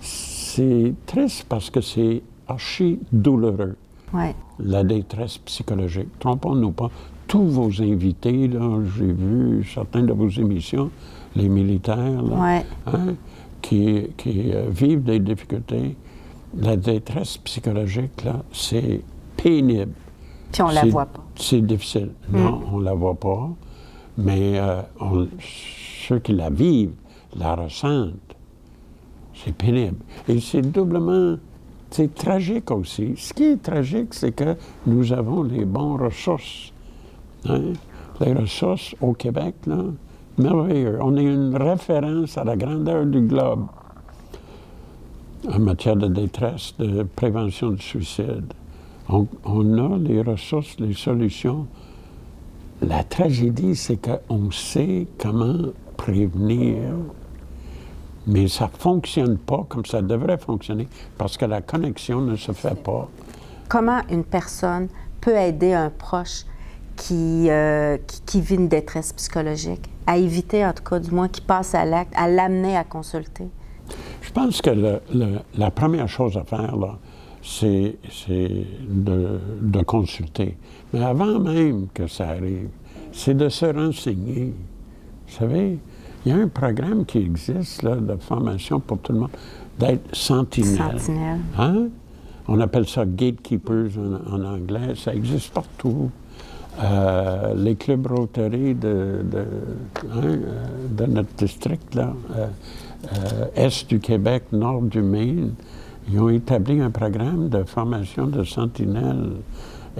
C'est triste parce que c'est archi douloureux. Ouais. La détresse psychologique. Trompons-nous pas. Tous vos invités, là, j'ai vu certaines de vos émissions, les militaires, là, ouais. Qui vivent des difficultés. La détresse psychologique, là, c'est pénible. Puis on la voit pas. C'est difficile. Non, on la voit pas. Mais ceux qui la vivent, la ressentent. C'est pénible. Et c'est doublement... C'est tragique aussi. Ce qui est tragique, c'est que nous avons les bonnes ressources. Les ressources au Québec, là, merveilleux. On est une référence à la grandeur du globe en matière de détresse, de prévention du suicide. On a les ressources, les solutions. La tragédie, c'est qu'on sait comment prévenir, mais ça ne fonctionne pas comme ça devrait fonctionner parce que la connexion ne se fait pas. Comment une personne peut aider un proche qui vit une détresse psychologique, à éviter, en tout cas, du moins, qui passe à l'acte, à l'amener à consulter? Je pense que la première chose à faire, là, c'est de consulter. Mais avant même que ça arrive, c'est de se renseigner. Vous savez, il y a un programme qui existe, là, de formation pour tout le monde, d'être sentinelle. Sentinelle. Hein? On appelle ça gatekeepers en anglais. Ça existe partout. Les clubs Rotary de notre district, là, est du Québec, nord du Maine, ils ont établi un programme de formation de sentinelles.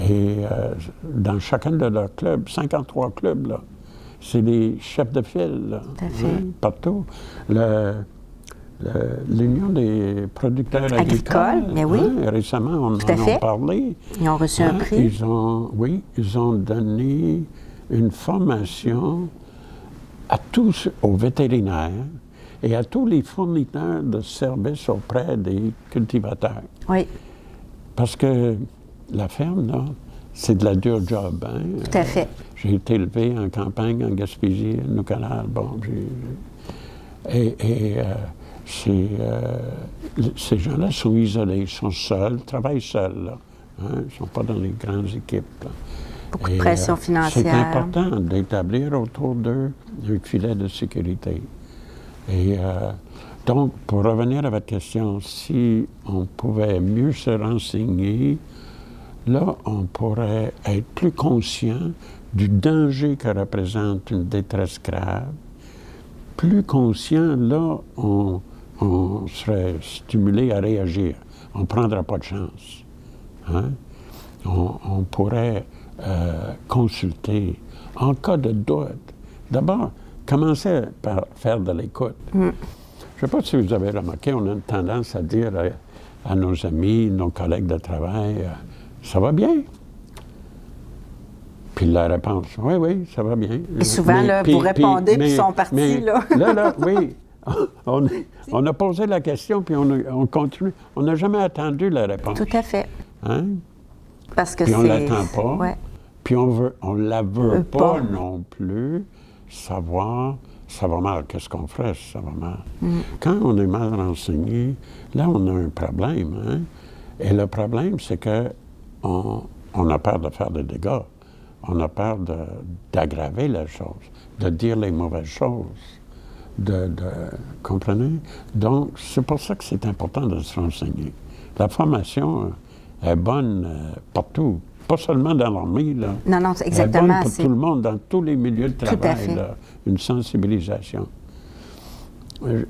Et dans chacun de leurs clubs, 53 clubs, là, c'est des chefs de file, là, partout. L'Union des producteurs agricoles, mais oui. Récemment, on en a parlé. Ils ont reçu un prix. Ils ont donné une formation à tous, aux vétérinaires et à tous les fournisseurs de services auprès des cultivateurs. Oui. Parce que la ferme, là, c'est de la dure job. Hein? Tout à fait. J'ai été élevé en campagne, en Gaspésie, à Noucanal. Bon, ces gens-là sont isolés, ils sont seuls, travaillent seuls. Là, hein? Ils ne sont pas dans les grandes équipes. Là. Beaucoup de pression financière. C'est important d'établir autour d'eux un filet de sécurité. Et donc, pour revenir à votre question, si on pouvait mieux se renseigner, là, on pourrait être plus conscient du danger que représente une détresse grave, plus conscient, là, on serait stimulé à réagir. On ne prendra pas de chance. Hein? On pourrait consulter en cas de doute. D'abord, commencer par faire de l'écoute. Je ne sais pas si vous avez remarqué, on a une tendance à dire à nos amis, nos collègues de travail, ça va bien? Puis la réponse, oui, oui, ça va bien. Et souvent, là, vous répondez, puis ils sont partis, là. Là, oui. On a posé la question, puis on continue. On n'a jamais attendu la réponse. Tout à fait. Hein? Parce que puis on ne l'attend pas. Ouais. Puis on ne la veut pas non plus savoir, ça va mal, qu'est-ce qu'on ferait si ça va mal. Quand on est mal renseigné, là, on a un problème. Hein? Et le problème, c'est que on a peur de faire des dégâts. On a peur d'aggraver la chose, de dire les mauvaises choses. Comprenez? Donc, c'est pour ça que c'est important de se renseigner. La formation est bonne partout, pas seulement dans l'armée, là. Non, non, exactement. Elle est bonne pour tout le monde, dans tous les milieux de travail, là, une sensibilisation. Je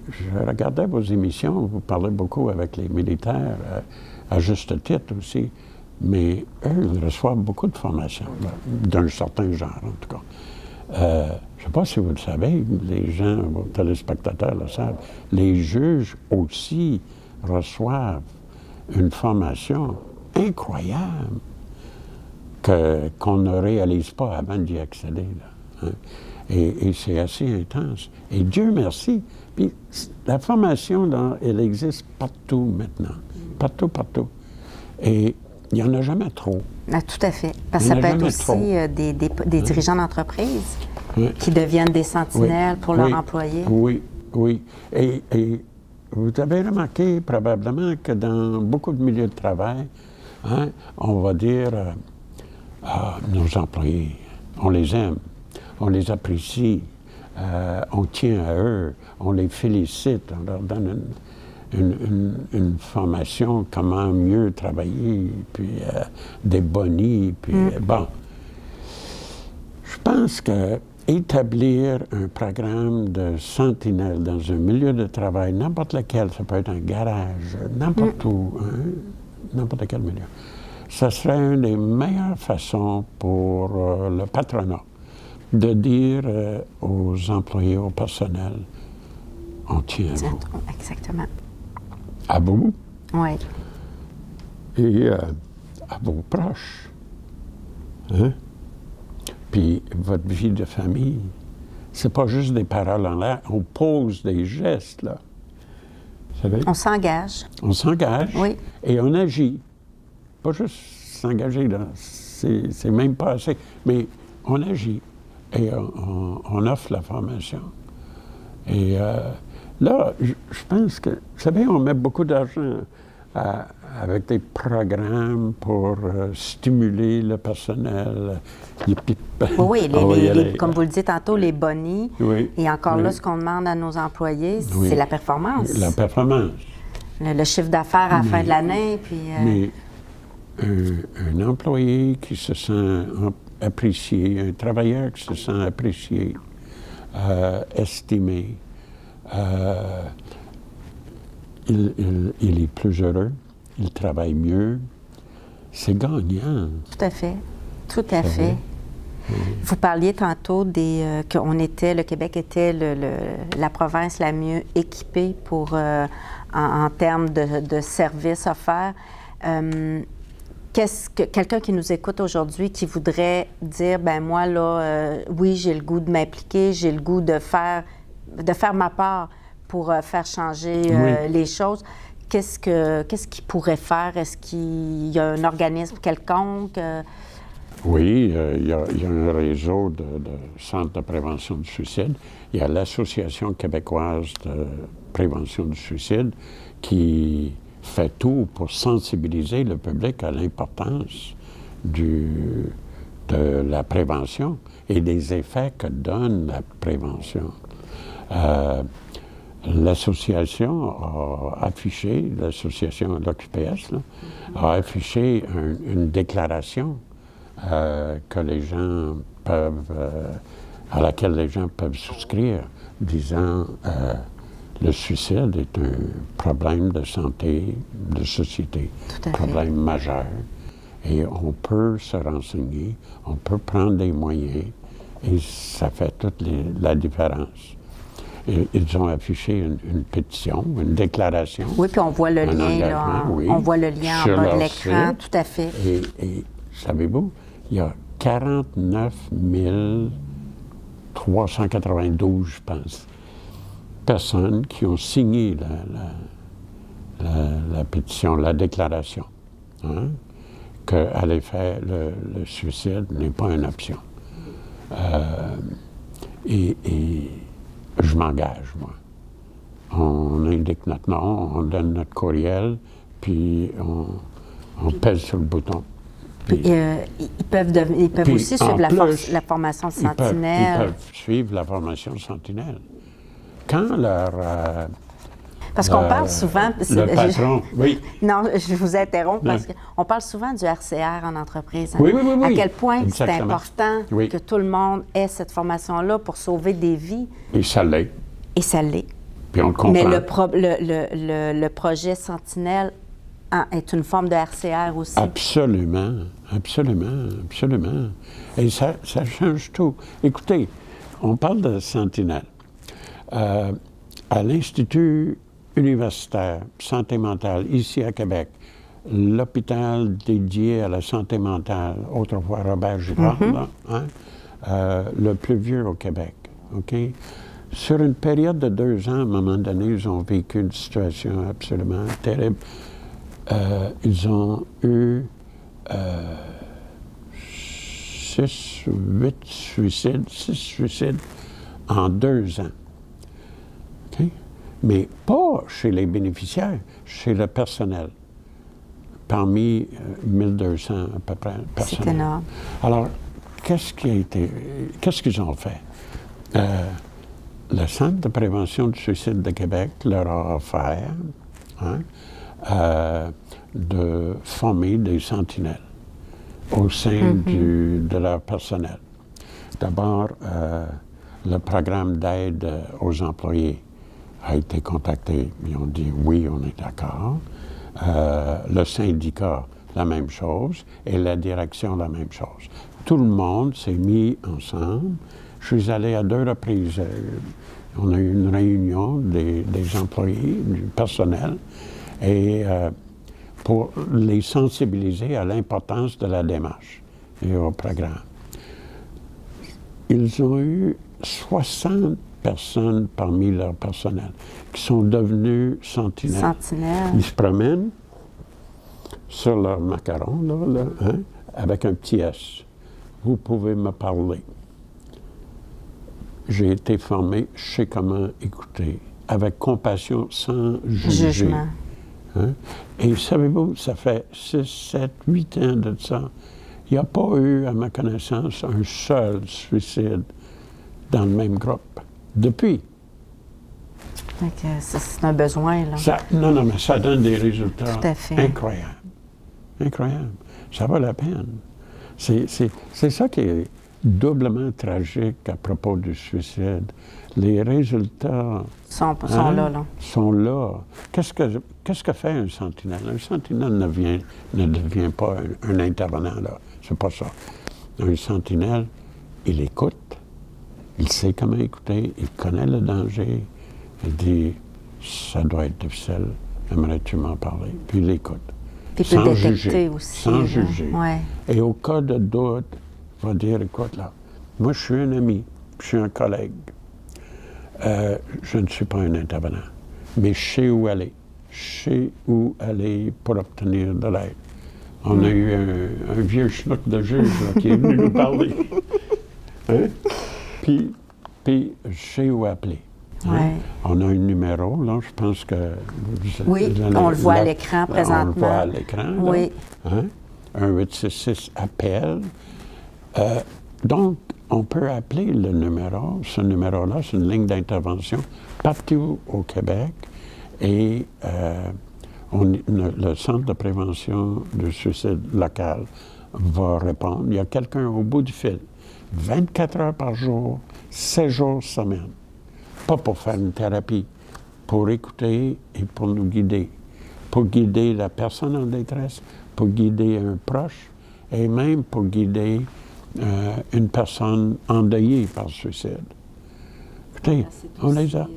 regardais vos émissions, vous parlez beaucoup avec les militaires, à juste titre aussi, mais eux, ils reçoivent beaucoup de formations, d'un certain genre, en tout cas. Je ne sais pas si vous le savez, les gens, vos téléspectateurs le savent, les juges aussi reçoivent une formation incroyable qu'on ne réalise pas avant d'y accéder. Là, hein? Et c'est assez intense. Et Dieu merci. Puis la formation, là, elle existe partout maintenant. Partout, partout. Et il n'y en a jamais trop. Ah, tout à fait. Parce que ça peut être aussi des dirigeants d'entreprise qui deviennent des sentinelles pour leurs employés. Oui, oui. Et vous avez remarqué probablement que dans beaucoup de milieux de travail, hein, on va dire nos employés, on les aime, on les apprécie, on tient à eux, on les félicite, on leur donne une formation, comment mieux travailler, puis des bonis, puis bon. Je pense que établir un programme de sentinelle dans un milieu de travail, n'importe lequel, ça peut être un garage, n'importe où, hein, n'importe quel milieu, ça serait une des meilleures façons pour le patronat de dire aux employés, au personnel, on tient à vous. Exactement. À vous. Oui. Et à vos proches. Hein? Puis votre vie de famille, c'est pas juste des paroles en l'air, on pose des gestes, là. Vous savez? On s'engage. On s'engage. Oui. Et on agit. Pas juste s'engager, là. C'est même pas assez. Mais on agit. Et on offre la formation. Et là, je pense que, vous savez, on met beaucoup d'argent avec des programmes pour stimuler le personnel. Oui, comme vous le dites tantôt, les bonis. Oui, et encore là, ce qu'on demande à nos employés, c'est la performance. La performance. Le chiffre d'affaires à la fin de l'année. Puis, Mais un employé qui se sent apprécié, un travailleur qui se sent apprécié, estimé, il est plus heureux, il travaille mieux. C'est gagnant. Tout à fait. Tout à fait. Vous parliez tantôt le Québec était la province la mieux équipée pour, en termes de services offerts. Quelqu'un qui nous écoute aujourd'hui qui voudrait dire, ben moi, là, oui, j'ai le goût de m'impliquer, j'ai le goût de faire ma part pour faire changer les choses. Qu'est-ce qu'il pourrait faire? Est-ce qu'il y a un organisme quelconque? Oui, il y a un réseau de centres de prévention du suicide. Il y a l'Association québécoise de prévention du suicide qui fait tout pour sensibiliser le public à l'importance de la prévention et des effets que donne la prévention. L'association a affiché, l'association, l'OQPS, a affiché une déclaration que les gens à laquelle les gens peuvent souscrire, disant le suicide est un problème de santé, de société, un problème majeur. Et on peut se renseigner, on peut prendre des moyens, et ça fait toute la différence. Et ils ont affiché une pétition, une déclaration. Oui, puis on voit le lien, là, oui, on voit le lien en bas de l'écran, tout à fait. Et savez-vous, il y a 49 392, je pense, personnes qui ont signé la pétition, la déclaration, hein, qu'à l'effet, le suicide n'est pas une option. Et je m'engage, moi. On indique notre nom, on donne notre courriel, puis on pèse sur le bouton. Puis, ils peuvent aussi suivre la formation Sentinelle. Ils peuvent suivre la formation Sentinelle. Quand leur... parce qu'on parle souvent... Le patron, oui. Non, je vous interromps parce qu'on parle souvent du RCR en entreprise. Hein? Oui. À quel point c'est important que tout le monde ait cette formation-là pour sauver des vies. Et ça l'est. Et ça l'est. Puis on le comprend. Mais le projet Sentinelle est une forme de RCR aussi. Absolument, absolument, absolument. Et ça change tout. Écoutez, on parle de Sentinelle. À l'Institut universitaire santé mentale, ici à Québec, l'hôpital dédié à la santé mentale, autrefois Robert Girard, là, hein, le plus vieux au Québec, OK? Sur une période de 2 ans, à un moment donné, ils ont vécu une situation absolument terrible. Ils ont eu 6 ou 8 suicides, 6 suicides en 2 ans. Okay? Mais pas chez les bénéficiaires, chez le personnel. Parmi 1200 à peu près personnels. C'est énorme. Alors, qu'est-ce qu'ils ont fait? Le Centre de prévention du suicide de Québec leur a offert de former des sentinelles au sein de leur personnel. D'abord, le programme d'aide aux employés a été contacté. Ils ont dit oui, on est d'accord. Le syndicat, la même chose, et la direction, la même chose. Tout le monde s'est mis ensemble. Je suis allé à 2 reprises. On a eu une réunion des employés, du personnel, et pour les sensibiliser à l'importance de la démarche et au programme. Ils ont eu 60 personnes parmi leur personnel qui sont devenus sentinelles. Ils se promènent sur leur macaron, là, hein, avec un petit S. Vous pouvez me parler. J'ai été formé, je sais comment écouter, avec compassion, sans juger. Hein? Et savez-vous, ça fait 6, 7, 8 ans de ça. Il n'y a pas eu, à ma connaissance, un seul suicide dans le même groupe. Depuis. C'est un besoin, là. Non, mais ça donne des résultats incroyables. Incroyables. Ça vaut la peine. C'est ça qui est doublement tragique à propos du suicide. Les résultats sont là. Sont là. Qu'est-ce que fait un sentinelle? Un sentinelle ne devient pas un intervenant, là. C'est pas ça. Un sentinelle, il écoute, il sait comment écouter, il connaît le danger, il dit « ça doit être difficile, aimerais-tu m'en parler? » Puis il écoute. Puis il peut détecter aussi. Sans juger. Ouais. Et au cas de doute, il va dire, écoute là, moi je suis un ami, je suis un collègue. Je ne suis pas un intervenant, mais je sais où aller. Je sais où aller pour obtenir de l'aide. On a eu un vieux schnock de juge là, qui est venu nous parler. Hein? Puis je sais où appeler. Hein? Ouais. On a un numéro, là, je pense que... Oui, on le voit à l'écran présentement. On le voit à l'écran, oui. Hein? 1-866 appel. Donc, on peut appeler le numéro. Ce numéro-là, c'est une ligne d'intervention partout au Québec. Et le Centre de prévention du suicide local va répondre. Il y a quelqu'un au bout du fil 24 heures par jour, 7 jours semaine. Pas pour faire une thérapie, pour écouter et pour nous guider. Pour guider la personne en détresse, pour guider un proche et même pour guider une personne endeuillée par suicide. Écoutez, on les a.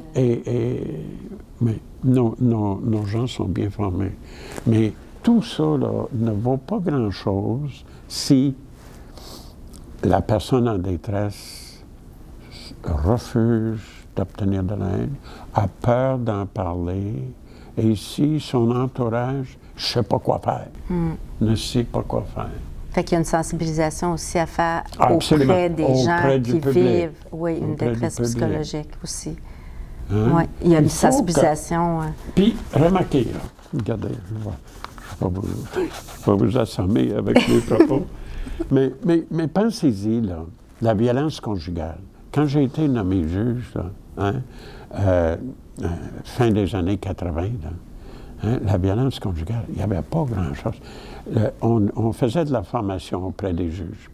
Mais nos gens sont bien formés. Mais tout ça là, ne vaut pas grand-chose si la personne en détresse refuse d'obtenir de l'aide, a peur d'en parler, et si son entourage ne sait pas quoi faire, ne sait pas quoi faire. Fait qu'il y a une sensibilisation aussi à faire Absolument. auprès des gens qui public. vivent une détresse psychologique aussi. Hein? Oui, il y a une sensibilisation. Puis, remarquez, là, regardez, je ne vais pas vous assommer avec mes propos, mais pensez-y, là, la violence conjugale. Quand j'ai été nommé juge, là, fin des années 80, là, la violence conjugale, il n'y avait pas grand-chose. On faisait de la formation auprès des juges.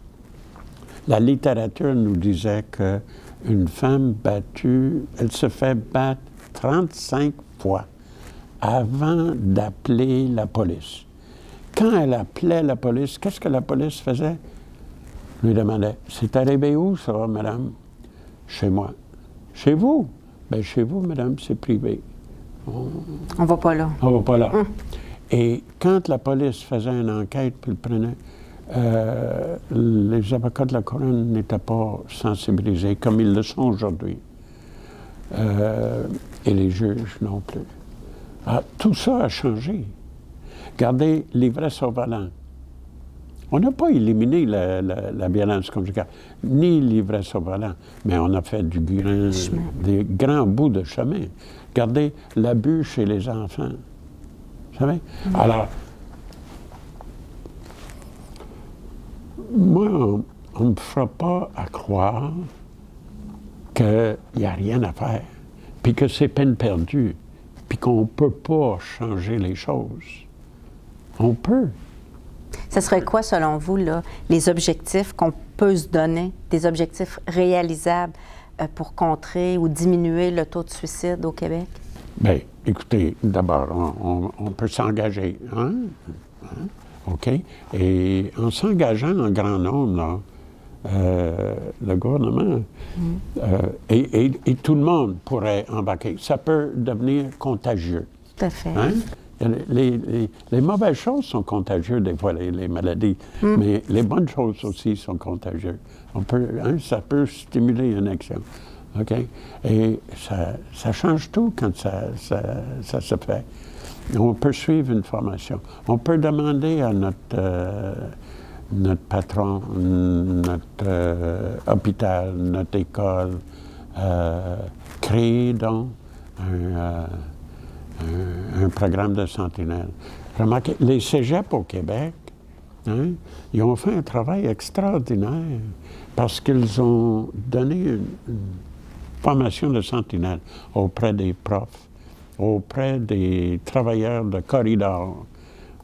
La littérature nous disait qu'une femme battue, elle se fait battre 35 fois avant d'appeler la police. Quand elle appelait la police, qu'est-ce que la police faisait? Je lui demandais, « C'est arrivé où, ça, madame? » « Chez moi. »« Chez vous? » « Bien, chez vous, madame, c'est privé. » On ne va pas là. On ne va pas là. Et quand la police faisait une enquête, puis le prenait, les avocats de la couronne n'étaient pas sensibilisés comme ils le sont aujourd'hui. Et les juges non plus. Alors, tout ça a changé. Regardez l'ivresse au volant. On n'a pas éliminé la violence conjugale, ni l'ivresse au volant, mais on a fait des grands bouts de chemin. Regardez l'abus chez les enfants. Vous savez? Alors, moi, on ne me fera pas à croire qu'il n'y a rien à faire, puis que c'est peine perdue, puis qu'on ne peut pas changer les choses. On peut. Ce serait quoi, selon vous, là, les objectifs qu'on peut se donner, des objectifs réalisables pour contrer ou diminuer le taux de suicide au Québec? Bien, écoutez, d'abord, on peut s'engager, hein? OK? Et en s'engageant en grand nombre, là, le gouvernement et tout le monde pourrait embarquer. Ça peut devenir contagieux. Tout à fait. Hein? Les mauvaises choses sont contagieuses, des fois, les maladies, mais les bonnes choses aussi sont contagieuses. Ça peut stimuler une action. OK? Et ça change tout quand ça se fait. On peut suivre une formation. On peut demander à notre patron, notre hôpital, notre école, créer donc un programme de sentinelle. Remarquez, les cégeps au Québec, hein, ils ont fait un travail extraordinaire parce qu'ils ont donné une formation de sentinelle auprès des profs, auprès des travailleurs de corridor,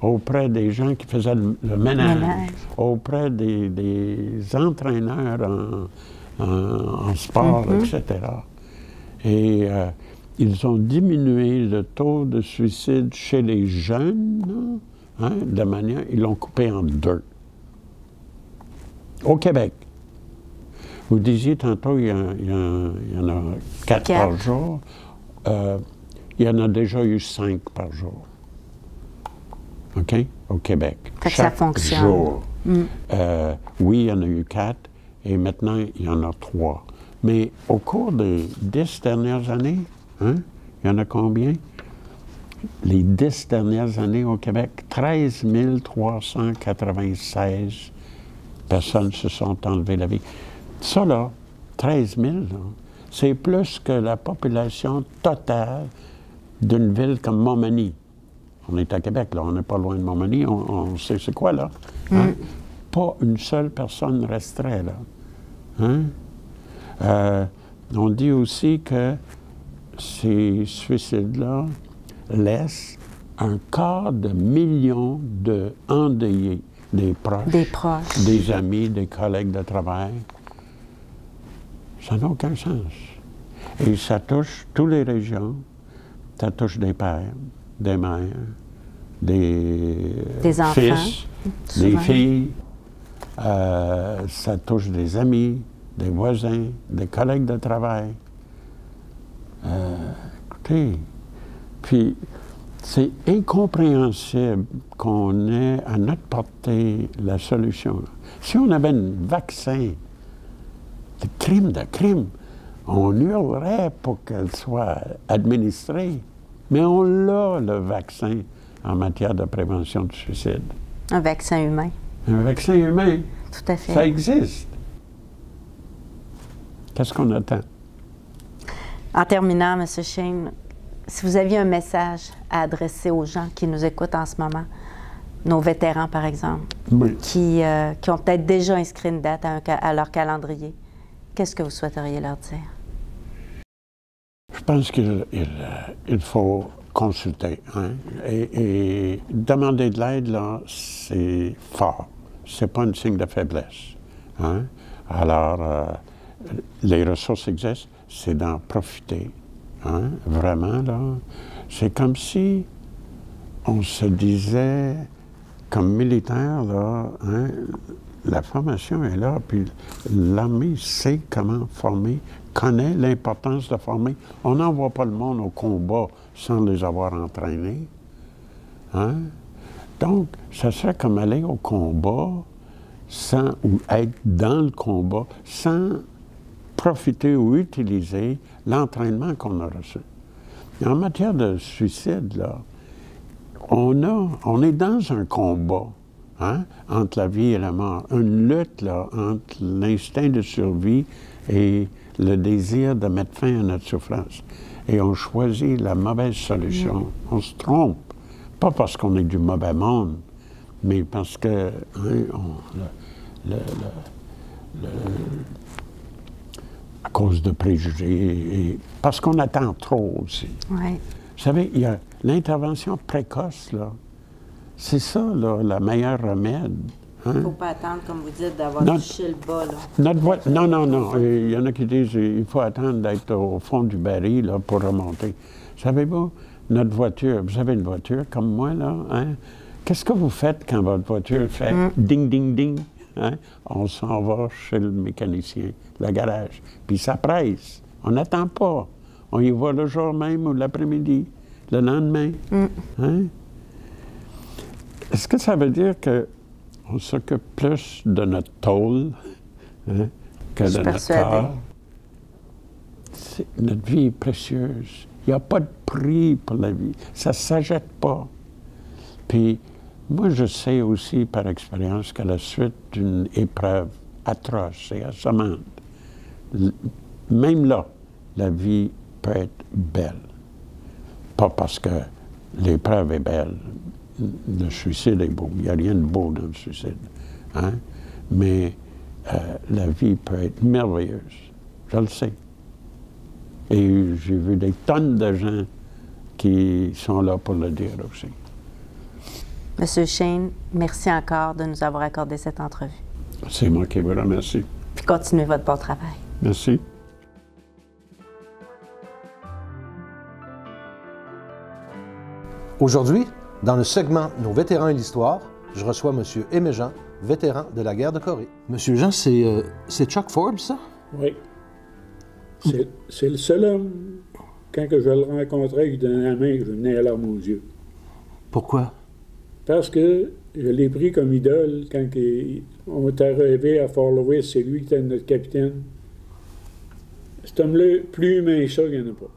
auprès des gens qui faisaient le ménage, auprès des entraîneurs en sport, etc. Et ils ont diminué le taux de suicide chez les jeunes, hein, de manière, ils l'ont coupé en 2. Au Québec. Vous disiez tantôt, il y en a 4 par jour. Il y en a déjà eu 5 par jour. OK? Au Québec. Fait que ça fonctionne. Jour. Oui, il y en a eu 4 et maintenant, il y en a 3. Mais au cours des 10 dernières années, hein, il y en a combien? Les 10 dernières années au Québec, 13 396 personnes se sont enlevées la vie. Ça, là, 13 000, c'est plus que la population totale d'une ville comme Montmagny. On est à Québec, là, on n'est pas loin de Montmagny, on sait c'est quoi, là. Hein? Pas une seule personne resterait, là. Hein? On dit aussi que ces suicides-là laissent un quart de million d'endeuillés, des proches, des amis, des collègues de travail. Ça n'a aucun sens. Et ça touche toutes les régions. Ça touche des pères, des mères, des enfants, fils, souvent. des filles. Ça touche des amis, des voisins, des collègues de travail. Écoutez, puis c'est incompréhensible qu'on ait à notre portée la solution. Si on avait un vaccin de crime, on hurlerait pour qu'elle soit administrée. Mais on l'a, le vaccin, en matière de prévention du suicide. Un vaccin humain. Un vaccin humain. Tout à fait. Ça existe. Qu'est-ce qu'on attend? En terminant, M. Shane, si vous aviez un message à adresser aux gens qui nous écoutent en ce moment, nos vétérans, par exemple, Oui. qui ont peut-être déjà inscrit une date à leur calendrier, qu'est-ce que vous souhaiteriez leur dire? Je pense qu'il faut consulter. Hein? Et demander de l'aide, là, c'est fort. C'est pas un signe de faiblesse. Hein? Alors, les ressources existent, c'est d'en profiter. Hein? Vraiment, là. C'est comme si on se disait, comme militaire, là, hein, la formation est là, puis l'armée sait comment former, connaît l'importance de former. On n'envoie pas le monde au combat sans les avoir entraînés. Hein? Donc, ça serait comme aller au combat ou être dans le combat sans profiter ou utiliser l'entraînement qu'on a reçu. Et en matière de suicide, là, on est dans un combat. Hein, entre la vie et la mort, une lutte là, entre l'instinct de survie et le désir de mettre fin à notre souffrance. Et on choisit la mauvaise solution. On se trompe. Pas parce qu'on est du mauvais monde, mais parce que à cause de préjugés, et parce qu'on attend trop aussi. Oui. Vous savez, il y a l'intervention précoce, là. C'est ça, là, le meilleur remède. Hein? Il ne faut pas attendre, comme vous dites, d'avoir touché le bas, là. Non. Il y en a qui disent qu'il faut attendre d'être au fond du baril là, pour remonter. Savez-vous, notre voiture, vous avez une voiture comme moi, là, hein? Qu'est-ce que vous faites quand votre voiture fait ding, ding, ding? Hein? On s'en va chez le mécanicien, le garage, puis ça presse. On n'attend pas. On y va le jour même ou l'après-midi, le lendemain. Hein? Est-ce que ça veut dire qu'on s'occupe plus de notre tôle hein, que de notre corps? Notre vie est précieuse. Il n'y a pas de prix pour la vie. Ça ne s'achète pas. Puis, moi, je sais aussi par expérience qu'à la suite d'une épreuve atroce et assommante, même là, la vie peut être belle. Pas parce que l'épreuve est belle. Le suicide est beau. Il n'y a rien de beau dans le suicide. Hein? Mais la vie peut être merveilleuse. Je le sais. Et j'ai vu des tonnes de gens qui sont là pour le dire aussi. Monsieur Shane, merci encore de nous avoir accordé cette entrevue. C'est moi qui vous remercie. Puis continuez votre bon travail. Merci. Aujourd'hui, dans le segment Nos vétérans et l'histoire, je reçois M. Aimé Jean, vétéran de la guerre de Corée. Monsieur Jean, c'est Chuck Forbes, ça? Oui. C'est le seul homme, quand que je le rencontrais, qui donnait la main, je venais à larmes aux yeux. Pourquoi? Parce que je l'ai pris comme idole quand on est arrivé à Fort Lewis, c'est lui qui était notre capitaine. Cet homme-là, plus humain que ça, il n'y en a pas.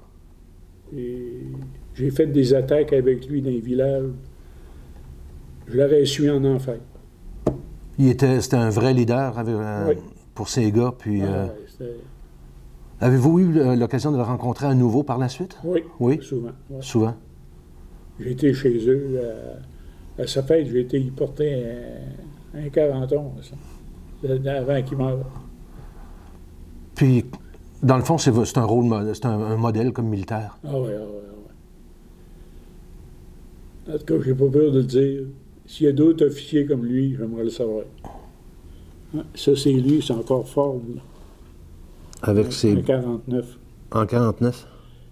Et j'ai fait des attaques avec lui dans les villages. Je l'aurais su en enfer. C'était un vrai leader oui. Pour ses gars, puis... Ouais, avez-vous eu l'occasion de le rencontrer à nouveau par la suite? Oui, souvent. Ouais. Souvent? J'ai été chez eux. À sa fête, j'ai été y porter un 40 ans, avant qu'il meure. Puis, dans le fond, c'est un rôle, c'est un modèle comme militaire. Ah oui. En tout cas, j'ai pas peur de le dire. S'il y a d'autres officiers comme lui, j'aimerais le savoir. Ça, c'est lui, c'est encore fort. Là. Avec ses... En 49. En 49?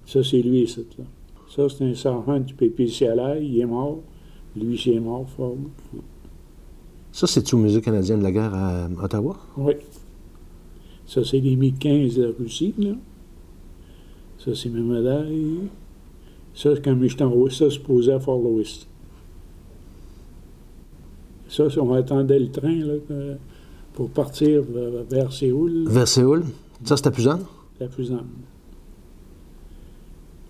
Ça, c'est lui, ça. Là. Ça, c'est un sergent du PPCLA. Il est mort. Lui, il est mort fort. Ça, c'est-tu au Musée canadien de la guerre à Ottawa? Oui. Ça, c'est les MiG-15 de la Russie, là. Ça, c'est mes médailles. Ça, quand j'étais en haut, ça, c'est posé à Fort-Louis. Ça, on attendait le train, là, pour partir vers Séoul. Vers Séoul? Ça, c'était à Pusan? La Pusan.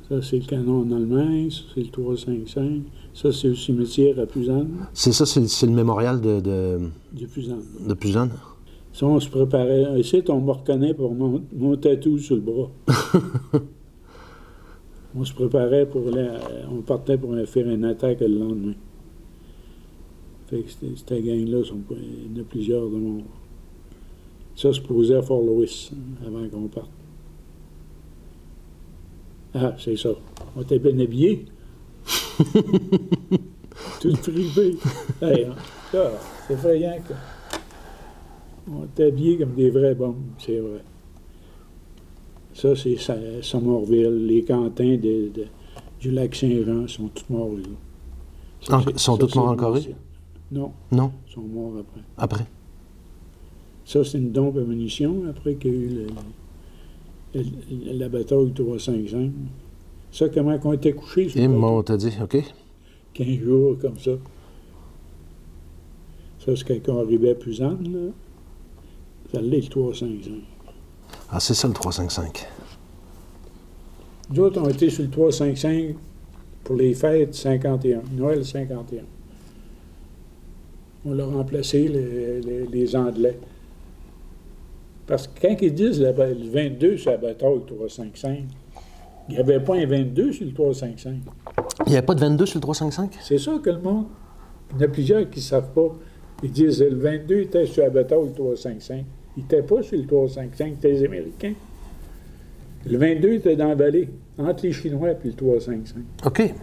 Ça, c'est le canon en Allemagne. Ça, c'est le 355. Ça, c'est le cimetière à Pusan. C'est ça, c'est le mémorial Du Pusan. de Pusan? Ça, on se préparait. Ici, on me reconnaît pour mon tatou sur le bras. On se préparait pour on partait pour faire une attaque le lendemain. Fait que cette gang-là, il y en a plusieurs de morts. Ça se posait à Fort-Louis, avant qu'on parte. Ah, c'est ça. On était bien habillés. Tout privé. Hey, ça, c'est effrayant. On était habillés comme des vrais bombes, c'est vrai. Ça, c'est Somerville. Les cantins du lac Saint-Jean sont tous morts là. Sont tous morts en Corée? Non. Non? Ils sont morts après. Après? Ça, c'est une dompe à munitions après qu'il y a eu la bataille du 355. Ça, comment on était couchés sur Et le on t'a dit, OK. 15 jours comme ça. Ça, c'est quand on arrivait à Pusan, là. Ça allait le 355. Ah, c'est ça le 355. Nous autres, on était sur le 355 pour les fêtes 51, Noël 51. On l'a remplacé, les Anglais. Parce que quand ils disent le 22 sur la bataille 355, il n'y avait pas un 22 sur le 355. Il n'y avait pas de 22 sur le 355? C'est ça que le monde. Il y en a plusieurs qui ne savent pas. Ils disent le 22 était sur la bataille 355. Il n'était pas sur le 355, c'était les Américains. Le 22 était dans la vallée, entre les Chinois et le 355. OK.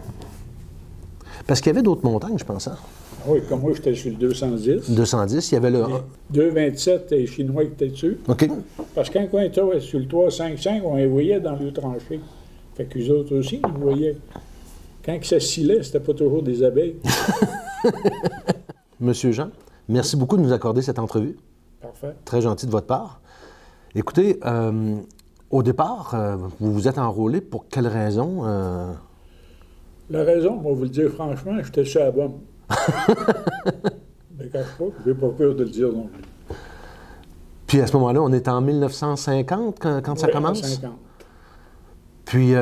Parce qu'il y avait d'autres montagnes, je pense. Hein? Oui, comme moi, j'étais sur le 210. 210, il y avait le... 227, les Chinois qui étaient dessus. OK. Parce que quand on était sur le 355, on les voyait dans le tranchée. Fait qu'eux autres aussi, ils nous voyaient. Quand ça scillait, c'était pas toujours des abeilles. Monsieur Jean, merci beaucoup de nous accorder cette entrevue. Parfait. Très gentil de votre part. Écoutez, au départ, vous vous êtes enrôlé pour quelle raison? La raison, moi, vous le dire franchement, j'étais sur la bombe. Mais quand je n'ai pas peur de le dire non plus. Puis à ce moment-là, on est en 1950 quand ça commence? 50. Puis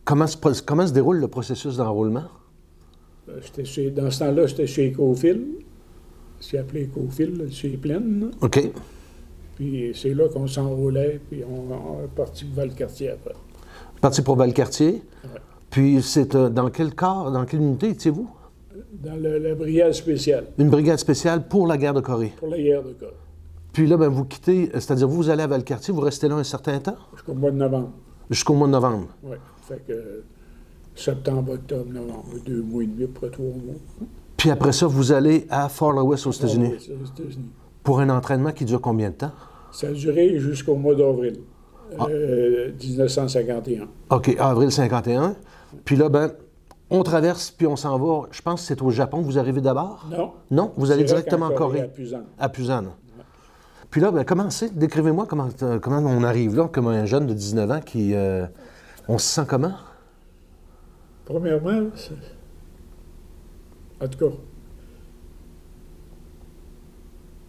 comment se déroule le processus d'enrôlement? Dans ce temps-là, j'étais chez Ecofield. C'est appelé Ecofield, chez Plaine. OK. Puis c'est là qu'on s'enrôlait, puis on est parti pour Valcartier après. Parti pour Valcartier. Ouais. Puis c'est dans quel corps, dans quelle unité étiez-vous? Dans la brigade spéciale. Une brigade spéciale pour la guerre de Corée. Pour la guerre de Corée. Puis là, ben, vous quittez, c'est-à-dire vous allez à Valcartier, vous restez là un certain temps? Jusqu'au mois de novembre. Jusqu'au mois de novembre. Oui. Fait que septembre, octobre, novembre, 2 mois et demi, après 3 mois. Puis après ça, vous allez à Fort-Louis aux États-Unis. Oui, aux États-Unis. Pour un entraînement qui dure combien de temps? Ça a duré jusqu'au mois d'avril 1951. OK, avril 51. Puis là, ben, on traverse, puis on s'en va. Je pense que c'est au Japon que vous arrivez d'abord? Non. Non? Vous allez directement en Corée? À Pusan. À Pusan. Ouais. Puis là, ben, comment c'est? Décrivez-moi comment on arrive là, comme un jeune de 19 ans qui... on se sent comment? Premièrement, en tout cas,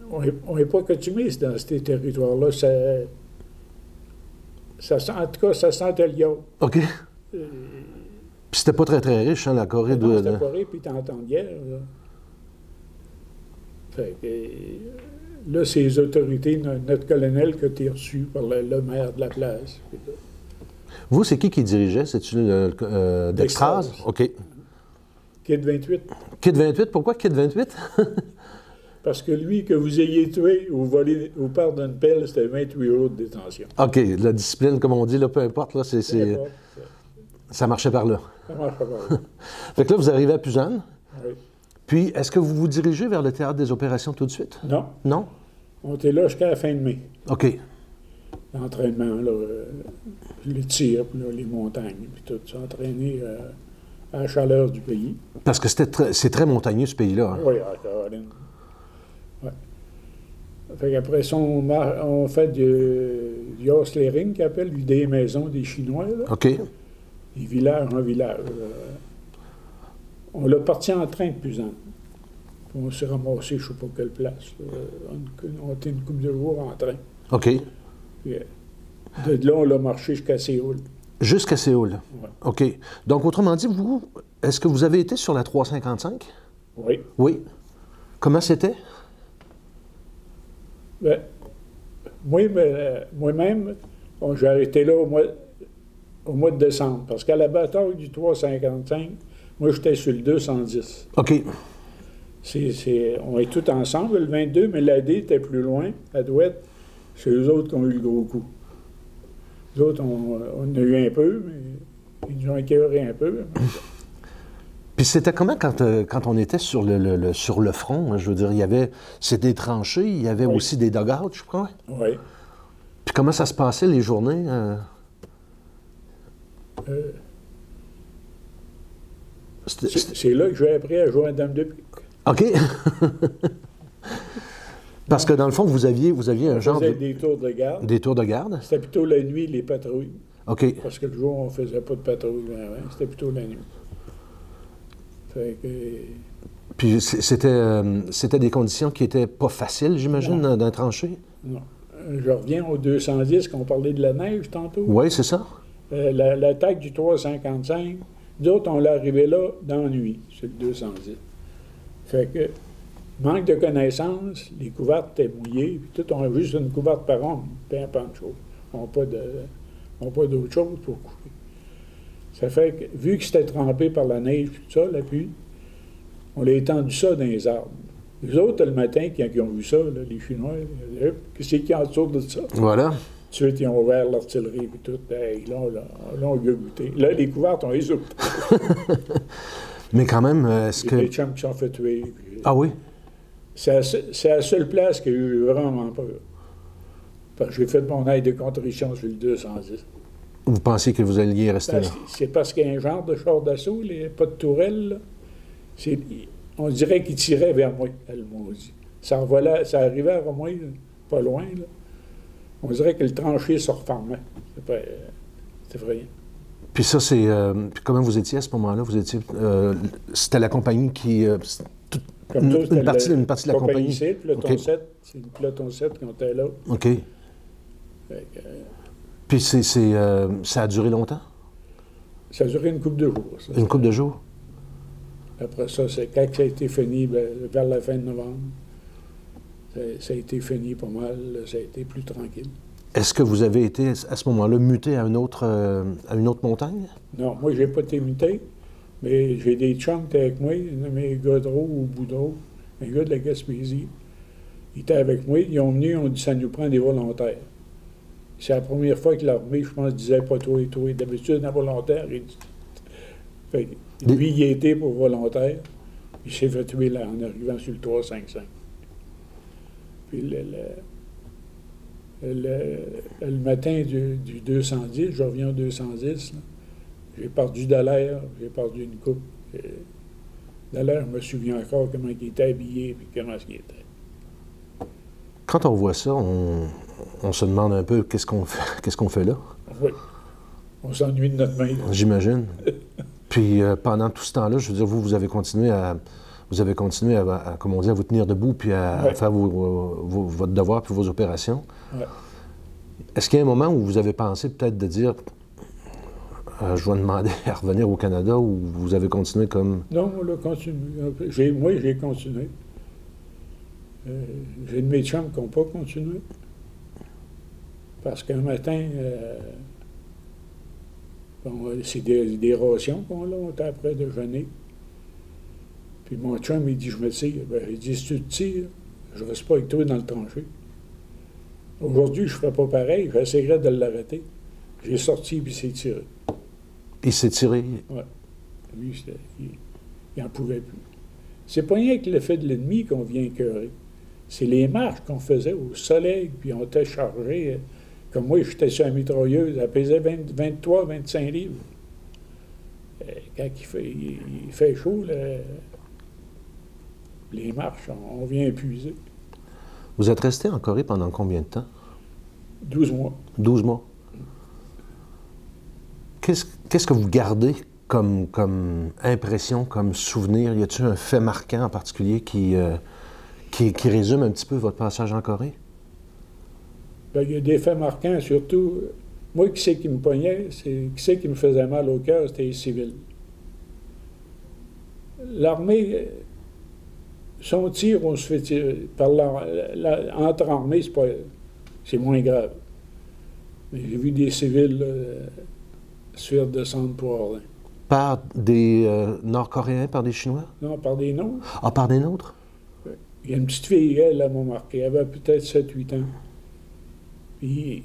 on n'est pas coutumé dans ces territoires-là. En tout cas, ça sentait le yacht. OK. Puis c'était pas très, très riche, hein, la Corée. Non, c'était Corée, puis t'es en temps de guerre. Là. Fait que, là, c'est les autorités, notre colonel, qui a été reçu par le maire de la place. Vous, c'est qui dirigeait? C'est-tu Dextraz? OK. Kid 28. Kid 28? Pourquoi Kid 28? Parce que lui, que vous ayez tué ou volé ou part d'une pelle, c'était 28 jours de détention. OK. La discipline, comme on dit, là, peu importe, là, ça marchait par là. Ça marchait par là. Fait que là, vous arrivez à Pusan. Oui. Puis, est-ce que vous vous dirigez vers le théâtre des opérations tout de suite? Non. Non? On était là jusqu'à la fin de mai. OK. l'entraînement, là, le tir, puis là, les montagnes, puis tout, s'entraîner à la chaleur du pays. Parce que c'est très montagneux, ce pays-là. Hein? Oui, à Caroline. Ouais. Fait qu'après ça, on fait du Ostlering, qu'ils appellent, des maisons des Chinois, là. OK. Des villages en village. On l'a parti en train de Pusan. On s'est ramassé, je ne sais pas quelle place. On était une couple de jours en train. OK. Puis, de là, on l'a marché jusqu'à Séoul. Jusqu'à Séoul. Ouais. OK. Donc, autrement dit, vous, est-ce que vous avez été sur la 355? Oui. Oui. Comment c'était? Ben, moi-même, j'ai arrêté là au mois de décembre. Parce qu'à la bataille du 355, moi, j'étais sur le 210. OK. On est tous ensemble, le 22, mais l'AD était plus loin, à Douette. C'est eux autres qui ont eu le gros coup. Les autres, on en a eu un peu, mais ils nous ont écœuré un peu. Puis c'était comment quand on était sur le front? Hein? Je veux dire, c'était des tranchées, il y avait aussi des dugouts, je crois. Oui. Puis comment ça se passait, les journées? C'est là que j'ai appris à jouer à Dame de pique. OK. Parce que dans le fond, vous aviez un genre de... des tours de garde. Des tours de garde? C'était plutôt la nuit, les patrouilles. OK. Parce que le jour, on ne faisait pas de patrouille. C'était plutôt la nuit. Fait que... Puis c'était des conditions qui n'étaient pas faciles, j'imagine, d'un tranché? Non. Je reviens au 210, qu'on parlait de la neige tantôt. Oui, c'est ça. L'attaque du 355, d'autres, on l'a arrivé là dans la nuit, c'est le 210. Fait que, manque de connaissances, les couvertes étaient mouillées, puis tout, on a juste une couverte par homme, puis un pancho. On n'a pas d'autre chose pour couper. Ça fait que, vu que c'était trempé par la neige, tout ça, la pluie, on a étendu ça dans les arbres. Les autres, le matin, quand ils ont vu ça, là, les Chinois, qu'est-ce qu'il y a en dessous de ça? Voilà. Tout de suite, ils ont ouvert l'artillerie, puis tout. Hey, là, on a goûté. Là, les couvertes, on les ouvre. Mais quand même, est-ce que... Il y a des chums qui sont fait tuer. Puis, ah oui? c'est la seule place que j'ai eu vraiment peur. Parce que j'ai fait mon aide de contrition sur le 210. Vous pensiez que vous alliez rester là? C'est parce qu'il y a un genre de char d'assaut, pas de tourelle, là. On dirait qu'il tirait vers moi, le maudit. Ça arrivait à moi, pas loin, là. On dirait que le tranché se refermait. C'est effrayant. Puis ça, c'est... comment vous étiez à ce moment-là? Vous étiez... c'était la compagnie qui... une partie de la compagnie. Ici, le peloton 7. C'est le peloton 7 qui était là. OK. Puis ça a duré longtemps? Ça a duré une couple de jours. Ça. Une couple de jours? Après ça, quand ça a été fini, vers la fin de novembre, ça a été fini pas mal, ça a été plus tranquille. Est-ce que vous avez été, à ce moment-là, muté à une autre montagne? Non, moi, j'ai pas été muté, mais j'ai des chums qui étaient avec moi, nommé Godreau ou Boudreau, un gars de la Gaspésie. Ils étaient avec moi, ils ont venu, ils ont dit, ça nous prend des volontaires. C'est la première fois que l'armée, je pense, disait pas toi et toi. D'habitude, un volontaire, il dit... Fait, lui, il était pour volontaire. Il s'est fait tuer là, en arrivant sur le 355. Puis le matin du 210, je reviens au 210, j'ai perdu Dallaire, j'ai perdu une coupe. Dallaire, je me souviens encore comment il était habillé et comment il était. Quand on voit ça, on se demande un peu qu'est-ce qu'on fait là? Oui. On s'ennuie de notre main. J'imagine. Puis pendant tout ce temps-là, je veux dire, vous avez continué à comme on dit, à vous tenir debout puis à faire votre devoir puis vos opérations. Ouais. Est-ce qu'il y a un moment où vous avez pensé peut-être de dire je vais demander à revenir au Canada ou vous avez continué comme... Non, on a continué. Moi, j'ai continué. J'ai de mes chums qui n'ont pas continué. Parce qu'un matin, c'est des rations qu'on a, on était après déjeuner. Puis mon chum, il dit, je me tire. Ben, il dit, si tu te tires, je ne reste pas avec toi dans le tranché. Aujourd'hui, je ne ferais pas pareil, j'essaierais de l'arrêter. J'ai sorti, puis il s'est tiré. Il s'est tiré? Oui. Lui, il n'en pouvait plus. C'est pas rien que l'effet de l'ennemi qu'on vient écœurer. C'est les marches qu'on faisait au soleil, puis on était chargé. Comme moi, j'étais sur la mitrailleuse, elle pesait 23, 25 livres. Quand il fait chaud, là, les marches, on vient épuiser. Vous êtes resté en Corée pendant combien de temps? 12 mois. 12 mois. Qu'est-ce que vous gardez comme impression, comme souvenir? Y a-t-il un fait marquant en particulier qui résume un petit peu votre passage en Corée? Bien, il y a des faits marquants, surtout. Moi, qui c'est qui me pognait, qui c'est qui me faisait mal au cœur, c'était les civils. L'armée, son tir, on se fait tirer. Entre armées, c'est moins grave. Mais j'ai vu des civils se faire descendre pour rien. Par des Nord-Coréens, par des Chinois? Non, par des nôtres. Ah, par des nôtres? Il y a une petite fille, elle m'a marqué. Elle avait peut-être 7-8 ans. Puis,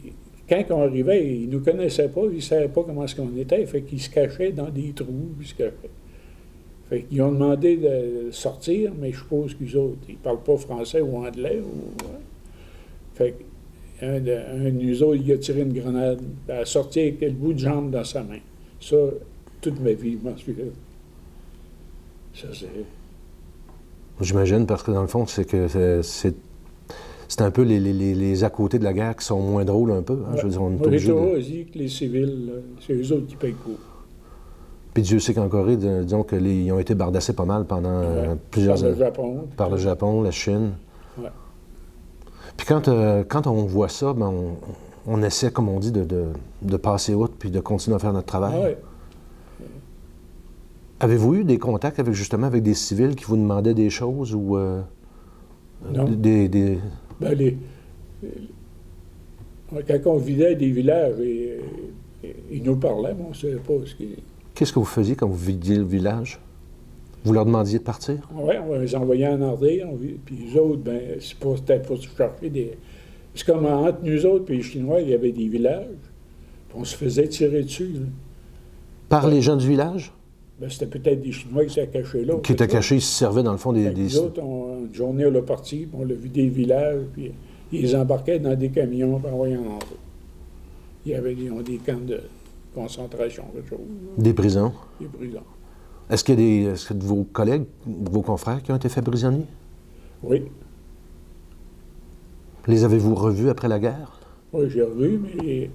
quand on arrivait, ils ne nous connaissaient pas, ils ne savaient pas comment est-ce qu'on était. Fait qu'ils se cachaient dans des trous, ils se cachaient. Fait qu'ils ont demandé de sortir, mais je suppose qu'ils autres, ils ne parlent pas français ou anglais. Fait qu'un de nous autres, il a tiré une grenade. Elle a sorti avec le bout de jambe dans sa main. Ça, toute ma vie, je m'en souviens. Ça, c'est... J'imagine, parce que dans le fond, c'est que c'est un peu les à côté de la guerre qui sont moins drôles un peu. Hein? Ouais. Je veux dire, on est Moi, obligé l'État a dit que les civils, là, c'est eux autres qui payent pour. Puis Dieu sait qu'en Corée, disons qu'ils ont été bardassés pas mal pendant plusieurs années. Par le Japon. Par le Japon, la Chine. Ouais. Puis quand on voit ça, ben on essaie, comme on dit, de passer outre puis de continuer à faire notre travail. Ouais. Avez-vous eu des contacts justement avec des civils qui vous demandaient des choses ou Non. des... Ben, quand on vidait des villages, ils nous parlaient, mais on ne savait pas ce qu'ils... Qu'est-ce que vous faisiez quand vous vidiez le village? Vous leur demandiez de partir? Oui, on les envoyait en Ardée, puis les autres, ben, c'était pour se chercher des... C'est comme entre nous autres et les Chinois, il y avait des villages, puis on se faisait tirer dessus. Là. Par les gens du village? Ben, c'était peut-être des Chinois qui étaient cachés là. Qui étaient cachés, ils se servaient dans le fond des... Les autres, une journée, on l'a parti, puis on l'a vidé le village, puis ils les embarquaient dans des camions, puis envoyaient en Ardée. Il y avait des camps de concentration, quelque chose. Des prisons? Des prisons. Est-ce qu'il y a est-ce que de vos collègues, vos confrères qui ont été faits prisonniers? Oui. Les avez-vous revus après la guerre? Oui, j'ai revu, mais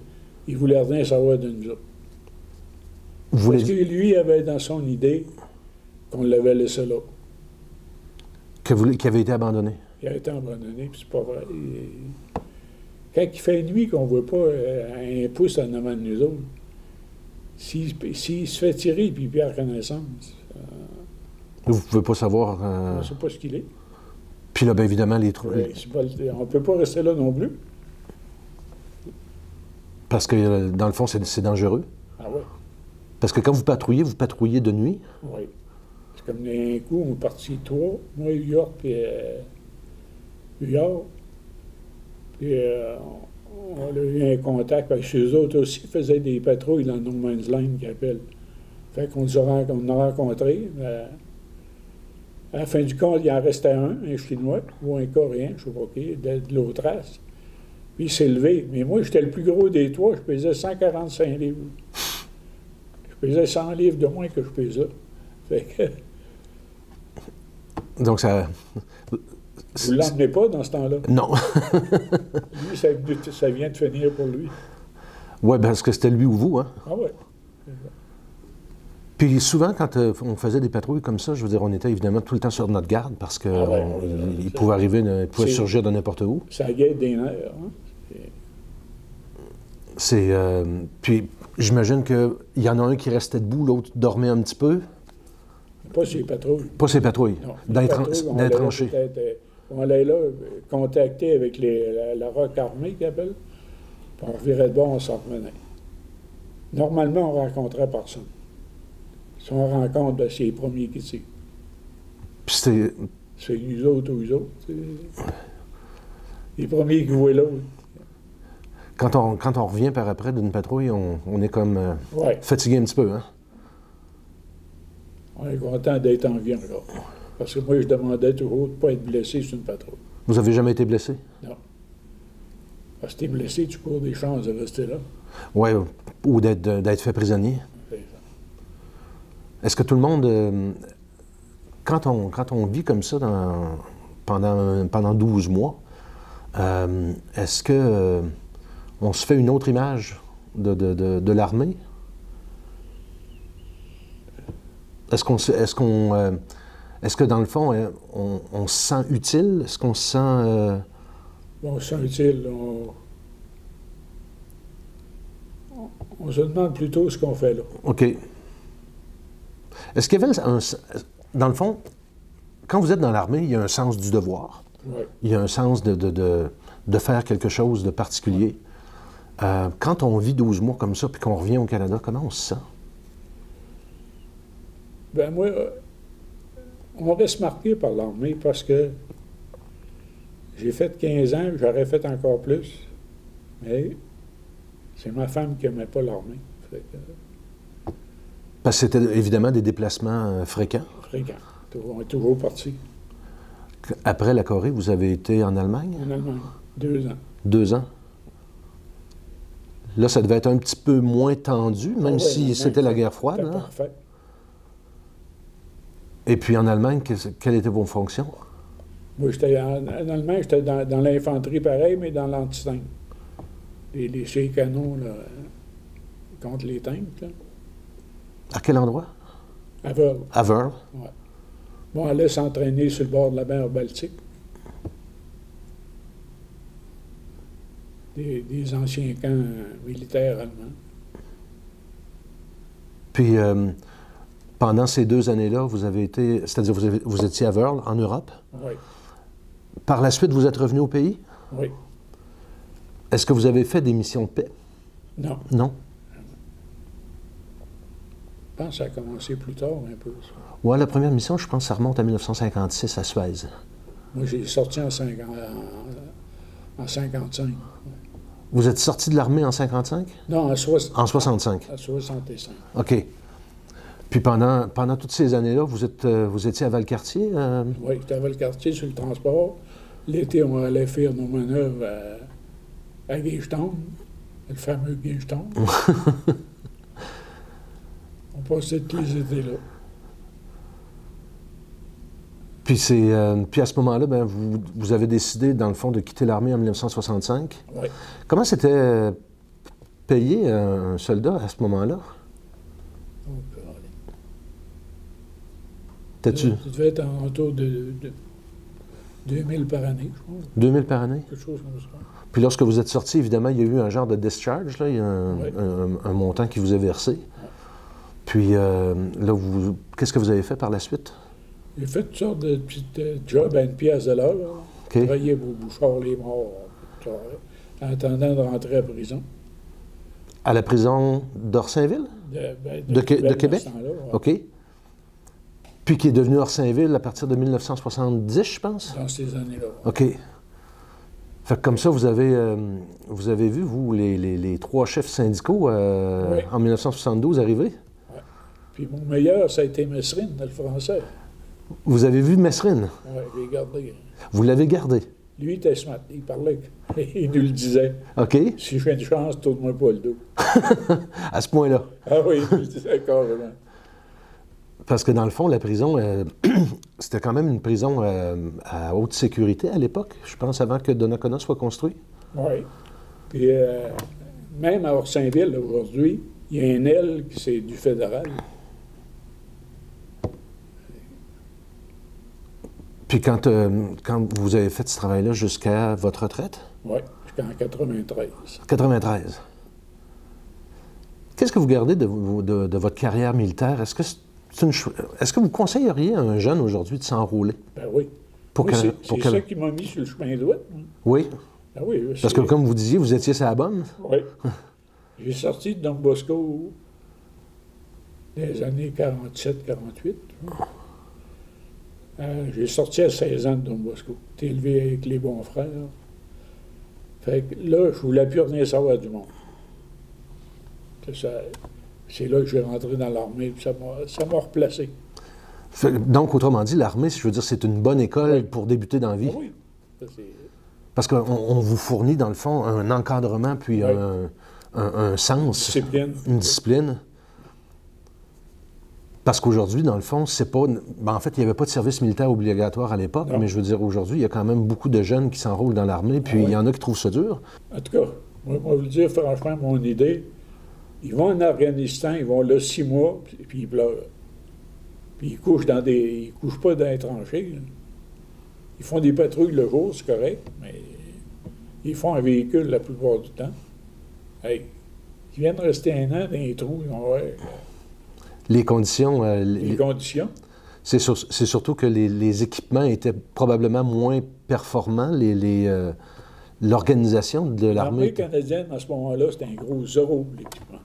il voulait rien savoir de nous autres. Vous Parce que lui avait dans son idée qu'on l'avait laissé là. Qui avait été abandonné? Il a été abandonné, puis c'est pas vrai. Quand il fait nuit qu'on ne voit pas un pouce en avant de nous autres, s'il se fait tirer puis il perd connaissance, Vous ne pouvez pas savoir... on ne sait pas ce qu'il est. Puis là, bien évidemment, les trous... On ne peut pas rester là non plus. Parce que, dans le fond, c'est dangereux. Ah oui. Parce que quand vous patrouillez de nuit. Oui. C'est comme d'un coup, on est parti 3, moi, New York, puis New York. Puis on a eu un contact, parce que eux autres aussi faisaient des patrouilles dans No Man's Land, qu'ils appellent. Fait qu'on on a rencontrés. À la fin du compte, il en restait un Chinois, ou un Coréen, je ne sais pas qui, de l'autre race. Puis il s'est levé. Mais moi, j'étais le plus gros des trois, je pesais 145 livres. Je pesais 100 livres de moins que je pesais. Fait que... Donc ça... Vous ne l'emmenez pas dans ce temps-là? Non. Lui, ça vient de finir pour lui. Oui, parce que c'était lui ou vous, hein? Ah oui. Puis souvent, quand on faisait des patrouilles comme ça, je veux dire, on était évidemment tout le temps sur notre garde parce que il pouvait arriver, il pouvait surgir de n'importe où. Ça guette des nerfs, hein? Puis j'imagine qu'il y en a un qui restait debout, l'autre dormait un petit peu. Pas ces patrouilles. Pas ces patrouilles. Non. Dans les tranchées. On allait là, contacter avec la ROC armée, qu'ils appellent. Puis on revirait de bord, on s'en revenait. Normalement, on rencontrait personne. Si on rencontre, ben, c'est les premiers qui tirent. Puis c'était... C'est nous autres ou eux autres. Les premiers qui voient l'autre. Quand on revient par après d'une patrouille, on est comme fatigué un petit peu, hein? On est content d'être en vie encore. Parce que moi, je demandais toujours de ne pas être blessé sur une patrouille. Vous avez jamais été blessé? Non. Parce que t'es blessé, tu cours des chances de rester là. Oui, ou d'être fait prisonnier. C'est ça. Est-ce que tout le monde, quand on vit comme ça pendant 12 mois, est-ce que on se fait une autre image de l'armée? Est-ce que dans le fond, on se sent utile? Est-ce qu'on se sent... On se sent utile. On se demande plutôt ce qu'on fait là. OK. Est-ce qu'il y avait dans le fond, quand vous êtes dans l'armée, il y a un sens du devoir. Oui. Il y a un sens de faire quelque chose de particulier. Quand on vit 12 mois comme ça, puis qu'on revient au Canada, comment on se sent? Ben moi, on reste marqué par l'armée parce que j'ai fait 15 ans, j'aurais fait encore plus, mais c'est ma femme qui n'aimait pas l'armée. Parce que c'était évidemment des déplacements fréquents. Fréquent. On est toujours parti. Après la Corée, vous avez été en Allemagne? En Allemagne, 2 ans. 2 ans. Là, ça devait être un petit peu moins tendu, même si c'était la guerre froide. C'était Hein? parfait. Et puis en Allemagne, quelles étaient vos fonctions? Moi, j'étais en Allemagne, j'étais dans l'infanterie pareil, mais dans l'anti-tank. Les canons là, contre les tanks. Là. À quel endroit? À Wörl. À Wörl. Ouais. Bon, on allait s'entraîner sur le bord de la mer Baltique. Des anciens camps militaires allemands. Puis, pendant ces 2 années-là, vous avez été, c'est-à-dire vous étiez à Wörl, en Europe. Oui. Par la suite, vous êtes revenu au pays? Oui. Est-ce que vous avez fait des missions de paix? Non. Non? Je pense que ça a commencé plus tard un peu. Ça. Oui, la première mission, je pense que ça remonte à 1956 à Suez. Moi, j'ai sorti en 55. Vous êtes sorti de l'armée en 55? Non, en 65. En 65. OK. Puis pendant toutes ces années-là, vous étiez à Valcartier? Oui, j'étais à Valcartier sur le transport. L'été, on allait faire nos manœuvres à Gagetown, le fameux Gagetown. On passait tous les étés là. Puis à ce moment-là, ben, vous avez décidé, dans le fond, de quitter l'armée en 1965. Oui. Comment c'était payé un soldat à ce moment-là? Ça devait être autour de 2000 par année, je crois. 2000 par année? Quelque chose comme ça. Puis lorsque vous êtes sorti, évidemment, il y a eu un genre de discharge, là, il y a un montant qui vous est versé. Oui. Puis là, qu'est-ce que vous avez fait par la suite? J'ai fait toutes sortes de petites jobs à 1 pièce de l'heure. Okay. Travailler pour Bouchard, les morts, en attendant de rentrer à prison. À la prison d'Orsainville? De Québec? Ouais. OK. Puis qui est devenu Orsainville à partir de 1970, je pense? Dans ces années-là. Ouais. OK. Fait que comme ça, vous avez vu, vous, les 3 chefs syndicaux en 1972 arriver? Oui. Puis mon meilleur, ça a été Messrine, le français. Vous avez vu Messrine? Oui, je l'ai gardé. Vous l'avez gardé? Lui, il était smart. Il parlait. Il nous le disait. OK. Si j'ai une chance, tourne-moi pas le dos. À ce point-là? Ah oui, il le disait carrément. Parce que dans le fond, la prison, c'était quand même une prison à haute sécurité à l'époque, je pense, avant que Donnacona soit construit. Oui. Puis même à Orsainville, aujourd'hui, il y a un aile qui c'est du fédéral. Puis quand vous avez fait ce travail-là jusqu'à votre retraite? Oui, jusqu'en 93. 93. Qu'est-ce que vous gardez de votre carrière militaire? Est-ce que vous conseilleriez à un jeune aujourd'hui de s'enrôler? Ben oui. C'est ça qui m'a mis sur le chemin droit. Oui? Ben oui. Parce que comme vous disiez, vous étiez sur la bonne? Oui. J'ai sorti de Don Bosco des années 47-48. J'ai sorti à 16 ans de Don Bosco. J'étais élevé avec les bons frères. Fait que là, je voulais plus rien savoir du monde. C'est là que j'ai rentré dans l'armée, puis ça m'a replacé. Donc, autrement dit, l'armée, je veux dire, c'est une bonne école pour débuter dans la vie. Oui. Parce qu'on vous fournit, dans le fond, un encadrement puis Oui. un sens, Discipline. une discipline. Parce qu'aujourd'hui, dans le fond, c'est pas... Ben, en fait, il n'y avait pas de service militaire obligatoire à l'époque, Non. mais je veux dire, aujourd'hui, il y a quand même beaucoup de jeunes qui s'enrôlent dans l'armée, puis Ah oui. il y en a qui trouvent ça dur. En tout cas, moi, je vais vous dire franchement mon idée. Ils vont en Afghanistan, ils vont là 6 mois, puis ils pleurent. Puis ils couchent ils couchent pas dans les tranchées, là. Ils font des patrouilles le jour, c'est correct, mais ils font un véhicule la plupart du temps. Hey, ils viennent rester un an dans les trous, ils vont voir Les conditions... les conditions. c'est surtout que les équipements étaient probablement moins performants. L'organisation de L'armée l'armée... canadienne, à ce moment-là, c'était un gros zéro, l'équipement.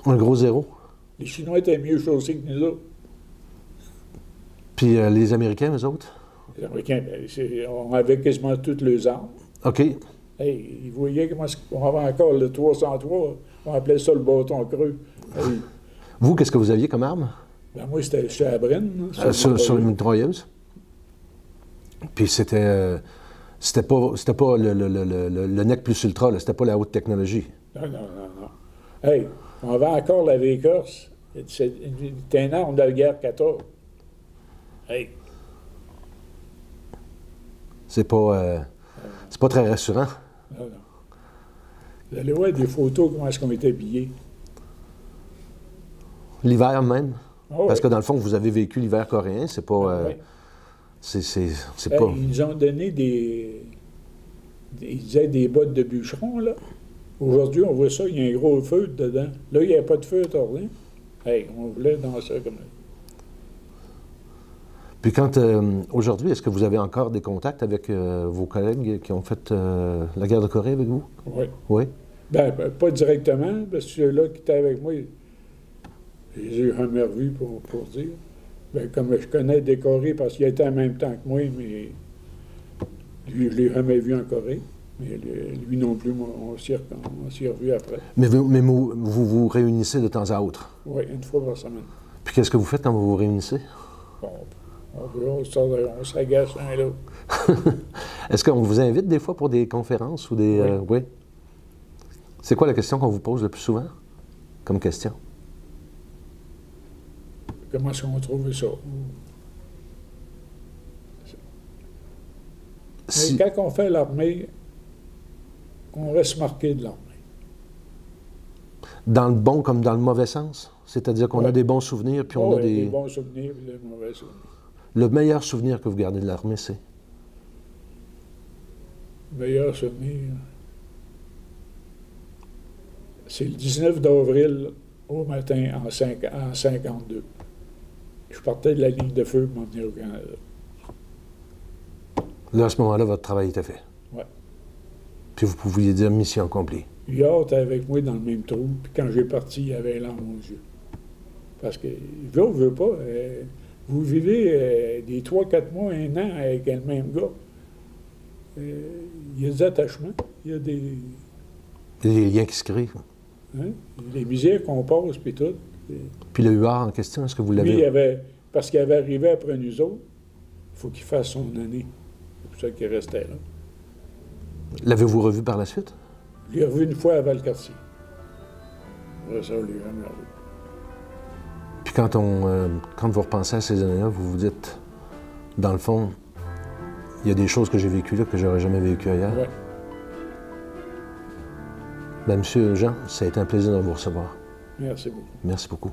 Un gros zéro. Les Chinois étaient mieux chaussés que nous autres. Puis les Américains, eux autres? Les Américains, on avait quasiment toutes les armes. OK. Hey, ils voyaient comment on avait encore le 303, on appelait ça le bâton creux. Hey, Vous, qu'est-ce que vous aviez comme arme? ben moi, j'étais à Bren. Sur une mitrailleuse? Puis c'était pas le NEC plus ultra, là, c'était pas la haute technologie. Non, non, non, non. Hey, on avait encore la V-Corse. C'était une arme de la guerre 14. Hey, C'est pas très rassurant. non, non. Vous allez voir des photos, comment est-ce qu'on était habillés. L'hiver même? Ah ouais. Parce que dans le fond, vous avez vécu l'hiver coréen, c'est pas... Ah ouais. C'est Hey, pas... ils nous ont donné ils disaient des bottes de bûcheron, là. Aujourd'hui, on voit ça, il y a un gros feu dedans. Là, il n'y avait pas de feu à rien. Hey, on voulait dans ça comme ça. Puis quand... aujourd'hui, est-ce que vous avez encore des contacts avec vos collègues qui ont fait la guerre de Corée avec vous? Oui. Oui? Ben, pas directement, parce que ceux-là qui étaient avec moi, je les ai jamais revus pour dire. Ben, comme je connais des Corées, parce qu'il était en même temps que moi, mais lui, je l'ai jamais vu en Corée. Mais lui non plus, moi, on s'y revus après. Mais vous vous réunissez de temps à autre? Oui, une fois par semaine. Puis qu'est-ce que vous faites quand vous vous réunissez? Bon, on s'agace l'un et l'autre. Est-ce qu'on vous invite des fois pour des conférences ou des... Oui. oui? C'est quoi la question qu'on vous pose le plus souvent comme question? Comment est-ce qu'on trouve ça? Si- Mais quand on fait l'armée, on reste marqué de l'armée. Dans le bon comme dans le mauvais sens? C'est-à-dire qu'on a Ouais. des bons souvenirs, puis on Oh, a oui, des... des bons souvenirs et des mauvais souvenirs. Le meilleur souvenir que vous gardez de l'armée, c'est? Meilleur souvenir, c'est le 19 d'avril au matin en 52. Je partais de la ligne de feu pour m'en venir au Canada. Là, à ce moment-là, votre travail était fait. Ouais. Puis vous pouviez dire mission accomplie. Yard était avec moi dans le même trou, puis quand j'ai parti, il avait larmes aux yeux. Parce que, veut ou veut pas, vous vivez des 3-4 mois, 1 an avec le même gars. Il y a des attachements, il y a des Il y a des liens qui se créent. hein, les misères qu'on passe, puis tout. Puis le huard en question, est-ce que vous Lui, l'avez... parce qu'il avait arrivé après nous autres, il faut qu'il fasse son année. C'est pour ça qu'il restait là. L'avez-vous revu par la suite? Je l'ai revu une fois à Valcartier. Après ça, je l'ai jamais revu. Puis quand vous repensez à ces années-là, vous vous dites, dans le fond, il y a des choses que j'ai vécues là que j'aurais jamais vécues ailleurs. Ouais. Ben, Monsieur Jean, ça a été un plaisir de vous recevoir. Merci beaucoup. Merci beaucoup.